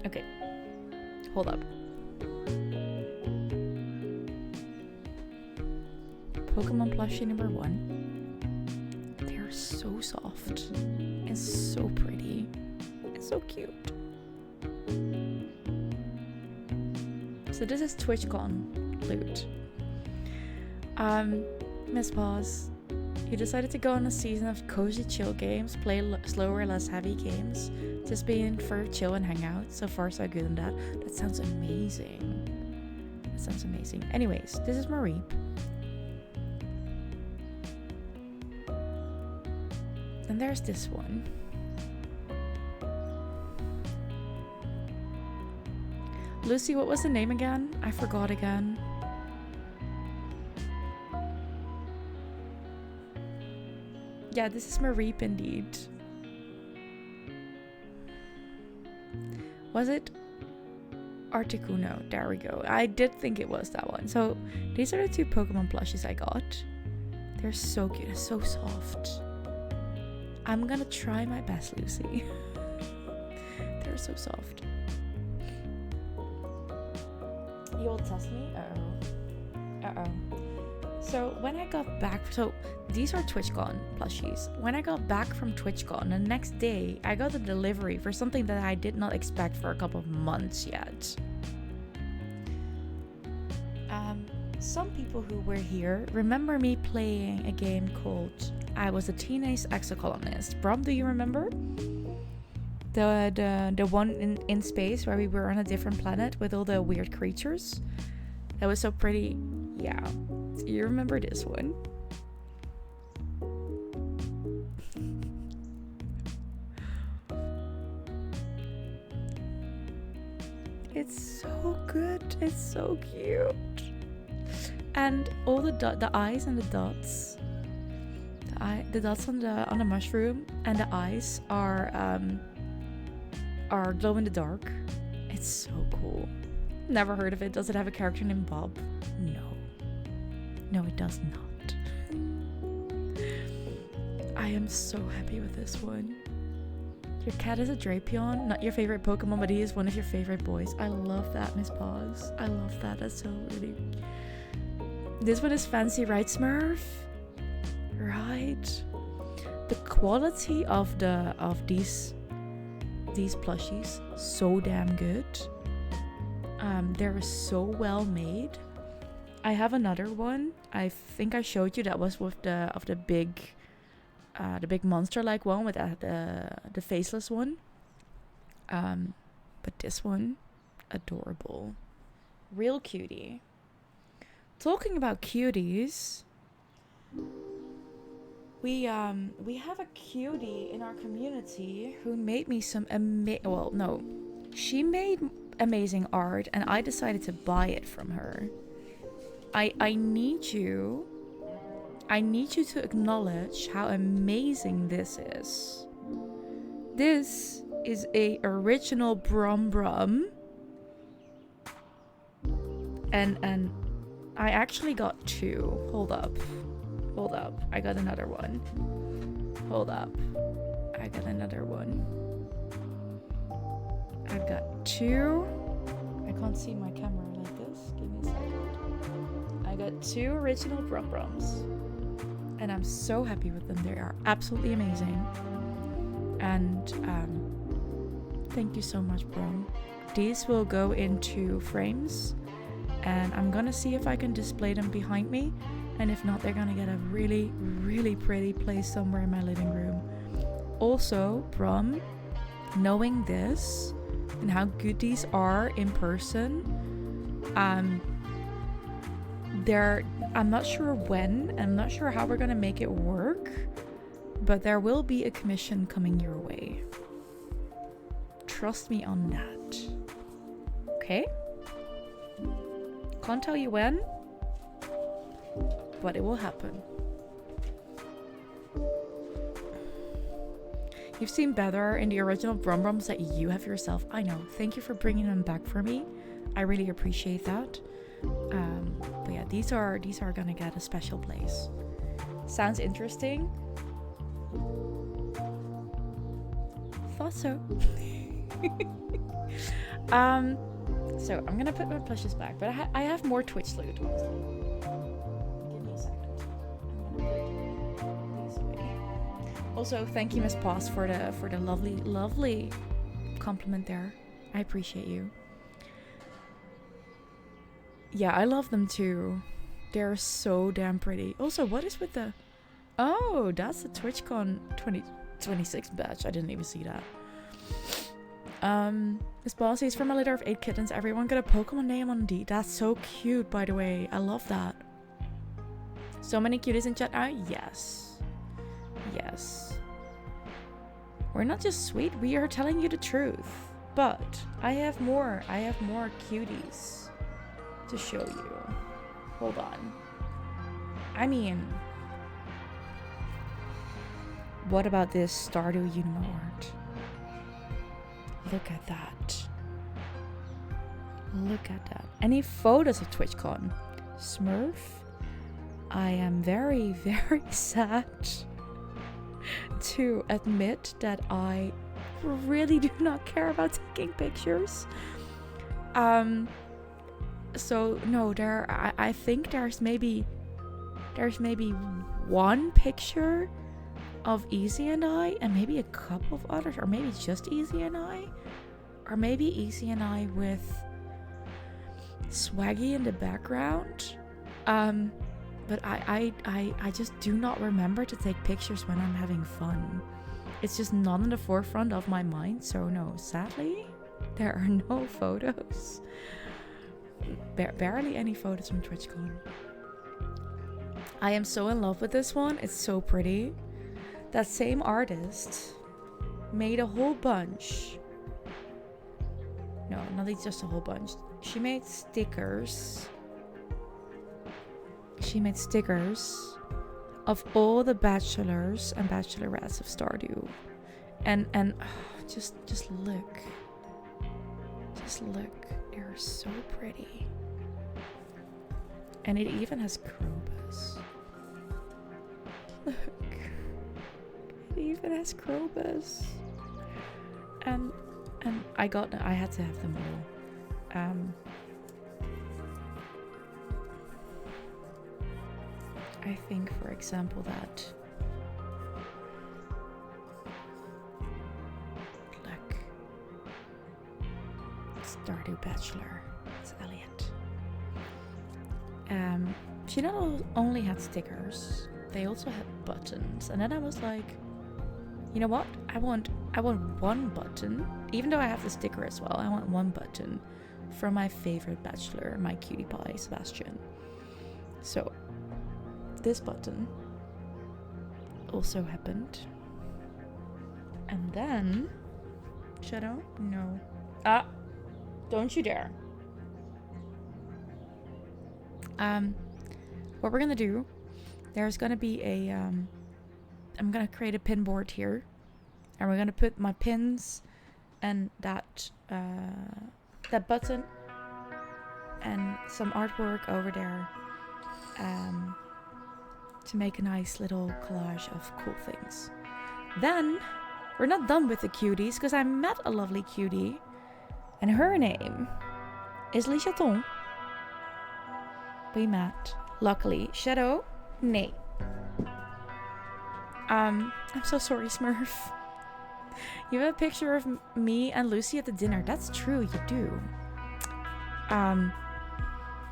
A: Okay, hold up. Pokemon plushie number 1. They're so soft and so pretty and so cute. So this is TwitchCon loot. Miss Paws, you decided to go on a season of cozy chill games, play slower, less heavy games, just being for chill and hang out. So far, so good on that. That sounds amazing. That sounds amazing. Anyways, this is Marie. And there's this one. Lucy, what was the name again? I forgot again. Yeah, this is Mareep indeed. Was it Articuno? There we go. I did think it was that one. So these are the 2 Pokemon plushies I got. They're so cute and so soft. I'm gonna try my best, Lucy. They're so soft. You'll test me? Uh-oh. So when I got back, so these are TwitchCon plushies. When I got back from TwitchCon, the next day I got a delivery for something that I did not expect for a couple of months yet. Some people who were here remember me playing a game called I Was a Teenage Exocolonist. Brom, do you remember? The one in space where we were on a different planet with all the weird creatures. That was so pretty. Yeah. Do you remember this one? It's so good. It's so cute. And all the eyes and the dots. The dots on the mushroom and the eyes are glow in the dark. It's so cool. Never heard of it. Does it have a character named Bob? No, it does not. I am so happy with this one. Your cat is a Drapion, not your favorite Pokemon, but he is one of your favorite boys. I love that, Miss Paws. I love that. That's so really. This one is fancy, right, Smurf? Right. The quality of these these plushies so damn good. They're so well made. I have another one. I think I showed you that was with the big monster like one with the faceless one. But this one, adorable, real cutie. Talking about cuties, we have a cutie in our community who made me some she made amazing art, and I decided to buy it from her. I need you to acknowledge how amazing this is. This is a original Brum Brum, and I actually got two. Hold up, I got another one. Hold up, I got another one. I've got two. I can't see my camera like this. Give me a second. I got two original Brum Brums, and I'm so happy with them. They are absolutely amazing. And thank you so much, Brum. These will go into frames, and I'm gonna see if I can display them behind me. And if not, they're gonna get a really, really pretty place somewhere in my living room. Also, Brum, knowing this and how good these are in person, I'm not sure when, I'm not sure how we're gonna make it work, but there will be a commission coming your way. Trust me on that. Okay? Can't tell you when, but it will happen. You've seen better in the original Brum Brums that you have yourself. I know. Thank you for bringing them back for me. I really appreciate that. But yeah, these are gonna get a special place. Sounds interesting. Thought so. So I'm gonna put my plushes back, but I have more Twitch loot. Give me a second. I'm gonna put these away. Also, thank you, Miss Poss, for the lovely compliment there. I appreciate you. Yeah, I love them too. They're so damn pretty. Also, what is with the... Oh, that's the TwitchCon 2026 badge. I didn't even see that. Miss Bossy is from a litter of 8 kittens. Everyone got a Pokemon name on D. That's so cute, by the way. I love that. So many cuties in chat now? Yes. Yes. We're not just sweet, we are telling you the truth. But I have more cuties to show you. Hold on. I mean, what about this Stardew Unimo art? Look at that. Look at that. Any photos of TwitchCon? Smurf? I am very, very sad to admit that I really do not care about taking pictures. So no, I think there's maybe one picture of Easy and I, and maybe a couple of others, or maybe just Easy and I, or maybe Easy and I with Swaggy in the background. But I just do not remember to take pictures when I'm having fun. It's just not in the forefront of my mind, so no, sadly, there are no photos. Barely any photos from TwitchCon. I am so in love with this one. It's so pretty. That same artist made a whole bunch. No, not just a whole bunch. She made stickers. She made stickers of all the bachelors and bachelorettes of Stardew. And just look. Just look. They're so pretty. And it even has Krobus. Look. It even has Krobus. And I had to have them all. I think, for example, that... Look. Stardew Bachelor. It's Elliot. She not only had stickers, they also had buttons. And then I was like, you know what? I want one button. Even though I have the sticker as well, I want one button from my favorite bachelor, my cutie pie, Sebastian. So, this button also happened. And then... Shadow? No. Ah! Don't you dare. What we're gonna do, there's gonna be a, I'm gonna create a pin board here. And we're gonna put my pins and that button and some artwork over there to make a nice little collage of cool things. Then, we're not done with the cuties, because I met a lovely cutie, and her name is Le Chaton. We met. Luckily. Shadow? Nee. I'm so sorry, Smurf. You have a picture of me and Lucy at the dinner. That's true, you do.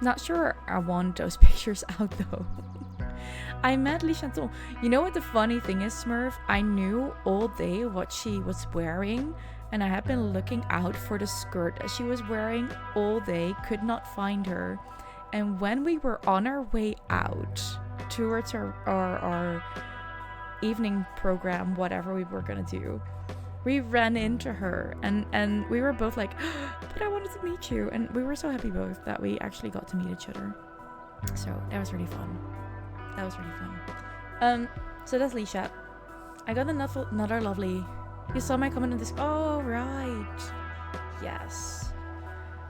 A: Not sure I want those pictures out, though. I met Le Chaton. You know what the funny thing is, Smurf? I knew all day what she was wearing, and I had been looking out for the skirt that she was wearing all day, could not find her. And when we were on our way out towards our evening program, whatever we were gonna do, we ran into her, and we were both like, but I wanted to meet you. And we were so happy both that we actually got to meet each other. So that was really fun. So that's Leisha. I got another lovely... You saw my comment on this... Oh, right. Yes.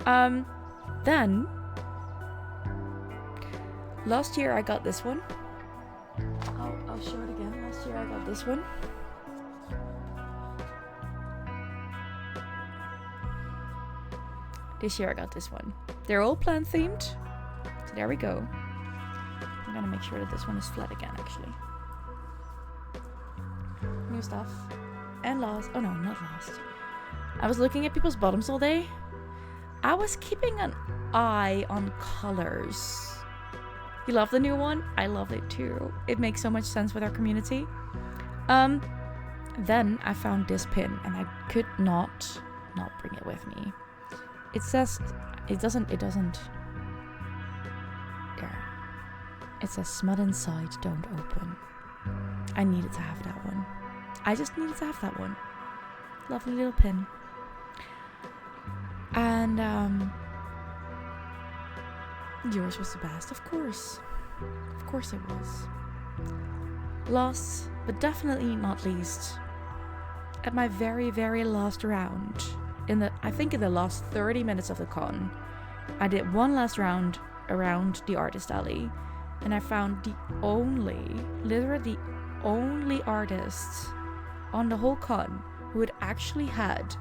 A: Then... Last year I got this one. I'll show it again. Last year I got this one. This year I got this one. They're all plant themed. So there we go. I'm gonna make sure that this one is flat again, actually. New stuff. And last. Oh no, not last. I was looking at people's bottoms all day. I was keeping an eye on colors. You love the new one? I love it too. It makes so much sense with our community. Then I found this pin and I could not bring it with me. It says, it doesn't, there. It says smut inside, don't open. I needed to have that one. I just needed to have that one. Lovely little pin. And, yours was the best, of course. Of course it was. Last, but definitely not least, at my very, very last round, I think in the last 30 minutes of the con, I did one last round around the artist alley, and I found literally the only artist on the whole con who had actually had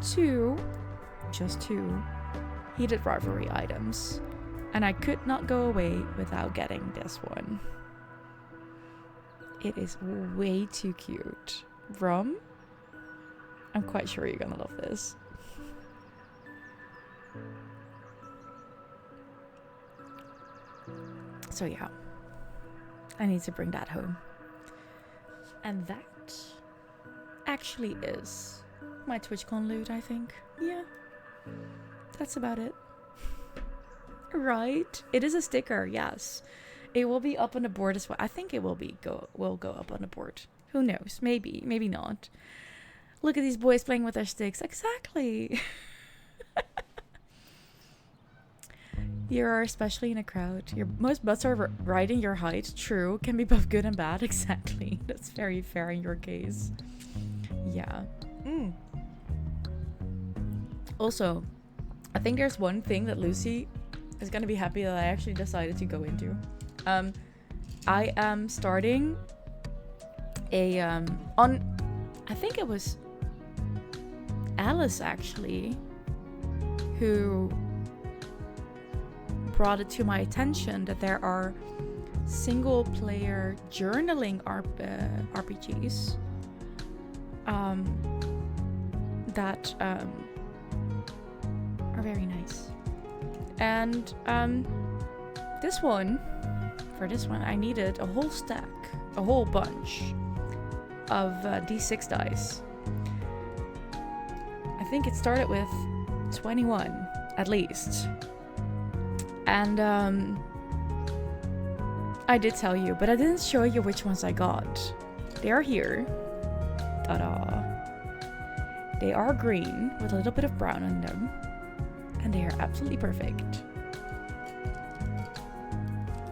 A: just two heated rivalry items. And I could not go away without getting this one. It is way too cute. Rum? I'm quite sure you're gonna love this. So yeah. I need to bring that home. And that actually is my TwitchCon loot, I think. Yeah. That's about it. Right? It is a sticker, yes. It will be up on the board as well. I think it will go up on the board. Who knows? Maybe, maybe not. Look at these boys playing with their sticks. Exactly. You are especially in a crowd. Most butts are riding your height. True. Can be both good and bad. Exactly. That's very fair in your case. Yeah. Also, I think there's one thing that Lucy is gonna be happy that I actually decided to go into. I am starting a I think it was Alice actually who brought it to my attention that there are single player journaling RPGs that very nice. And for this one, I needed a whole stack, a whole bunch of D6 dice. I think it started with 21 at least. And I did tell you, but I didn't show you which ones I got. They are here. Ta-da. They are green with a little bit of brown on them. And they are absolutely perfect.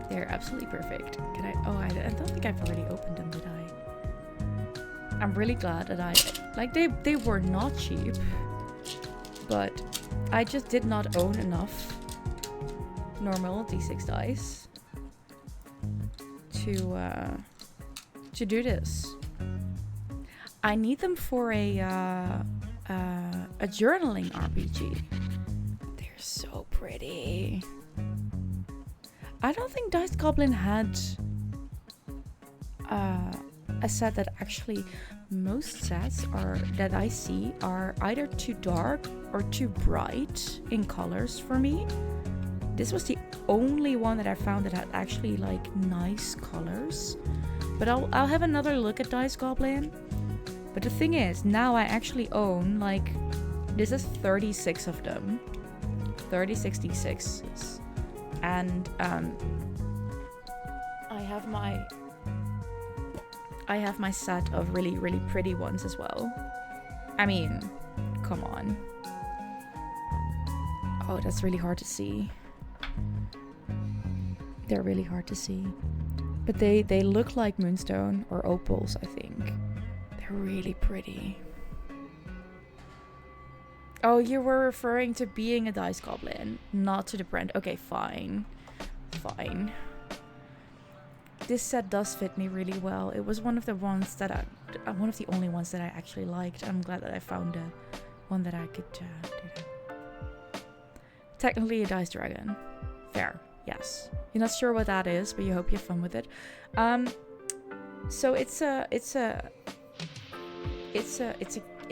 A: They are absolutely perfect. Can I? Oh, I don't think I've already opened them, did I? I'm really glad that they were not cheap, but I just did not own enough normal D6 dice to do this. I need them for a journaling RPG. They're so pretty. I don't think Dice Goblin had a set that actually, most sets that I see are either too dark or too bright in colors for me. This was the only one that I found that had actually like nice colors. But I'll have another look at Dice Goblin. But the thing is, now I actually own like, this is 36 of them. 36 D6s. And I have my set of really, really pretty ones as well. I mean, come on. Oh, that's really hard to see. They're really hard to see. But they look like moonstone or opals, I think. They're really pretty. Oh, you were referring to being a Dice Goblin, not to the brand. Okay, fine. Fine. This set does fit me really well. It was one of the ones that one of the only ones that I actually liked. I'm glad that I found one that I could do that. Technically a Dice Dragon. Fair. Yes. You're not sure what that is, but you hope you have fun with it. So it's a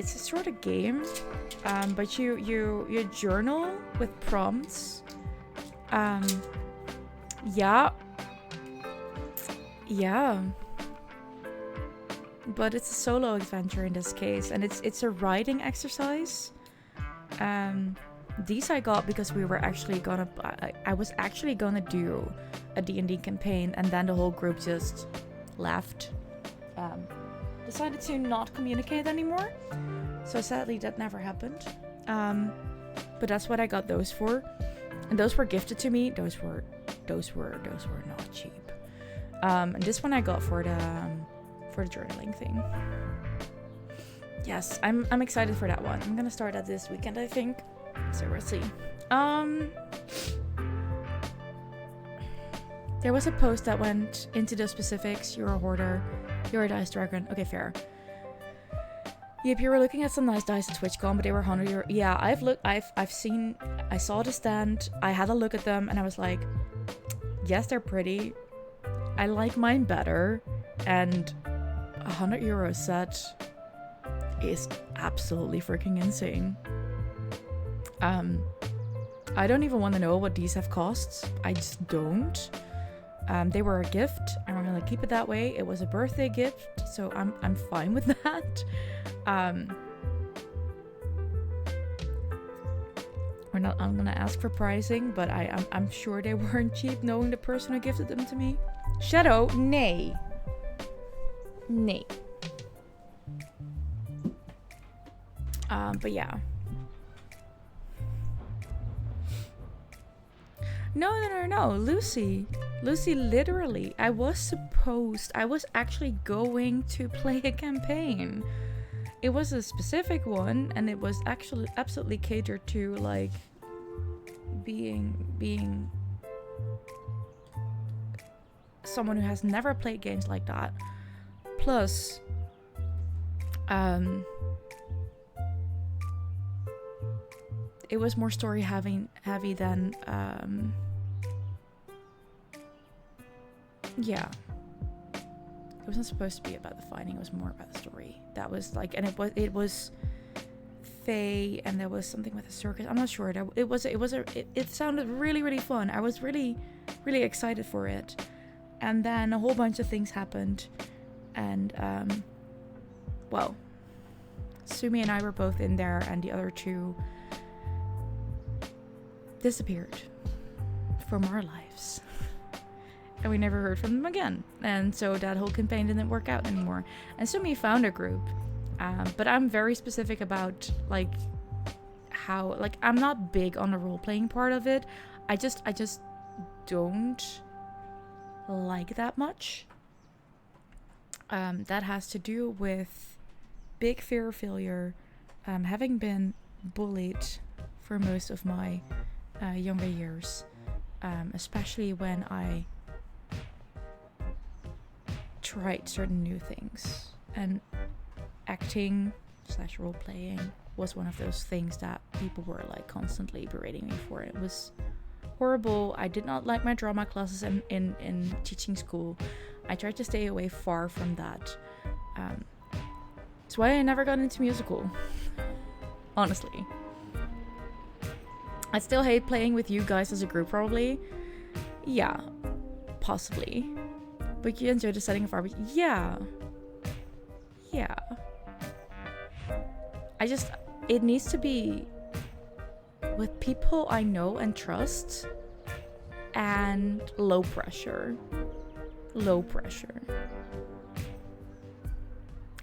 A: sort of game, but you journal with prompts. Yeah. But it's a solo adventure in this case, and it's a writing exercise. These I got because we were actually I was actually gonna do a D&D campaign, and then the whole group just left. Decided to not communicate anymore. So sadly that never happened. But that's what I got those for. And those were gifted to me. Those were not cheap. And this one I got for the journaling thing. Yes, I'm excited for that one. I'm gonna start that this weekend, I think. So we'll see. There was a post that went into the specifics. You're a hoarder. You're a dice dragon. Okay, fair. Yep, you were looking at some nice dice at TwitchCon, but they were €100. Yeah, I saw the stand. I had a look at them, and I was like, yes, they're pretty. I like mine better, and €100 set is absolutely freaking insane. I don't even want to know what these have cost. I just don't. They were a gift, and I'm gonna keep it that way. It was a birthday gift, so I'm fine with that. I'm gonna ask for pricing, but I'm sure they weren't cheap, knowing the person who gifted them to me. Shadow, nay. But yeah. No. Lucy, literally, I was actually going to play a campaign. It was a specific one, and it was actually absolutely catered to, like, being someone who has never played games like that. Plus, it was more story heavy than yeah. It wasn't supposed to be about the fighting, it was more about the story. That was like, and it was cafe, and there was something with a circus. I'm not sure. It sounded really, really fun. I was really, really excited for it. And then a whole bunch of things happened. And, well, Sumi and I were both in there, and the other two disappeared from our lives. And we never heard from them again. And so that whole campaign didn't work out anymore. And Sumi found a group. But I'm very specific about, like, how, like, I'm not big on the role-playing part of it. I just don't like that much. That has to do with big fear of failure, having been bullied for most of my younger years, especially when I tried certain new things. And acting / role-playing was one of those things that people were like constantly berating me for. It was horrible. I did not like my drama classes in teaching school. I tried to stay away far from that. That's why I never got into musical. Honestly. I still hate playing with you guys as a group, probably. Yeah, possibly. But you enjoy the setting of RPG. Yeah. It needs to be with people I know and trust, and low pressure.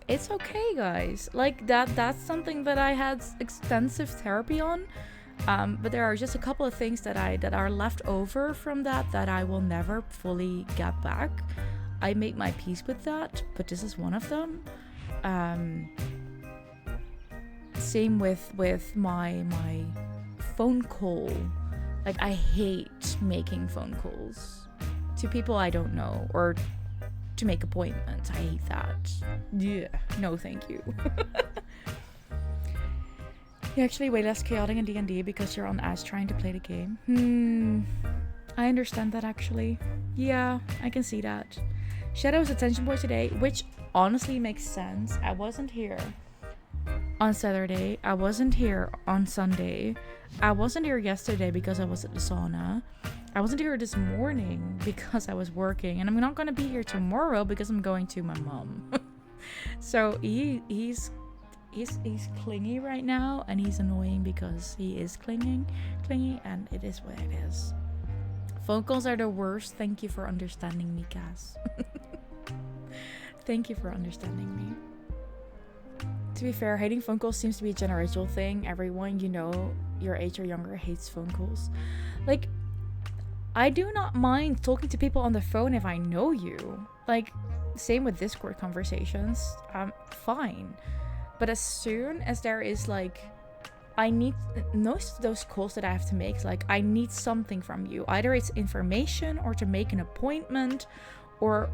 A: It's okay, guys. Like, that's something that I had extensive therapy on. But there are just a couple of things that are left over from that I will never fully get back. I made my peace with that, but this is one of them. Same with my phone call. Like, I hate making phone calls to people I don't know, or to make appointments. I hate that. Yeah, no thank you. You're actually way less chaotic in D&D because you're on as trying to play the game. I understand that, actually. Yeah, I can see that. Shadow's attention boy today, which honestly makes sense. I wasn't here on Saturday. I wasn't here on Sunday. I wasn't here yesterday because I was at the sauna. I wasn't here this morning because I was working. And I'm not going to be here tomorrow because I'm going to my mom. So he's clingy right now, and he's annoying because he is clingy, and it is what it is. Phone calls are the worst. Thank you for understanding me, Cass. Thank you for understanding me. To be fair, hating phone calls seems to be a generational thing. Everyone you know your age or younger hates phone calls. Like, I do not mind talking to people on the phone if I know you. Like, same with Discord conversations. Fine. But as soon as there is, like, I need most of those calls that I have to make, like, I need something from you. Either it's information or to make an appointment, or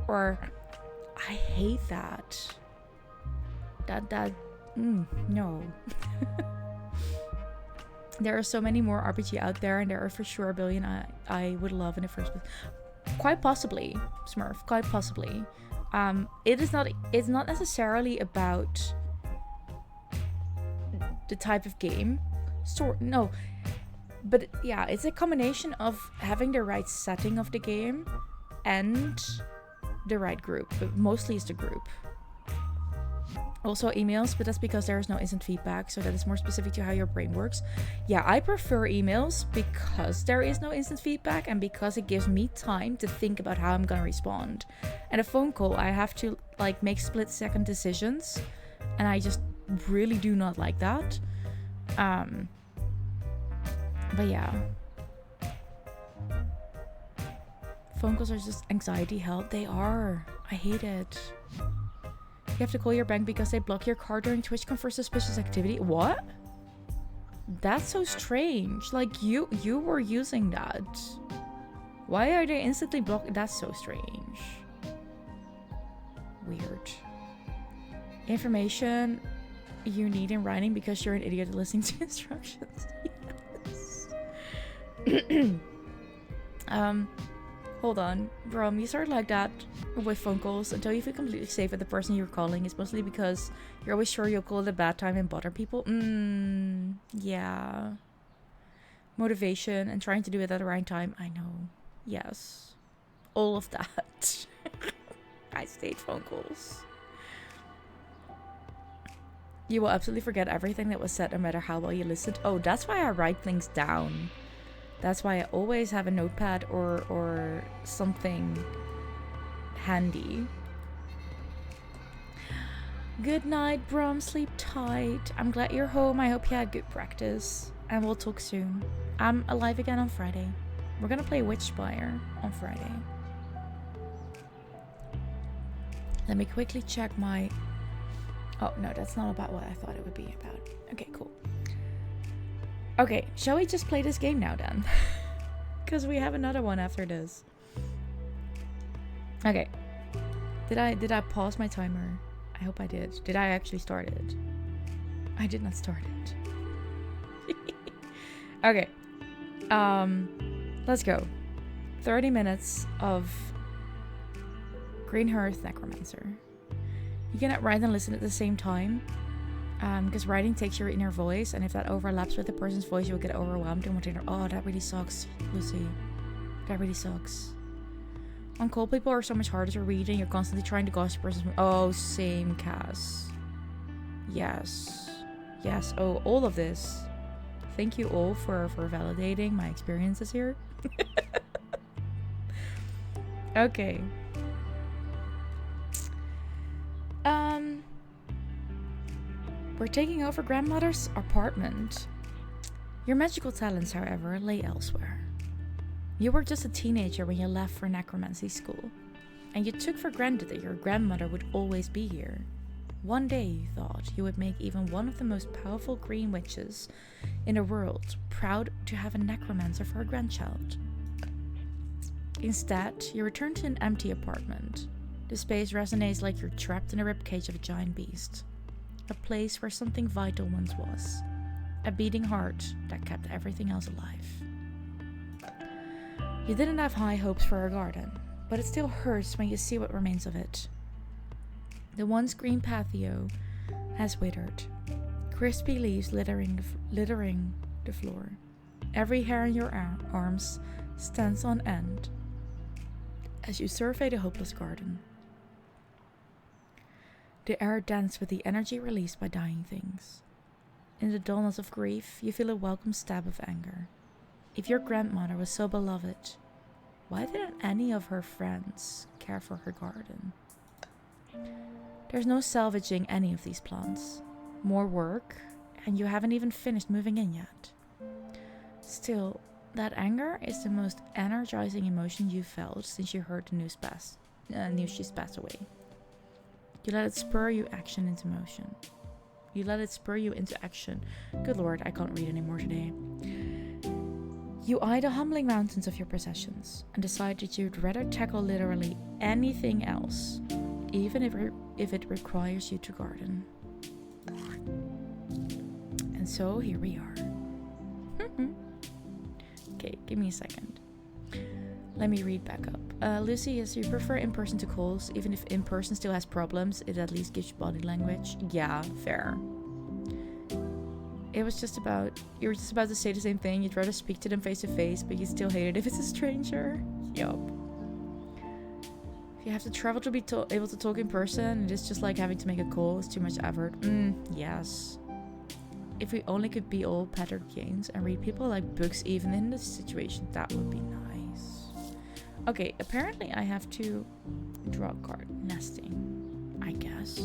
A: I hate that. No. There are so many more RPG out there, and there are for sure a billion I would love in the first place. Quite possibly, Smurf. Quite possibly. It's not necessarily about the type of game. No. But yeah, it's a combination of having the right setting of the game and the right group. But mostly it's the group. Also emails, but that's because there is no instant feedback, so that is more specific to how your brain works. Yeah, I prefer emails because there is no instant feedback and because it gives me time to think about how I'm gonna respond. And a phone call, I have to, like, make split-second decisions, and I just really do not like that. But yeah. Phone calls are just anxiety hell. They are. I hate it. You have to call your bank because they block your card during TwitchCon for suspicious activity. What? That's so strange. Like, you were using that. Why are they instantly blocked? That's so strange. Weird. Information you need in writing because you're an idiot listening to instructions. Yes. Hold on. Bro, you start like that. with phone calls until you feel completely safe with the person you're calling is mostly because you're always sure you'll call at a bad time and bother people. Yeah. Motivation and trying to do it at the right time. I know. Yes. All of that. I stayed phone calls. You will absolutely forget everything that was said no matter how well you listened. Oh, that's why I write things down. That's why I always have a notepad or something handy. Good night, Brom. Sleep tight. I'm glad you're home. I hope you had good practice. And we'll talk soon. I'm alive again on Friday. We're gonna play Witchspire on Friday. Let me quickly check my... Oh, no, that's not about what I thought it would be about. Okay, cool. Okay, shall we just play this game now then? Because we have another one after this. Okay. Did I pause my timer? I hope I did. Did I actually start it? I did not start it. Okay. Let's go. 30 minutes of Greenhearth Necromancer. You cannot write and listen at the same time. Because writing takes your inner voice, and if that overlaps with the person's voice, you'll get overwhelmed and want to hear, oh, that really sucks, Lucy. That really sucks. On call, people are so much harder to read, and you're constantly trying to gossip person's... Oh, same, Cass. Yes. Yes. Oh, all of this. Thank you all for validating my experiences here. Okay. We're taking over grandmother's apartment. Your magical talents, however, lay elsewhere. You were just a teenager when you left for necromancy school, and you took for granted that your grandmother would always be here. One day you thought you would make even one of the most powerful green witches in the world proud to have a necromancer for a grandchild. Instead, you return to an empty apartment. The space resonates like you're trapped in a ribcage of a giant beast. A place where something vital once was. A beating heart that kept everything else alive. You didn't have high hopes for a garden, but it still hurts when you see what remains of it. The once green patio has withered. Crispy leaves littering the floor. Every hair on your arms stands on end as you survey the hopeless garden. The air dense with the energy released by dying things. In the dullness of grief, you feel a welcome stab of anger. If your grandmother was so beloved, why didn't any of her friends care for her garden? There's no salvaging any of these plants. More work, and you haven't even finished moving in yet. Still, that anger is the most energizing emotion you've felt since you heard the news she's passed away. You let it spur you action into motion. You let it spur you into action. Good lord, I can't read anymore today. You eye the humbling mountains of your possessions and decide that you'd rather tackle literally anything else, even if it requires you to garden. And so here we are. Okay, give me a second. Let me read back up. Lucy, yes, you prefer in-person to calls, even if in-person still has problems, it at least gives you body language. Yeah, fair. You were just about to say the same thing. You'd rather speak to them face to face, but you still hate it if it's a stranger. Yup. If you have to travel to be able to talk in person, it is just like having to make a call. It's too much effort. Yes. If we only could be all Patrick Gaines and read people like books even in this situation, that would be nice. Okay, apparently I have to draw a card. Nesting, I guess.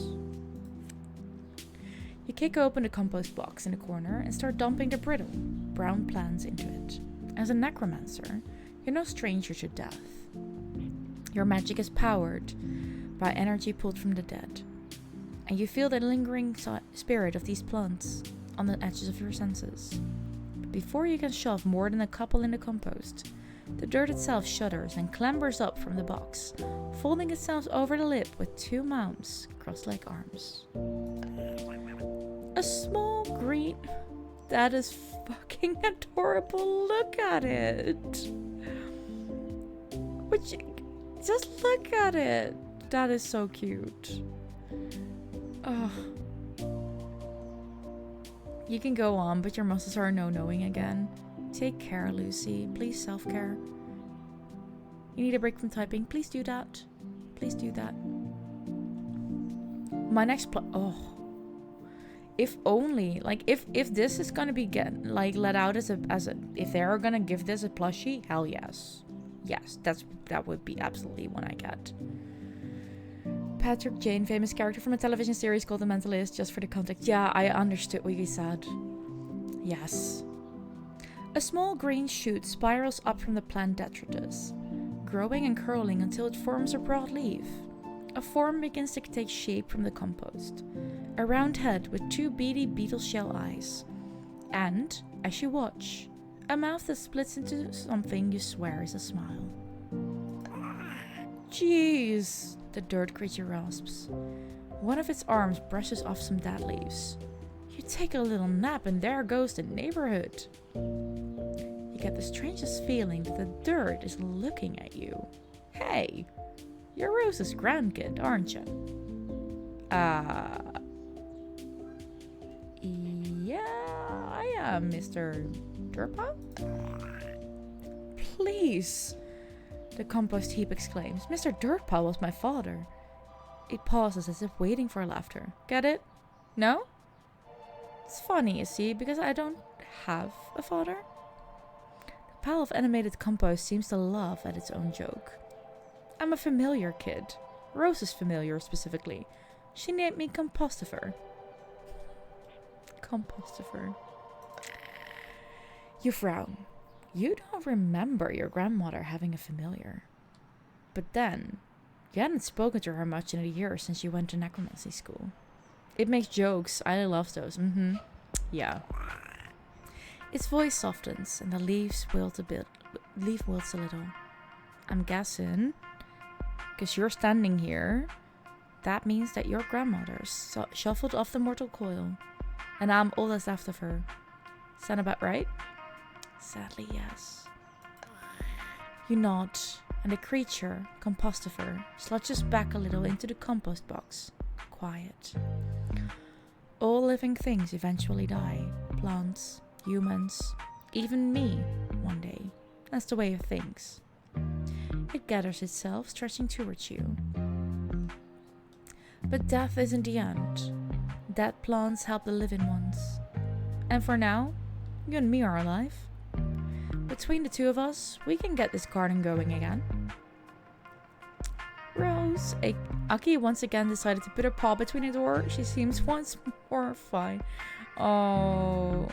A: You kick open the compost box in the corner and start dumping the brittle, brown plants into it. As a necromancer, you're no stranger to death. Your magic is powered by energy pulled from the dead, and you feel the lingering spirit of these plants on the edges of your senses. But before you can shove more than a couple in the compost, the dirt itself shudders and clambers up from the box, folding itself over the lip with two mounds, crossed-like arms. A small green... That is fucking adorable. Look at it. Which... Just look at it. That is so cute. Oh. You can go on, but your muscles are no-knowing again. Take care, Lucy. Please self-care. You need a break from typing. Please do that. Please do that. My next oh. If only, like, if this is gonna be let out as a if they are gonna give this a plushie, hell yes. Yes, that would be absolutely one I get. Patrick Jane, famous character from a television series called The Mentalist, just for the context. Yeah, I understood what you said. Yes. A small green shoot spirals up from the plant detritus, growing and curling until it forms a broad leaf. A form begins to take shape from the compost. A round head with 2 beady beetle shell eyes. And, as you watch, a mouth that splits into something you swear is a smile. Jeez, the dirt creature rasps. One of its arms brushes off some dead leaves. You take a little nap and there goes the neighborhood. You get the strangest feeling that the dirt is looking at you. Hey, you're Rose's grandkid, aren't you? Yeah, I am, Mr. Durpa? Please, the compost heap exclaims. Mr. Dirtpile was my father. It pauses as if waiting for laughter. Get it? No? It's funny, you see, because I don't have a father. The pile of animated compost seems to laugh at its own joke. I'm a familiar kid. Rose is familiar, specifically. She named me Compostifer. Compostifer. You frown. You don't remember your grandmother having a familiar. But then, you hadn't spoken to her much in a year since you went to necromancy school. It makes jokes. I love those. Yeah. Its voice softens and the leaves wilt a bit. Leaf wilts a little. I'm guessing, because you're standing here, that means that your grandmother shuffled off the mortal coil, and I'm all that's left of her. Sound about right? Sadly, yes. You nod, and the creature, Compostifer, slouches back a little into the compost box. Quiet. All living things eventually die. Plants, humans, even me, one day. That's the way of things. It gathers itself, stretching towards you. But death isn't the end. Dead plants help the living ones. And for now, you and me are alive. Between the two of us, we can get this garden going again. Rose, Aki once again decided to put her paw between the door. She seems once more fine. Oh.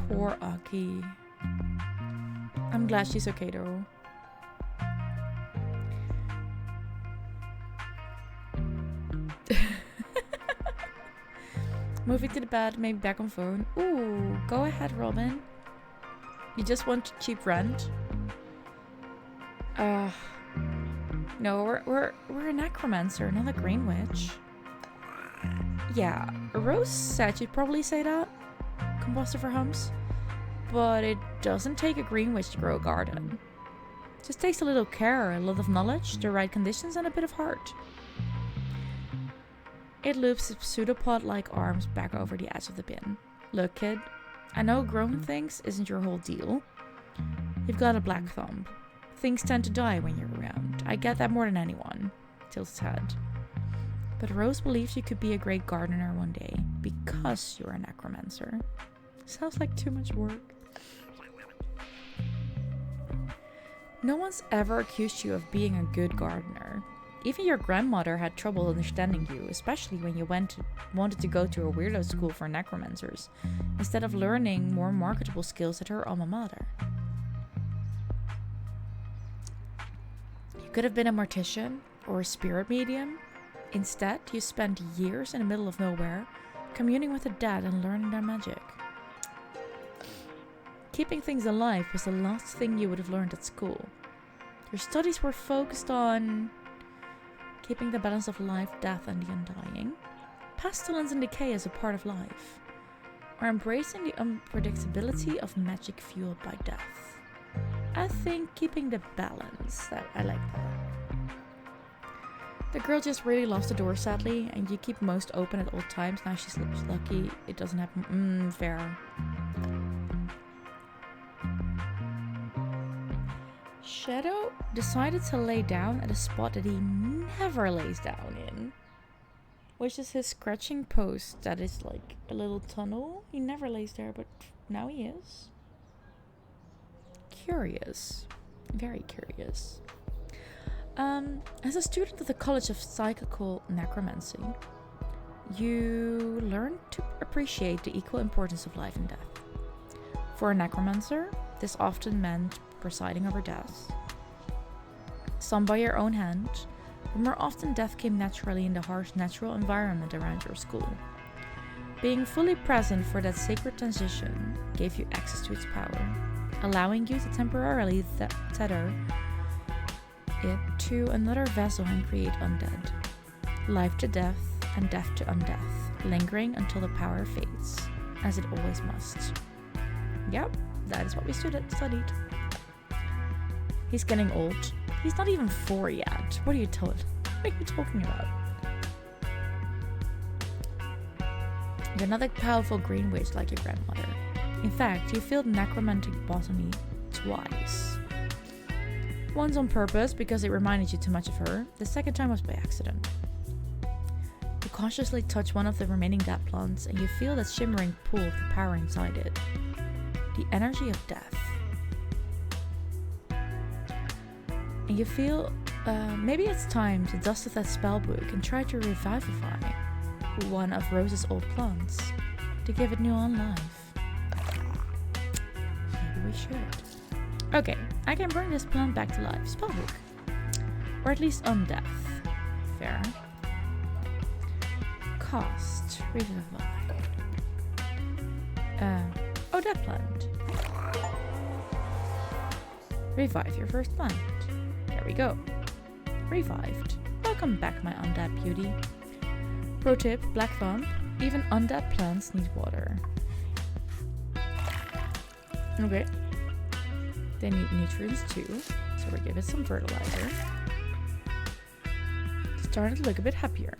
A: Poor Aki. I'm glad she's okay though. Moving to the bed, maybe back on phone. Ooh, go ahead, Robin. You just want cheap rent? No, we're a necromancer, not a green witch. Yeah, Rose said you'd probably say that. Compostifer hums. But it doesn't take a green witch to grow a garden. It just takes a little care, a lot of knowledge, the right conditions, and a bit of heart. It loops its pseudopod-like arms back over the edge of the bin. Look, kid, I know growing things isn't your whole deal. You've got a black thumb. Things tend to die when you're around. I get that more than anyone. Tilts his head. But Rose believes you could be a great gardener one day, because you're a necromancer. Sounds like too much work. No one's ever accused you of being a good gardener. Even your grandmother had trouble understanding you, especially when you wanted to go to a weirdo school for necromancers, instead of learning more marketable skills at her alma mater. You could have been a mortician or a spirit medium. Instead, you spent years in the middle of nowhere, communing with the dead and learning their magic. Keeping things alive was the last thing you would have learned at school. Your studies were focused on keeping the balance of life, death, and the undying, pestilence and decay as a part of life, or embracing the unpredictability of magic fueled by death. I think keeping the balance, I like that. The girl just really loves the door, sadly, and you keep most open at all times. Now she's lucky it doesn't happen. Fair. Shadow decided to lay down at a spot that he never lays down in, which is his scratching post that is like a little tunnel. He never lays there, but now he is. Curious. Very curious. As a student of the College of Psychical Necromancy, you learn to appreciate the equal importance of life and death. For a necromancer, this often meant presiding over deaths, some by your own hand, but more often death came naturally in the harsh natural environment around your school. Being fully present for that sacred transition gave you access to its power, allowing you to temporarily tether it to another vessel and create undead. Life to death and death to undeath, lingering until the power fades, as it always must. Yep, that is what we studied. He's getting old. He's not even 4 yet. What are you talking about? You're not a powerful green witch like your grandmother. In fact, you failed necromantic botany twice. Once on purpose because it reminded you too much of her. The second time was by accident. You consciously touch one of the remaining dead plants and you feel that shimmering pool of the power inside it. The energy of death. And you feel maybe it's time to dust off that spellbook and try to revivify one of Rose's old plants to give it new on life. Maybe we should. Okay, I can bring this plant back to life. Spellbook. Or at least undeath. Fair. Cost. Revivify. Oh, that plant. Revive your first plant. There we go. Revived. Welcome back, my undead beauty. Pro tip, Black Thumb. Even undead plants need water. Okay. They need nutrients too, so we give it some fertilizer. Starting to look a bit happier.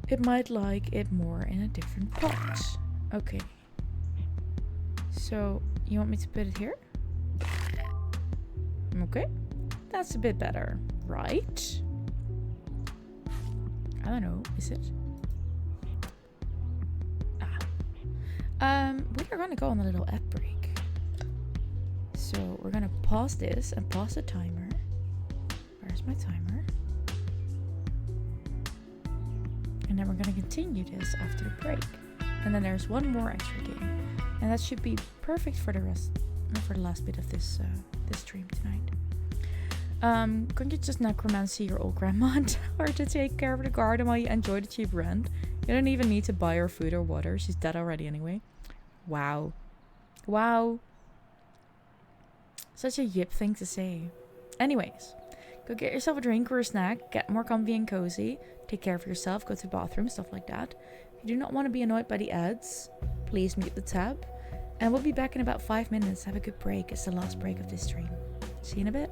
A: It might like it more in a different pot. Okay. So, you want me to put it here? Okay. That's a bit better, right? I don't know, is it? We are gonna go on a little ad break. So we're gonna pause this and pause the timer. Where's my timer? And then we're gonna continue this after the break. And then there's one more extra game. And that should be perfect for the last bit of this stream tonight. Couldn't you just necromancy your old grandma and tell her to take care of the garden while you enjoy the cheap rent? You don't even need to buy her food or water. She's dead already anyway. Wow. Wow. Such a yip thing to say. Anyways, go get yourself a drink or a snack. Get more comfy and cozy. Take care of yourself. Go to the bathroom. Stuff like that. If you do not want to be annoyed by the ads, please mute the tab. And we'll be back in about 5 minutes. Have a good break. It's the last break of this stream. See you in a bit.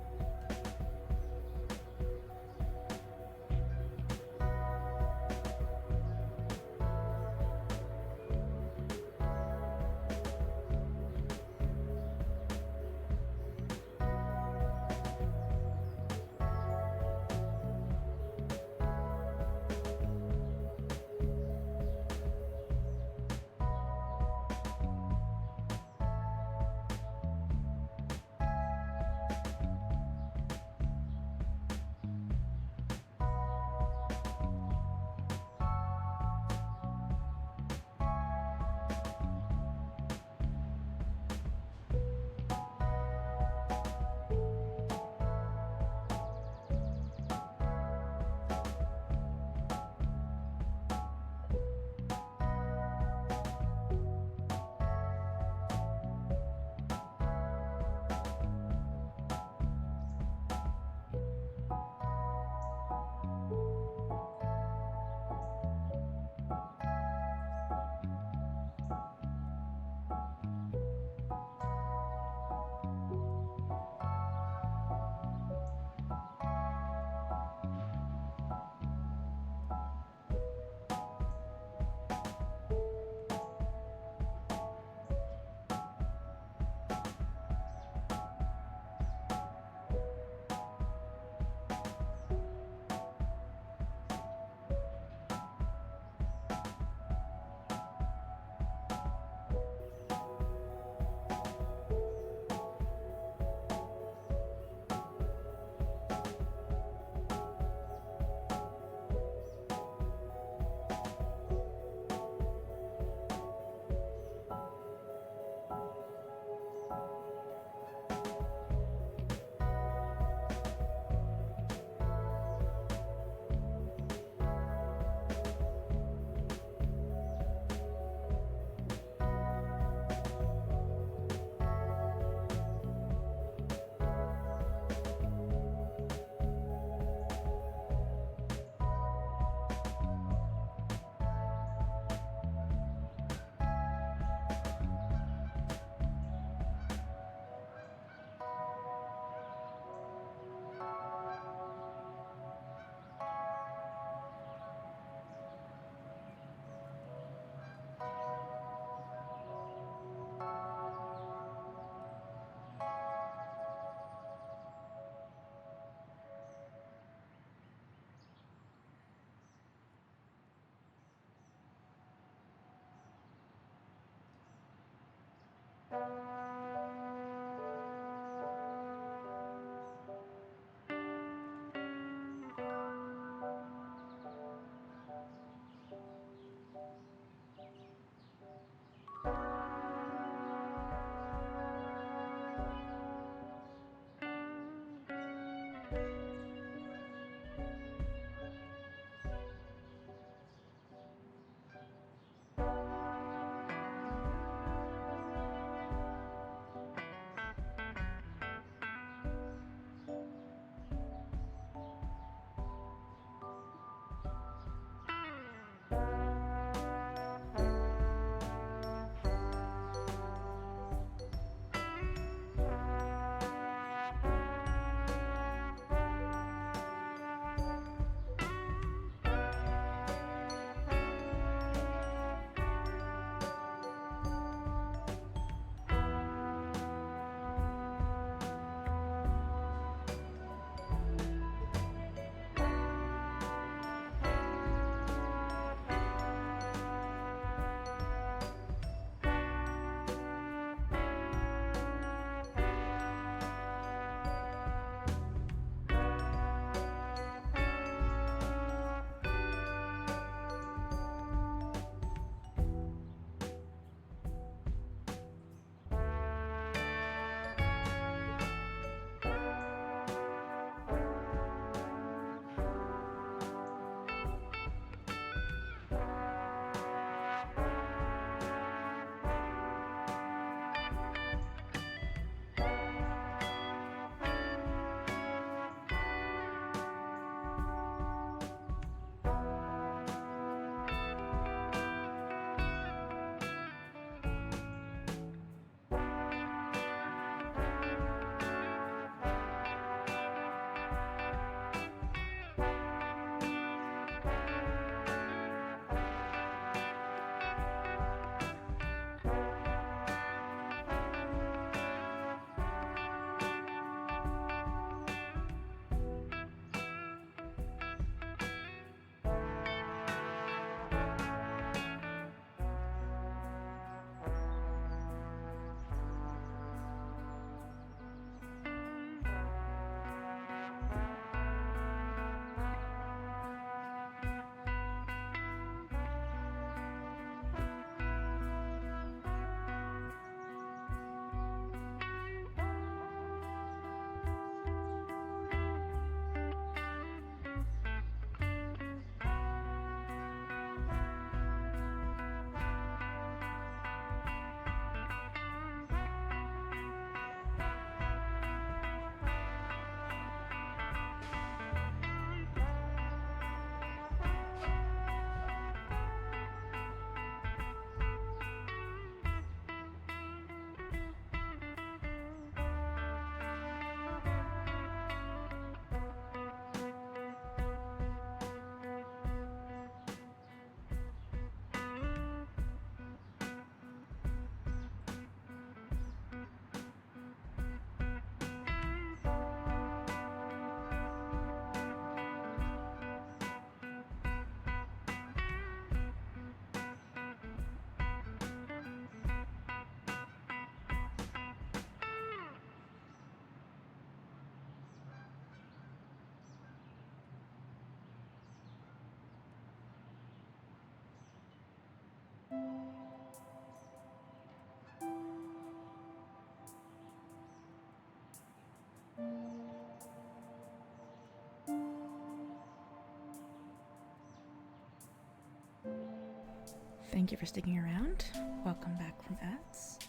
A: Thank you for sticking around. Welcome back from ads.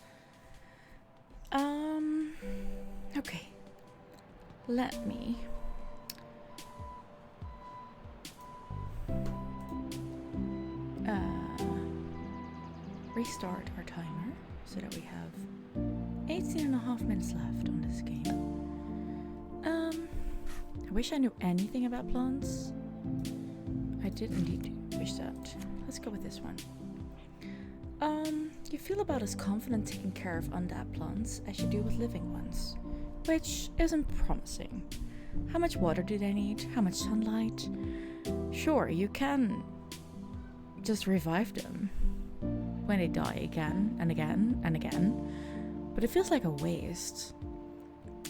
A: Okay. Let me restart our timer so that we have 18.5 minutes left on this game. I wish I knew anything about plants. I did indeed wish that. Let's go with this one. You feel about as confident taking care of undead plants as you do with living ones, which isn't promising. How much water do they need? How much sunlight? Sure, you can just revive them when they die again and again and again, but it feels like a waste.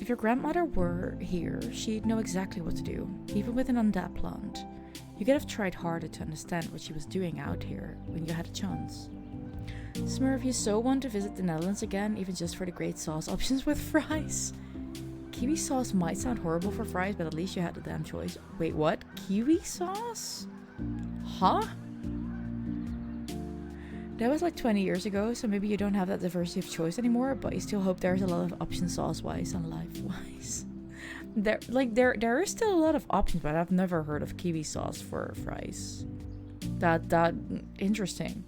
A: If your grandmother were here, she'd know exactly what to do, even with an undead plant. You could have tried harder to understand what she was doing out here when you had a chance. Smurf, you so want to visit the Netherlands again, even just for the great sauce options with fries. Kiwi sauce might sound horrible for fries, but at least you had the damn choice. Wait, what? Kiwi sauce? Huh? That was like 20 years ago, so maybe you don't have that diversity of choice anymore, but you still hope there's a lot of options sauce-wise and life-wise. There is still a lot of options, but I've never heard of kiwi sauce for fries. That interesting.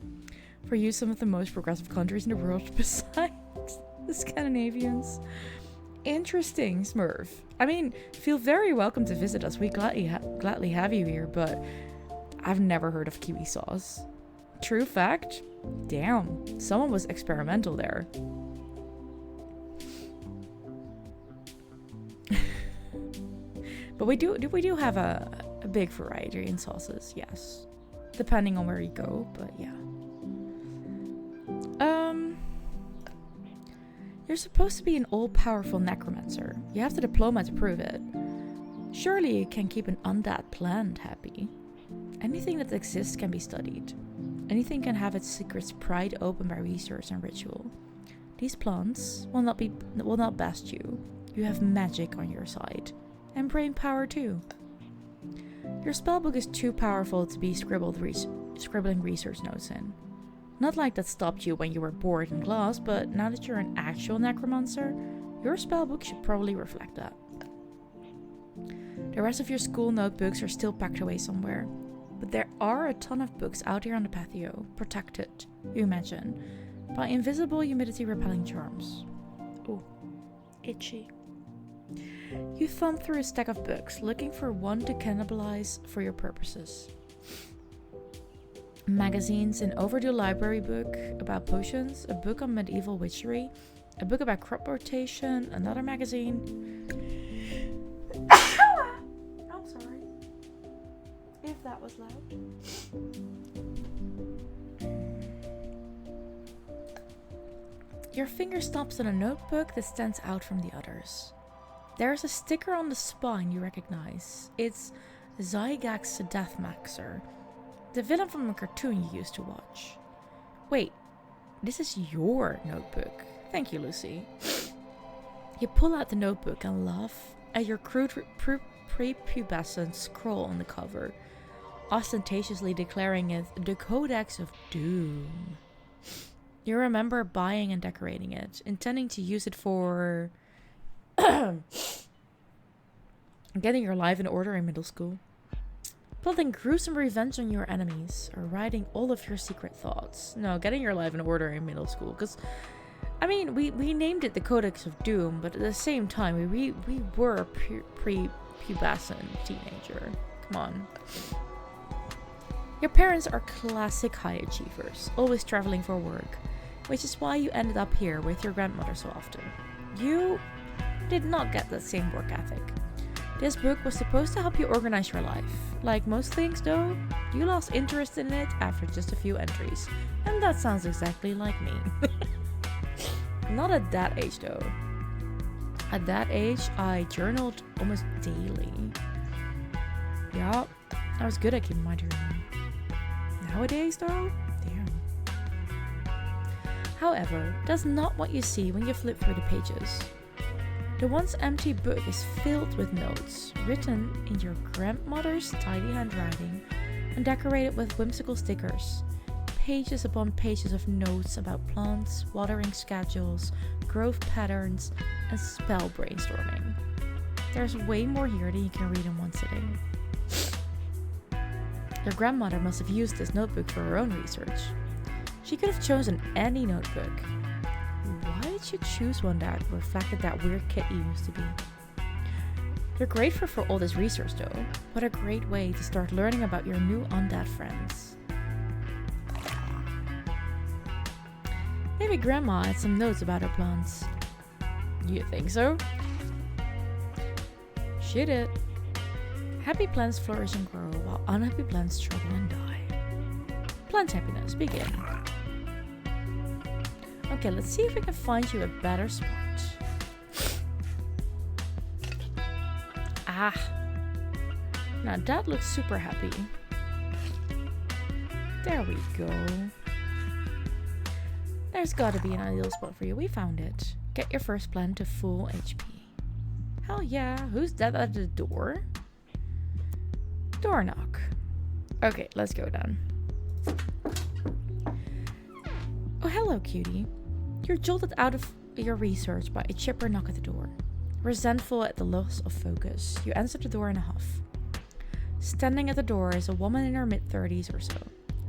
A: For you, some of the most progressive countries in the world besides the Scandinavians. Interesting, Smurf. I mean, feel very welcome to visit us. We gladly have you here, but I've never heard of kiwi sauce. True fact? Damn, someone was experimental there. But we do have a big variety in sauces, yes. Depending on where you go, but yeah. You're supposed to be an all-powerful necromancer. You have the diploma to prove it. Surely you can keep an undead plant happy. Anything that exists can be studied. Anything can have its secrets pried open by research and ritual. These plants will not best you. You have magic on your side. And brain power too. Your spellbook is too powerful to be scribbling research notes in. Not like that stopped you when you were bored in class, but now that you're an actual necromancer, your spellbook should probably reflect that. The rest of your school notebooks are still packed away somewhere, but there are a ton of books out here on the patio, protected, you imagine, by invisible humidity-repelling charms. Ooh, itchy. You thumb through a stack of books, looking for one to cannibalize for your purposes. Magazines, an overdue library book about potions, a book on medieval witchery, a book about crop rotation, another magazine. I'm sorry if that was loud. Your finger stops on a notebook that stands out from the others. There's a sticker on the spine you recognize. It's Zygax the Deathmaxer, the villain from a cartoon you used to watch. Wait, this is your notebook. Thank you, Lucy. You pull out the notebook and laugh at your crude prepubescent scroll on the cover, ostentatiously declaring it the Codex of Doom. You remember buying and decorating it, intending to use it for getting your life in order in middle school, plotting gruesome revenge on your enemies, or writing all of your secret thoughts. No, getting your life in order in middle school, because I mean, we named it the Codex of Doom, but at the same time, we were a prepubescent teenager. Come on. Your parents are classic high achievers, always traveling for work, which is why you ended up here with your grandmother so often. You did not get that same work ethic. This book was supposed to help you organize your life. Like most things though, you lost interest in it after just a few entries. And that sounds exactly like me. Not at that age though. At that age, I journaled almost daily. Yeah, I was good at keeping my journal. Nowadays though, damn. However, that's not what you see when you flip through the pages. The once empty book is filled with notes, written in your grandmother's tidy handwriting and decorated with whimsical stickers. Pages upon pages of notes about plants, watering schedules, growth patterns, and spell brainstorming. There's way more here than you can read in one sitting. Your grandmother must have used this notebook for her own research. She could have chosen any notebook. Why did you choose one that reflected that weird kid you used to be? You're grateful for all this research though. What a great way to start learning about your new undead friends. Maybe Grandma had some notes about her plants. You think so? She did. Happy plants flourish and grow, while unhappy plants struggle and die. Plant happiness, begin. Okay, let's see if we can find you a better spot. Ah. Now Dad looks super happy. There we go. There's gotta be an ideal spot for you. We found it. Get your first plant to full HP. Hell yeah. Who's that at the door? Door knock. Okay, let's go down. Oh, hello, cutie. You're jolted out of your research by a chipper knock at the door. Resentful at the loss of focus, you answer the door in a huff. Standing at the door is a woman in her mid-30s or so,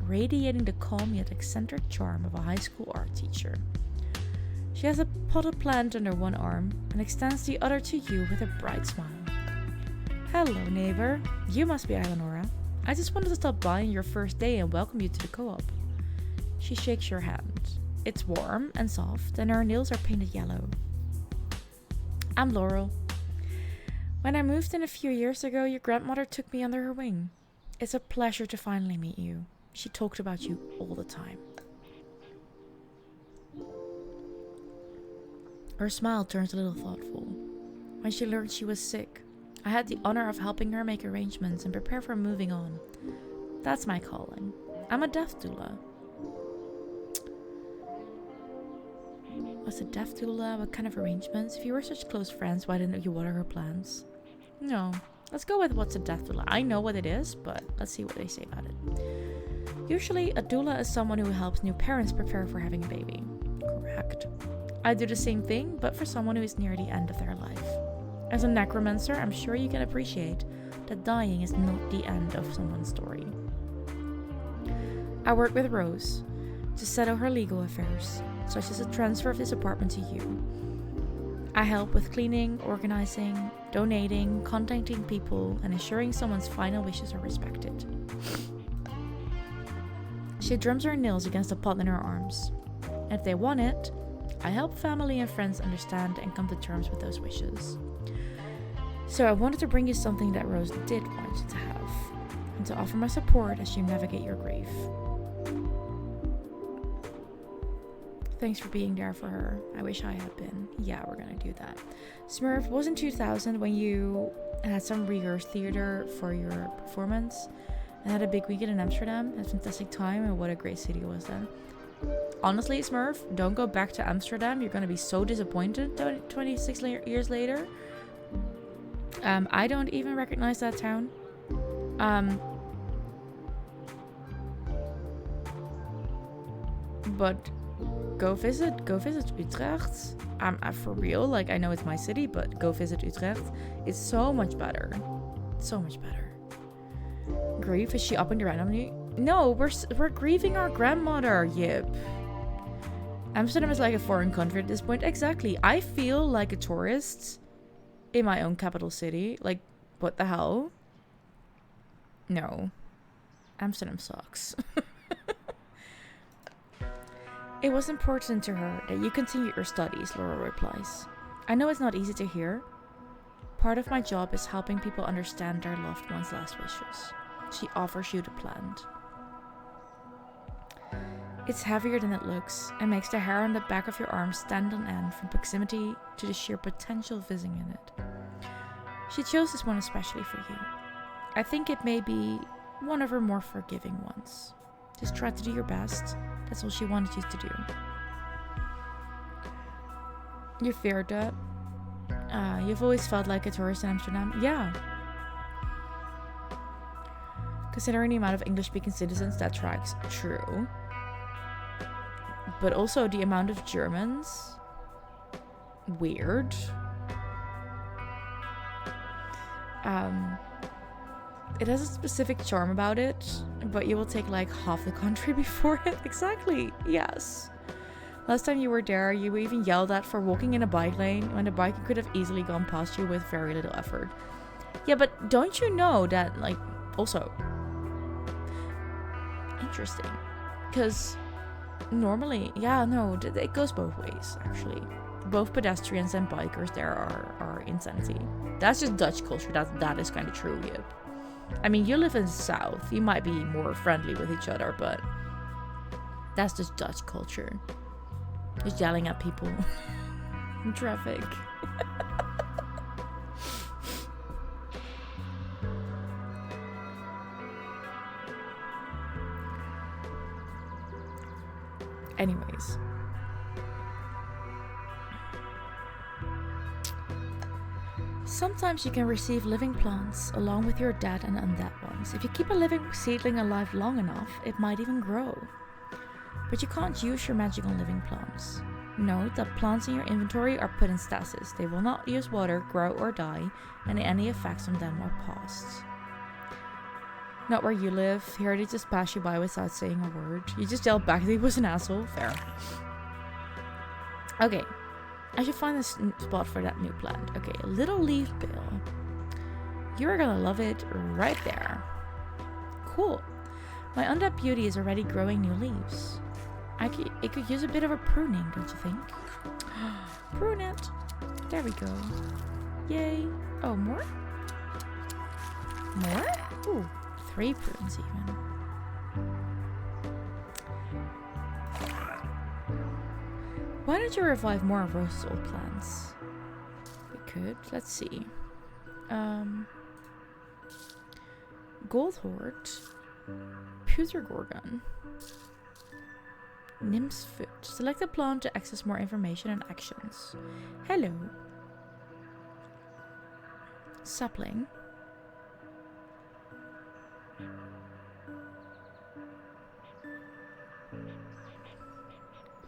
A: radiating the calm yet eccentric charm of a high school art teacher. She has a potted plant under one arm and extends the other to you with a bright smile. Hello, neighbor. You must be Eleonora. I just wanted to stop by on your first day and welcome you to the co-op. She shakes your hand. It's warm and soft, and her nails are painted yellow. I'm Laurel. When I moved in a few years ago, your grandmother took me under her wing. It's a pleasure to finally meet you. She talked about you all the time. Her smile turns a little thoughtful. When she learned she was sick, I had the honor of helping her make arrangements and prepare for moving on. That's my calling. I'm a death doula. What's a death doula? What kind of arrangements? If you were such close friends, why didn't you water her plants? No. Let's go with what's a death doula. I know what it is, but let's see what they say about it. Usually, a doula is someone who helps new parents prepare for having a baby. Correct. I do the same thing, but for someone who is near the end of their life. As a necromancer, I'm sure you can appreciate that dying is not the end of someone's story. I work with Rose to settle her legal affairs, such as the transfer of this apartment to you. I help with cleaning, organizing, donating, contacting people, and ensuring someone's final wishes are respected. She drums her nails against the pot in her arms. If they want it, I help family and friends understand and come to terms with those wishes. So I wanted to bring you something that Rose did want you to have, and to offer my support as you navigate your grief. Thanks for being there for her. I wish I had been. Yeah, we're gonna do that. Smurf, was in 2000 when you had some rehearsed theater for your performance and had a big weekend in Amsterdam. Had a fantastic time, and what a great city it was then. Honestly, Smurf, don't go back to Amsterdam. You're gonna be so disappointed 26 years later. I don't even recognize that town. But go visit Utrecht. For real, like, I know it's my city, but go visit Utrecht. It's so much better. So much better. Grief, is she up in the randomly? No, we're grieving our grandmother, yip. Amsterdam is like a foreign country at this point. Exactly. I feel like a tourist in my own capital city. Like, what the hell? No. Amsterdam sucks. It was important to her that you continue your studies, Laura replies. I know it's not easy to hear. Part of my job is helping people understand their loved ones' last wishes. She offers you the plant. It's heavier than it looks and makes the hair on the back of your arm stand on end from proximity to the sheer potential fizzing in it. She chose this one especially for you. I think it may be one of her more forgiving ones. Just try to do your best. That's all she wanted you to do. You feared that? You've always felt like a tourist in Amsterdam? Yeah. Considering the amount of English-speaking citizens, that tracks. True. But also the amount of Germans. Weird. It has a specific charm about it, but you will take like half the country before it. Exactly. Yes. Last time you were there, you were even yelled at for walking in a bike lane when the bike could have easily gone past you with very little effort. Yeah, but don't you know that, like, also interesting, because normally, yeah, no, it goes both ways, actually. Both pedestrians and bikers there are insanity. That's just Dutch culture. That is kind of true, yep. I mean, you live in the south, you might be more friendly with each other, but that's just Dutch culture. Just yelling at people in traffic. Anyways. Sometimes you can receive living plants along with your dead and undead ones. If you keep a living seedling alive long enough, it might even grow. But you can't use your magic on living plants. Note that plants in your inventory are put in stasis. They will not use water, grow, or die, and any effects on them are paused. Not where you live. Here they just pass you by without saying a word. You just yell back that he was an asshole. Fair. Okay. I should find a spot for that new plant. Okay, a little leaf bill. You're gonna love it right there. Cool. My undead beauty is already growing new leaves. It could use a bit of a pruning, don't you think? Prune it. There we go. Yay. Oh, more? More? Ooh, 3 prunes even. Why don't you revive more of Rose's old plants? We could. Let's see. Gold Horde. Pewter Gorgon. Nymph's Foot. Select a plant to access more information and actions. Hello. Sapling.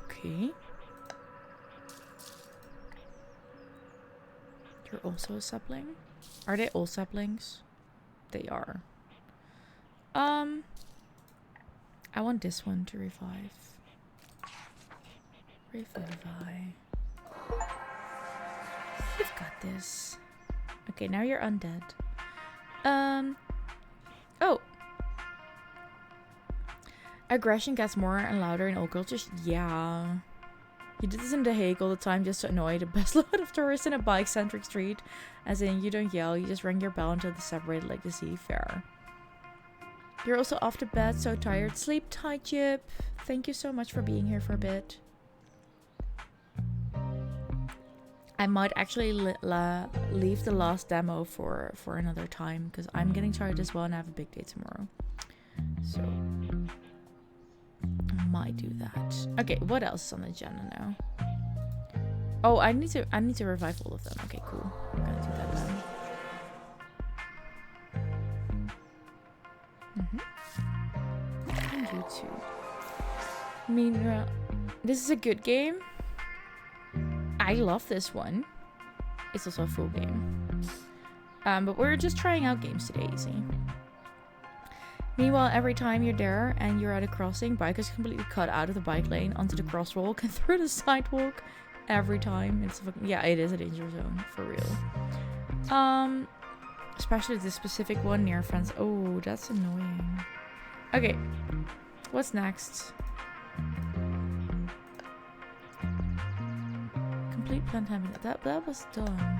A: Okay. You're also a sapling? Are they all saplings? They are. I want this one to revive. Revivify. You've got this. Okay, now you're undead. Oh. Aggression gets more and louder in all cultures. Yeah. You did this in The Hague all the time just to annoy the best lot of tourists in a bike-centric street. As in, you don't yell, you just ring your bell until the separated like the sea. Fair. You're also off to bed, so tired. Sleep tight, Chip. Thank you so much for being here for a bit. I might actually leave the last demo for another time, because I'm getting tired as well and I have a big day tomorrow. So... I might do that. Okay, what else is on the agenda now? Oh, I need to revive all of them. Okay, cool. I'm gonna do that then. And you too. I mean, this is a good game. I love this one. It's also a full game. But we're just trying out games today, see? Meanwhile, every time you're there and you're at a crossing, bikers completely cut out of the bike lane onto the crosswalk and through the sidewalk. Every time. It's yeah, it is a danger zone, for real. Especially the specific one near fence. Oh, that's annoying. Okay, what's next? Complete plant having that was done.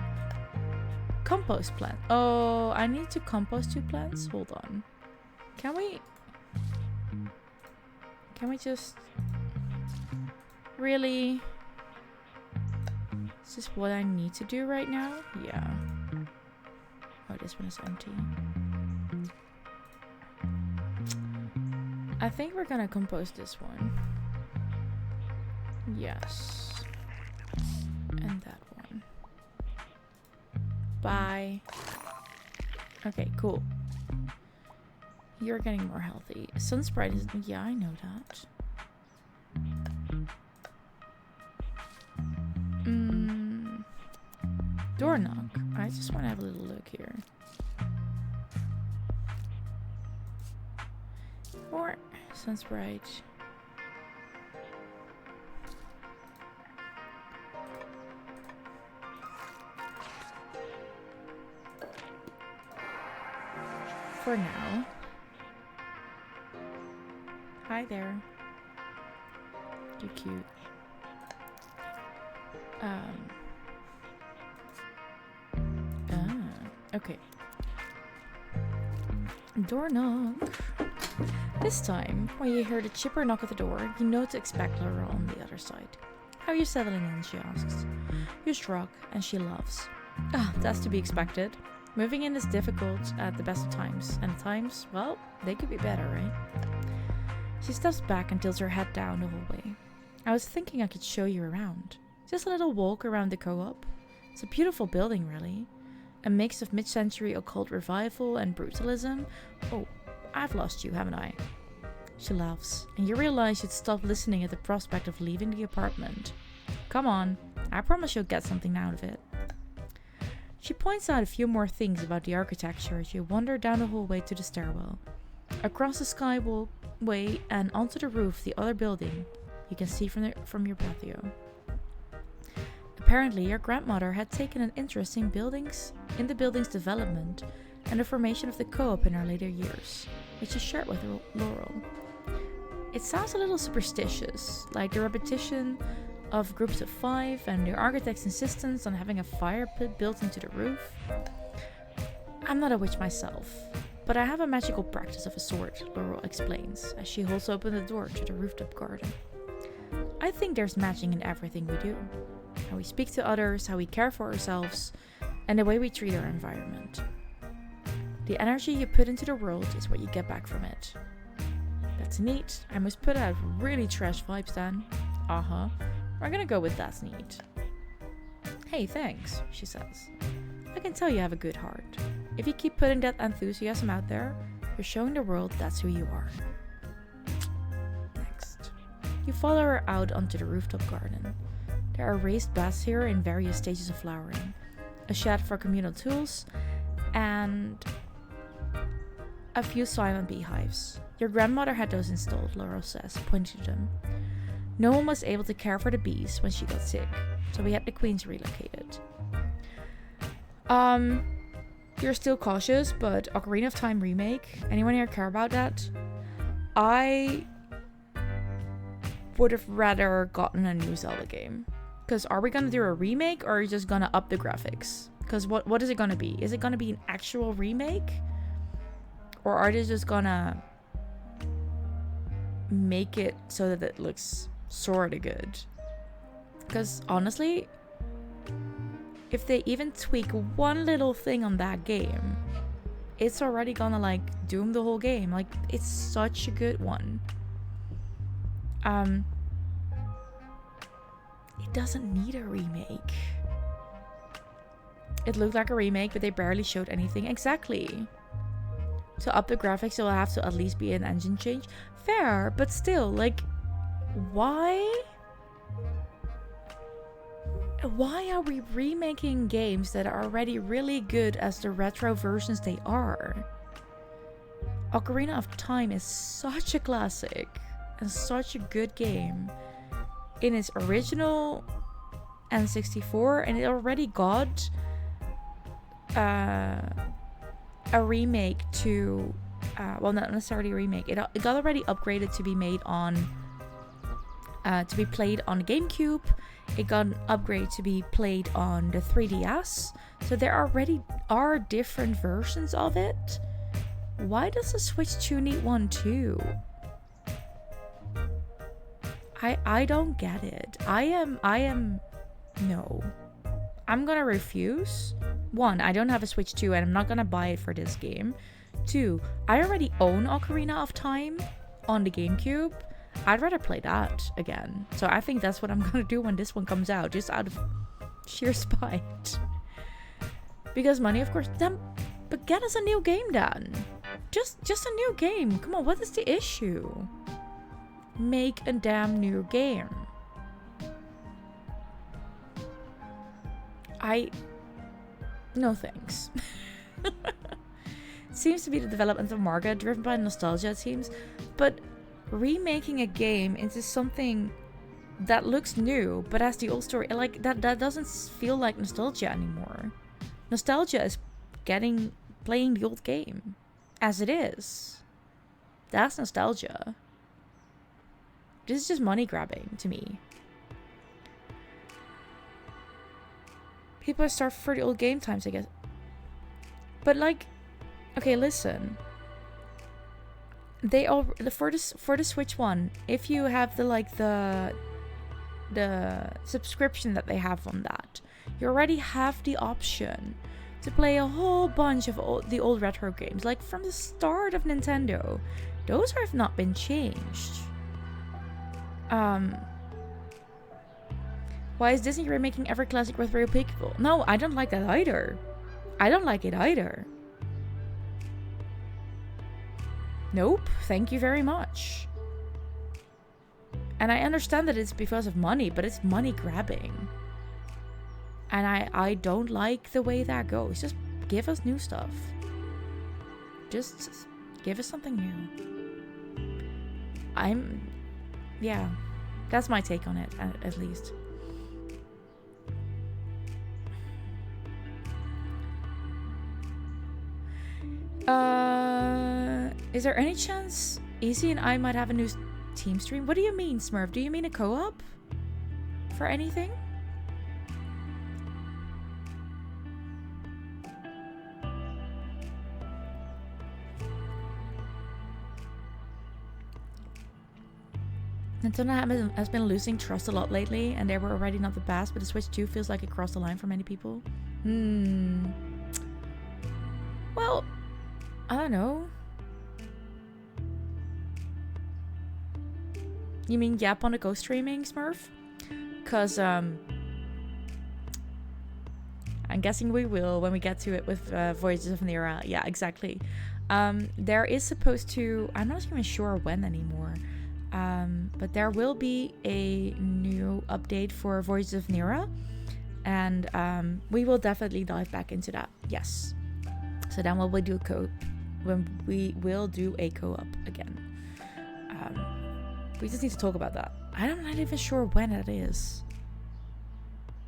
A: Compost plant. Oh, I need to compost 2 plants. Hold on. Can we just... Really? Is this what I need to do right now? Yeah. Oh, this one is empty. I think we're gonna compost this one. Yes. And that one. Bye. Okay, cool. You're getting more healthy. Sunsprite is... Yeah, I know that. Door knock. I just want to have a little look here. Or Sunsprite. For now. Hi there. You're cute. Okay. Door knock. This time, when you hear the chipper knock at the door, you know to expect Laura on the other side. How are you settling in, she asks. You shrug, and she laughs. Ah, that's to be expected. Moving in is difficult at the best of times, and at times, well, they could be better, right? She steps back and tilts her head down the hallway. I was thinking I could show you around. Just a little walk around the co-op. It's a beautiful building, really. A mix of mid-century occult revival and brutalism. Oh, I've lost you, haven't I? She laughs, and you realize you'd stop listening at the prospect of leaving the apartment. Come on, I promise you'll get something out of it. She points out a few more things about the architecture as you wander down the hallway to the stairwell. Across the skyway and onto the roof of the other building, you can see from your patio. Apparently, your grandmother had taken an interest in the building's development and the formation of the co-op in her later years, which she shared with Laurel. It sounds a little superstitious, like the repetition of groups of 5 and the architect's insistence on having a fire pit built into the roof. I'm not a witch myself, but I have a magical practice of a sort, Laurel explains, as she holds open the door to the rooftop garden. I think there's magic in everything we do. How we speak to others, how we care for ourselves, and the way we treat our environment. The energy you put into the world is what you get back from it. That's neat. I must put out really trash vibes then. Uh-huh. We're gonna go with that's neat. Hey, thanks, she says. I can tell you have a good heart. If you keep putting that enthusiasm out there, you're showing the world that's who you are. Next. You follow her out onto the rooftop garden. There are raised beds here in various stages of flowering, a shed for communal tools, and a few silent beehives. Your grandmother had those installed, Laurel says, pointing to them. No one was able to care for the bees when she got sick, so we had the queens relocated. You're still cautious, but Ocarina of Time remake, anyone here care about that? I would have rather gotten a new Zelda game. Because are we gonna do a remake or are we just gonna up the graphics? Because what is it gonna be? Is it gonna be an actual remake? Or are they just gonna make it so that it looks sorta good? Because honestly, if they even tweak one little thing on that game, it's already gonna like doom the whole game. Like, it's such a good one. It doesn't need a remake. It looked like a remake, but they barely showed anything. Exactly. To up the graphics, it'll have to at least be an engine change. Fair, but still, like, why? Why are we remaking games that are already really good as the retro versions they are? Ocarina of Time is such a classic and such a good game in its original N64, and it already got a remake to well, not necessarily a remake, it got already upgraded to be made on to be played on the GameCube. It got an upgrade to be played on the 3DS, so there already are different versions of it. Why does the Switch 2 need one too? I don't get it. I am no. I'm gonna refuse. 1, I don't have a Switch 2 and I'm not gonna buy it for this game. 2, I already own Ocarina of Time on the GameCube. I'd rather play that again. So I think that's what I'm gonna do when this one comes out, just out of sheer spite. Because money, of course. Then, but get us a new game then. Just a new game. Come on, what is the issue? Make a damn new game. No thanks. Seems to be the development of Marga, driven by nostalgia, it seems. But remaking a game into something that looks new but has the old story, like that doesn't feel like nostalgia anymore. Nostalgia is playing the old game as it is. That's nostalgia. This is just money grabbing to me. People are starved for the old game times, I guess. But like, okay, listen. They all for the Switch one, if you have the the subscription that they have on that, you already have the option to play a whole bunch of the old retro games, like from the start of Nintendo. Those have not been changed. Why is Disney remaking every classic with real people? No, I don't like that either. I don't like it either. Nope, thank you very much. And I understand that it's because of money, but it's money grabbing. And I don't like the way that goes. Just give us new stuff. Just give us something new. Yeah, that's my take on it, at least. Is there any chance Easy and I might have a new team stream? What do you mean, Smurf? Do you mean a co-op? For anything? Nintendo has been losing trust a lot lately, and they were already not the best, but the Switch 2 feels like it crossed the line for many people. Well, I don't know. You mean Yap on the Go streaming, Smurf? Because, I'm guessing we will when we get to it with Voyages of Nera. Yeah, exactly. There is supposed to... I'm not even sure when anymore. But there will be a new update for Voyages of Nera. And we will definitely dive back into that. Yes. So then we will do a co-op again. We just need to talk about that. I'm not even sure when it is.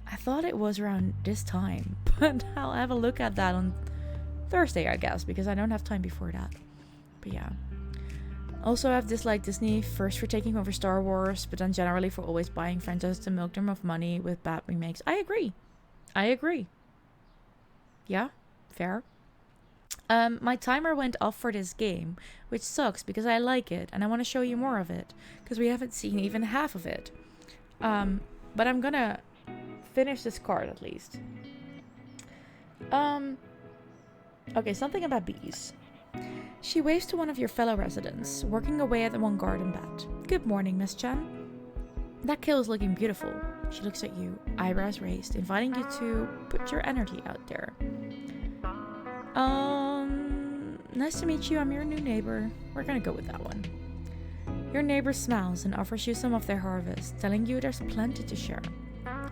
A: I thought it was around this time, but I'll have a look at that on Thursday, I guess, because I don't have time before that. But yeah. Also, I've disliked Disney first for taking over Star Wars, but then generally for always buying franchises to milk them of money with bad remakes. I agree. Yeah, fair. My timer went off for this game, which sucks because I like it and I want to show you more of it because we haven't seen even half of it. But I'm gonna finish this card at least. Okay, something about bees. She waves to one of your fellow residents, working away at the one garden bat. Good morning, Miss Chen. That kill is looking beautiful. She looks at you, eyebrows raised, inviting you to put your energy out there. Nice to meet you. I'm your new neighbor. We're gonna go with that one. Your neighbor smiles and offers you some of their harvest, telling you there's plenty to share.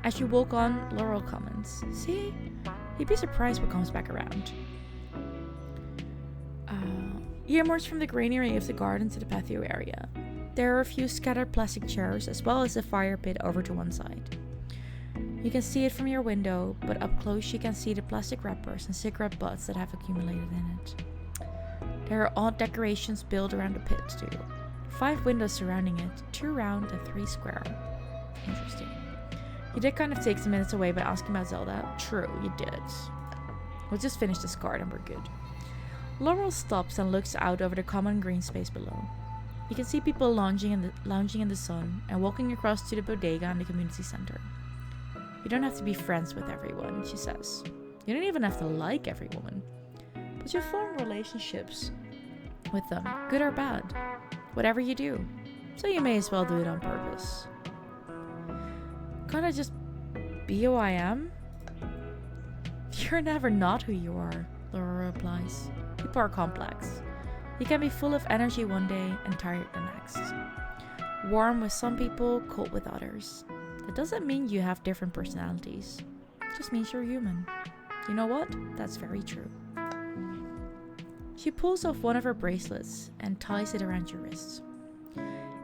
A: As you walk on, Laurel comments, "See? You'd be surprised what comes back around." You emerge from the granary of the garden to the patio area. There are a few scattered plastic chairs as well as a fire pit over to one side. You can see it from your window, but up close you can see the plastic wrappers and cigarette butts that have accumulated in it. There are odd decorations built around the pit too. 5 windows surrounding it, 2 round and 3 square. Interesting. You did kind of take some minutes away by asking about Zelda. True, you did. We'll just finish this card and we're good. Laurel stops and looks out over the common green space below. You can see people lounging in the sun and walking across to the bodega in the community center. You don't have to be friends with everyone, she says. You don't even have to like every woman. But you form relationships with them, good or bad. Whatever you do. So you may as well do it on purpose. Can't I just be who I am? You're never not who you are, Laura replies. People are complex. You can be full of energy one day and tired the next. Warm with some people, cold with others. That doesn't mean you have different personalities. It just means you're human. You know what? That's very true. She pulls off one of her bracelets and ties it around your wrist.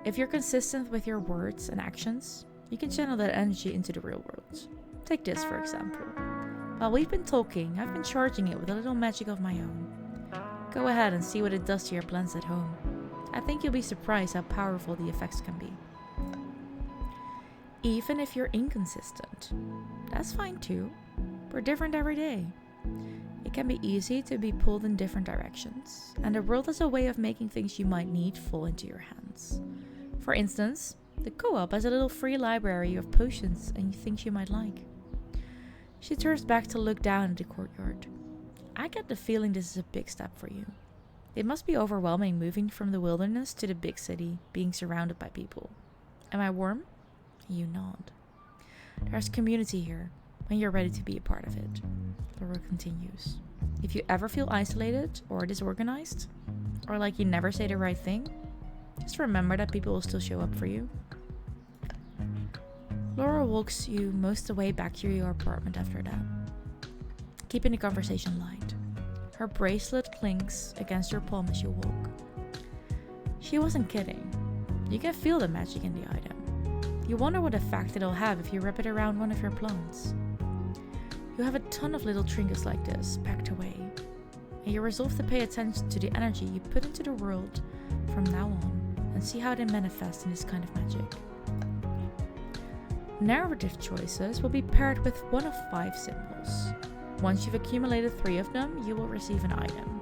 A: If you're consistent with your words and actions, you can channel that energy into the real world. Take this, for example. While we've been talking, I've been charging it with a little magic of my own. Go ahead and see what it does to your plans at home. I think you'll be surprised how powerful the effects can be. Even if you're inconsistent, that's fine too. We're different every day. It can be easy to be pulled in different directions, and the world has a way of making things you might need fall into your hands. For instance, The co-op has a little free library of potions and things you might like. She turns back to look down at the courtyard. I get the feeling this is a big step for you. It must be overwhelming moving from the wilderness to the big city, being surrounded by people. Am I warm? You nod. There's community here, when you're ready to be a part of it. Laura continues. If you ever feel isolated or disorganized, or like you never say the right thing, just remember that people will still show up for you. Laura walks you most of the way back to your apartment after that, keeping the conversation light. Her bracelet clinks against your palm as you walk. She wasn't kidding. You can feel the magic in the item. You wonder what effect it'll have if you wrap it around one of your plants. You have a ton of little trinkets like this packed away, and you resolve to pay attention to the energy you put into the world from now on and see how they manifest in this kind of magic. Narrative choices will be paired with one of 5 symbols. Once you've accumulated 3 of them, you will receive an item.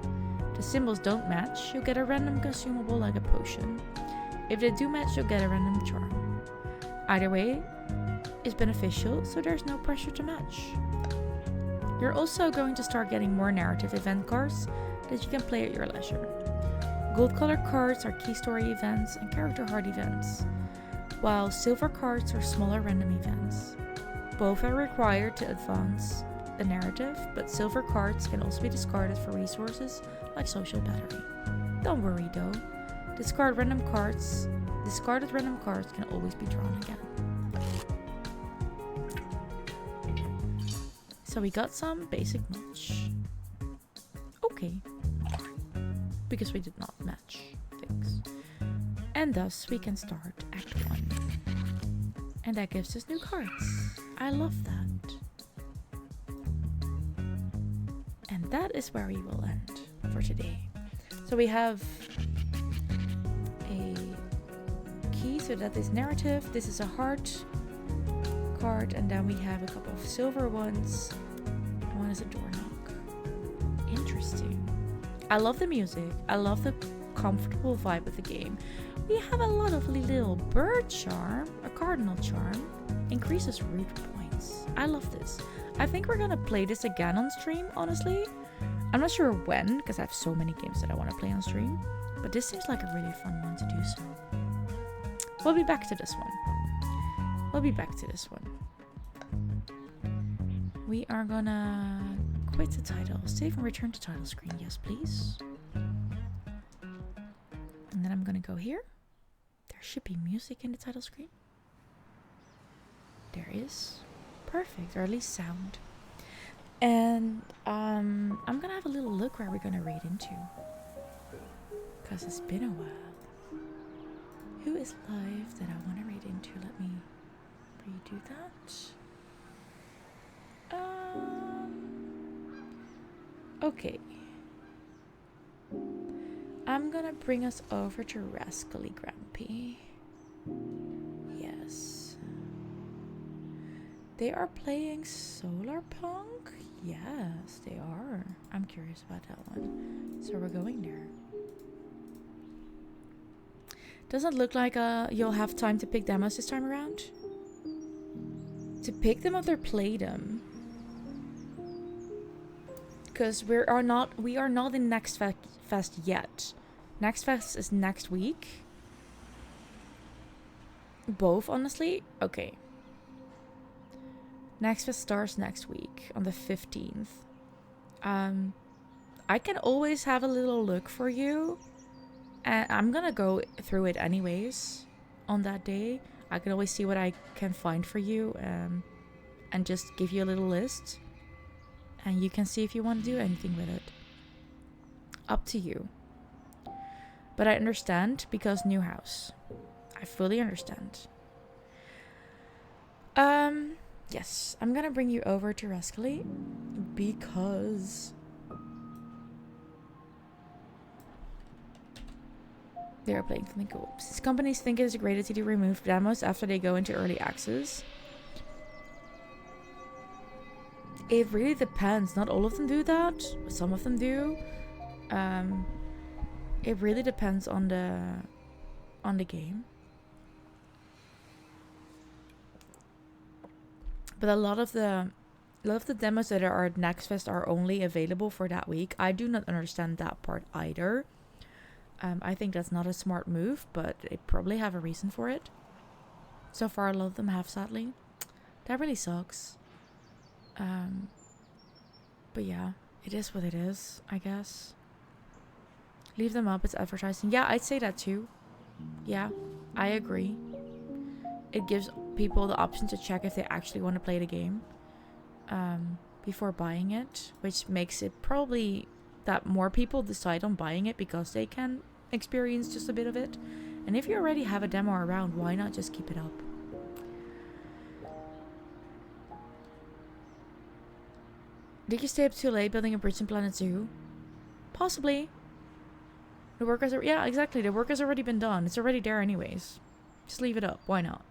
A: If the symbols don't match, you'll get a random consumable like a potion. If they do match, you'll get a random charm. Either way is beneficial, so there's no pressure to match. You're also going to start getting more narrative event cards that you can play at your leisure. Gold colored cards are key story events and character heart events, while silver cards are smaller random events. Both are required to advance the narrative, but silver cards can also be discarded for resources like social battery. Don't worry though, discarded random cards can always be drawn again. So we got some basic match. Okay. Because we did not match things. And thus we can start Act 1. And that gives us new cards. I love that. And that is where we will end for today. So we have a key, so that is narrative. This is a heart card, and then we have a couple of silver ones. And one is a door knock. Interesting. I love the music. I love the comfortable vibe of the game. We have a lot of little bird charm, a cardinal charm, increases root points. I love this. I think we're gonna play this again on stream, honestly. I'm not sure when, because I have so many games that I want to play on stream, but this seems like a really fun one to do so. We'll be back to this one. We are gonna quit the title. Save and return to title screen. Yes, please. And then I'm gonna go here. There should be music in the title screen. There is. Perfect, or at least sound. And I'm gonna have a little look where we're gonna raid into. Because it's been a while. Who is live that I want to raid into? Let me redo that. Okay. I'm gonna bring us over to Rascally Grampy. Yes. They are playing Solar Punk? Yes, they are. I'm curious about that one. So we're going there. Doesn't look like you'll have time to pick demos this time around. To pick them or play them. Because we are not in Next Fest yet. Next Fest is next week. Both, honestly? Okay. Next Fest starts next week on the 15th. I can always have a little look for you. And I'm gonna go through it anyways on that day. I can always see what I can find for you and just give you a little list. And you can see if you want to do anything with it. Up to you. But I understand because new house. I fully understand. Yes, I'm gonna bring you over to Rascally because they are playing something cool. Since companies think it is a great idea to remove demos after they go into early access, it really depends. Not all of them do that. Some of them do. It really depends on the game. But a lot of the demos that are at Next Fest are only available for that week. I do not understand that part either. I think that's not a smart move, but they probably have a reason for it. So far, a lot of them have, sadly. That really sucks. But yeah, it is what it is, I guess. Leave them up, it's advertising. Yeah, I'd say that too. Yeah, I agree. It gives people the option to check if they actually want to play the game before buying it, which makes it probably that more people decide on buying it because they can experience just a bit of it. And if you already have a demo around, why not just keep it up? Did you stay up too late building a bridge in Planet Zoo? Possibly. The work has... Yeah, exactly. The work has already been done. It's already there anyways. Just leave it up. Why not?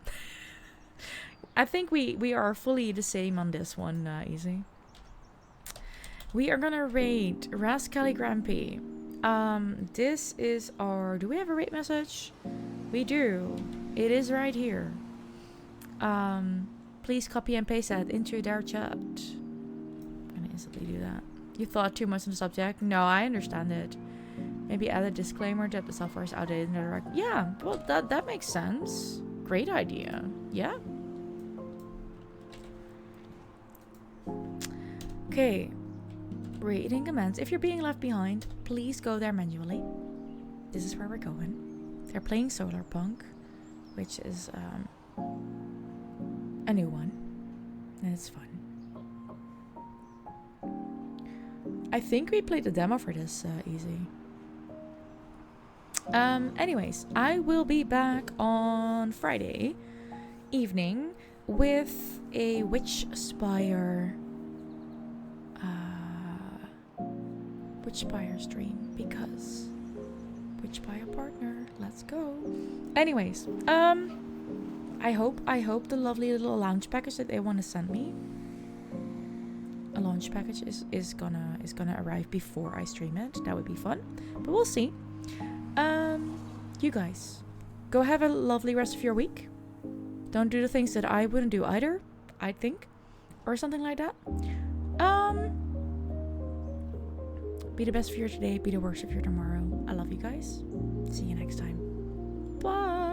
A: I think we are fully the same on this one, Easy. We are gonna rate Rascally Grampy. This is our... Do we have a rate message? We do. It is right here. Please copy and paste that into their chat. I'm gonna instantly do that. You thought too much on the subject? No, I understand it. Maybe add a disclaimer that the software is outdated and direct. Yeah, well, that makes sense. Great idea. Yeah. Okay. Reading commands. If you're being left behind, please go there manually. This is where we're going. They're playing Solarpunk, which is a new one. And it's fun. I think we played the demo for this, Easy. Anyways, I will be back on Friday evening with a Witch Spire stream, because Witch Spire partner, let's go. Anyways, I hope the lovely little launch package that they want to send me, a launch package is gonna arrive before I stream it. That would be fun, but we'll see. You guys, go have a lovely rest of your week. Don't do the things that I wouldn't do either, I think, or something like that. Be the best for your today, be the worst of your tomorrow. I love you guys. See you next time. Bye.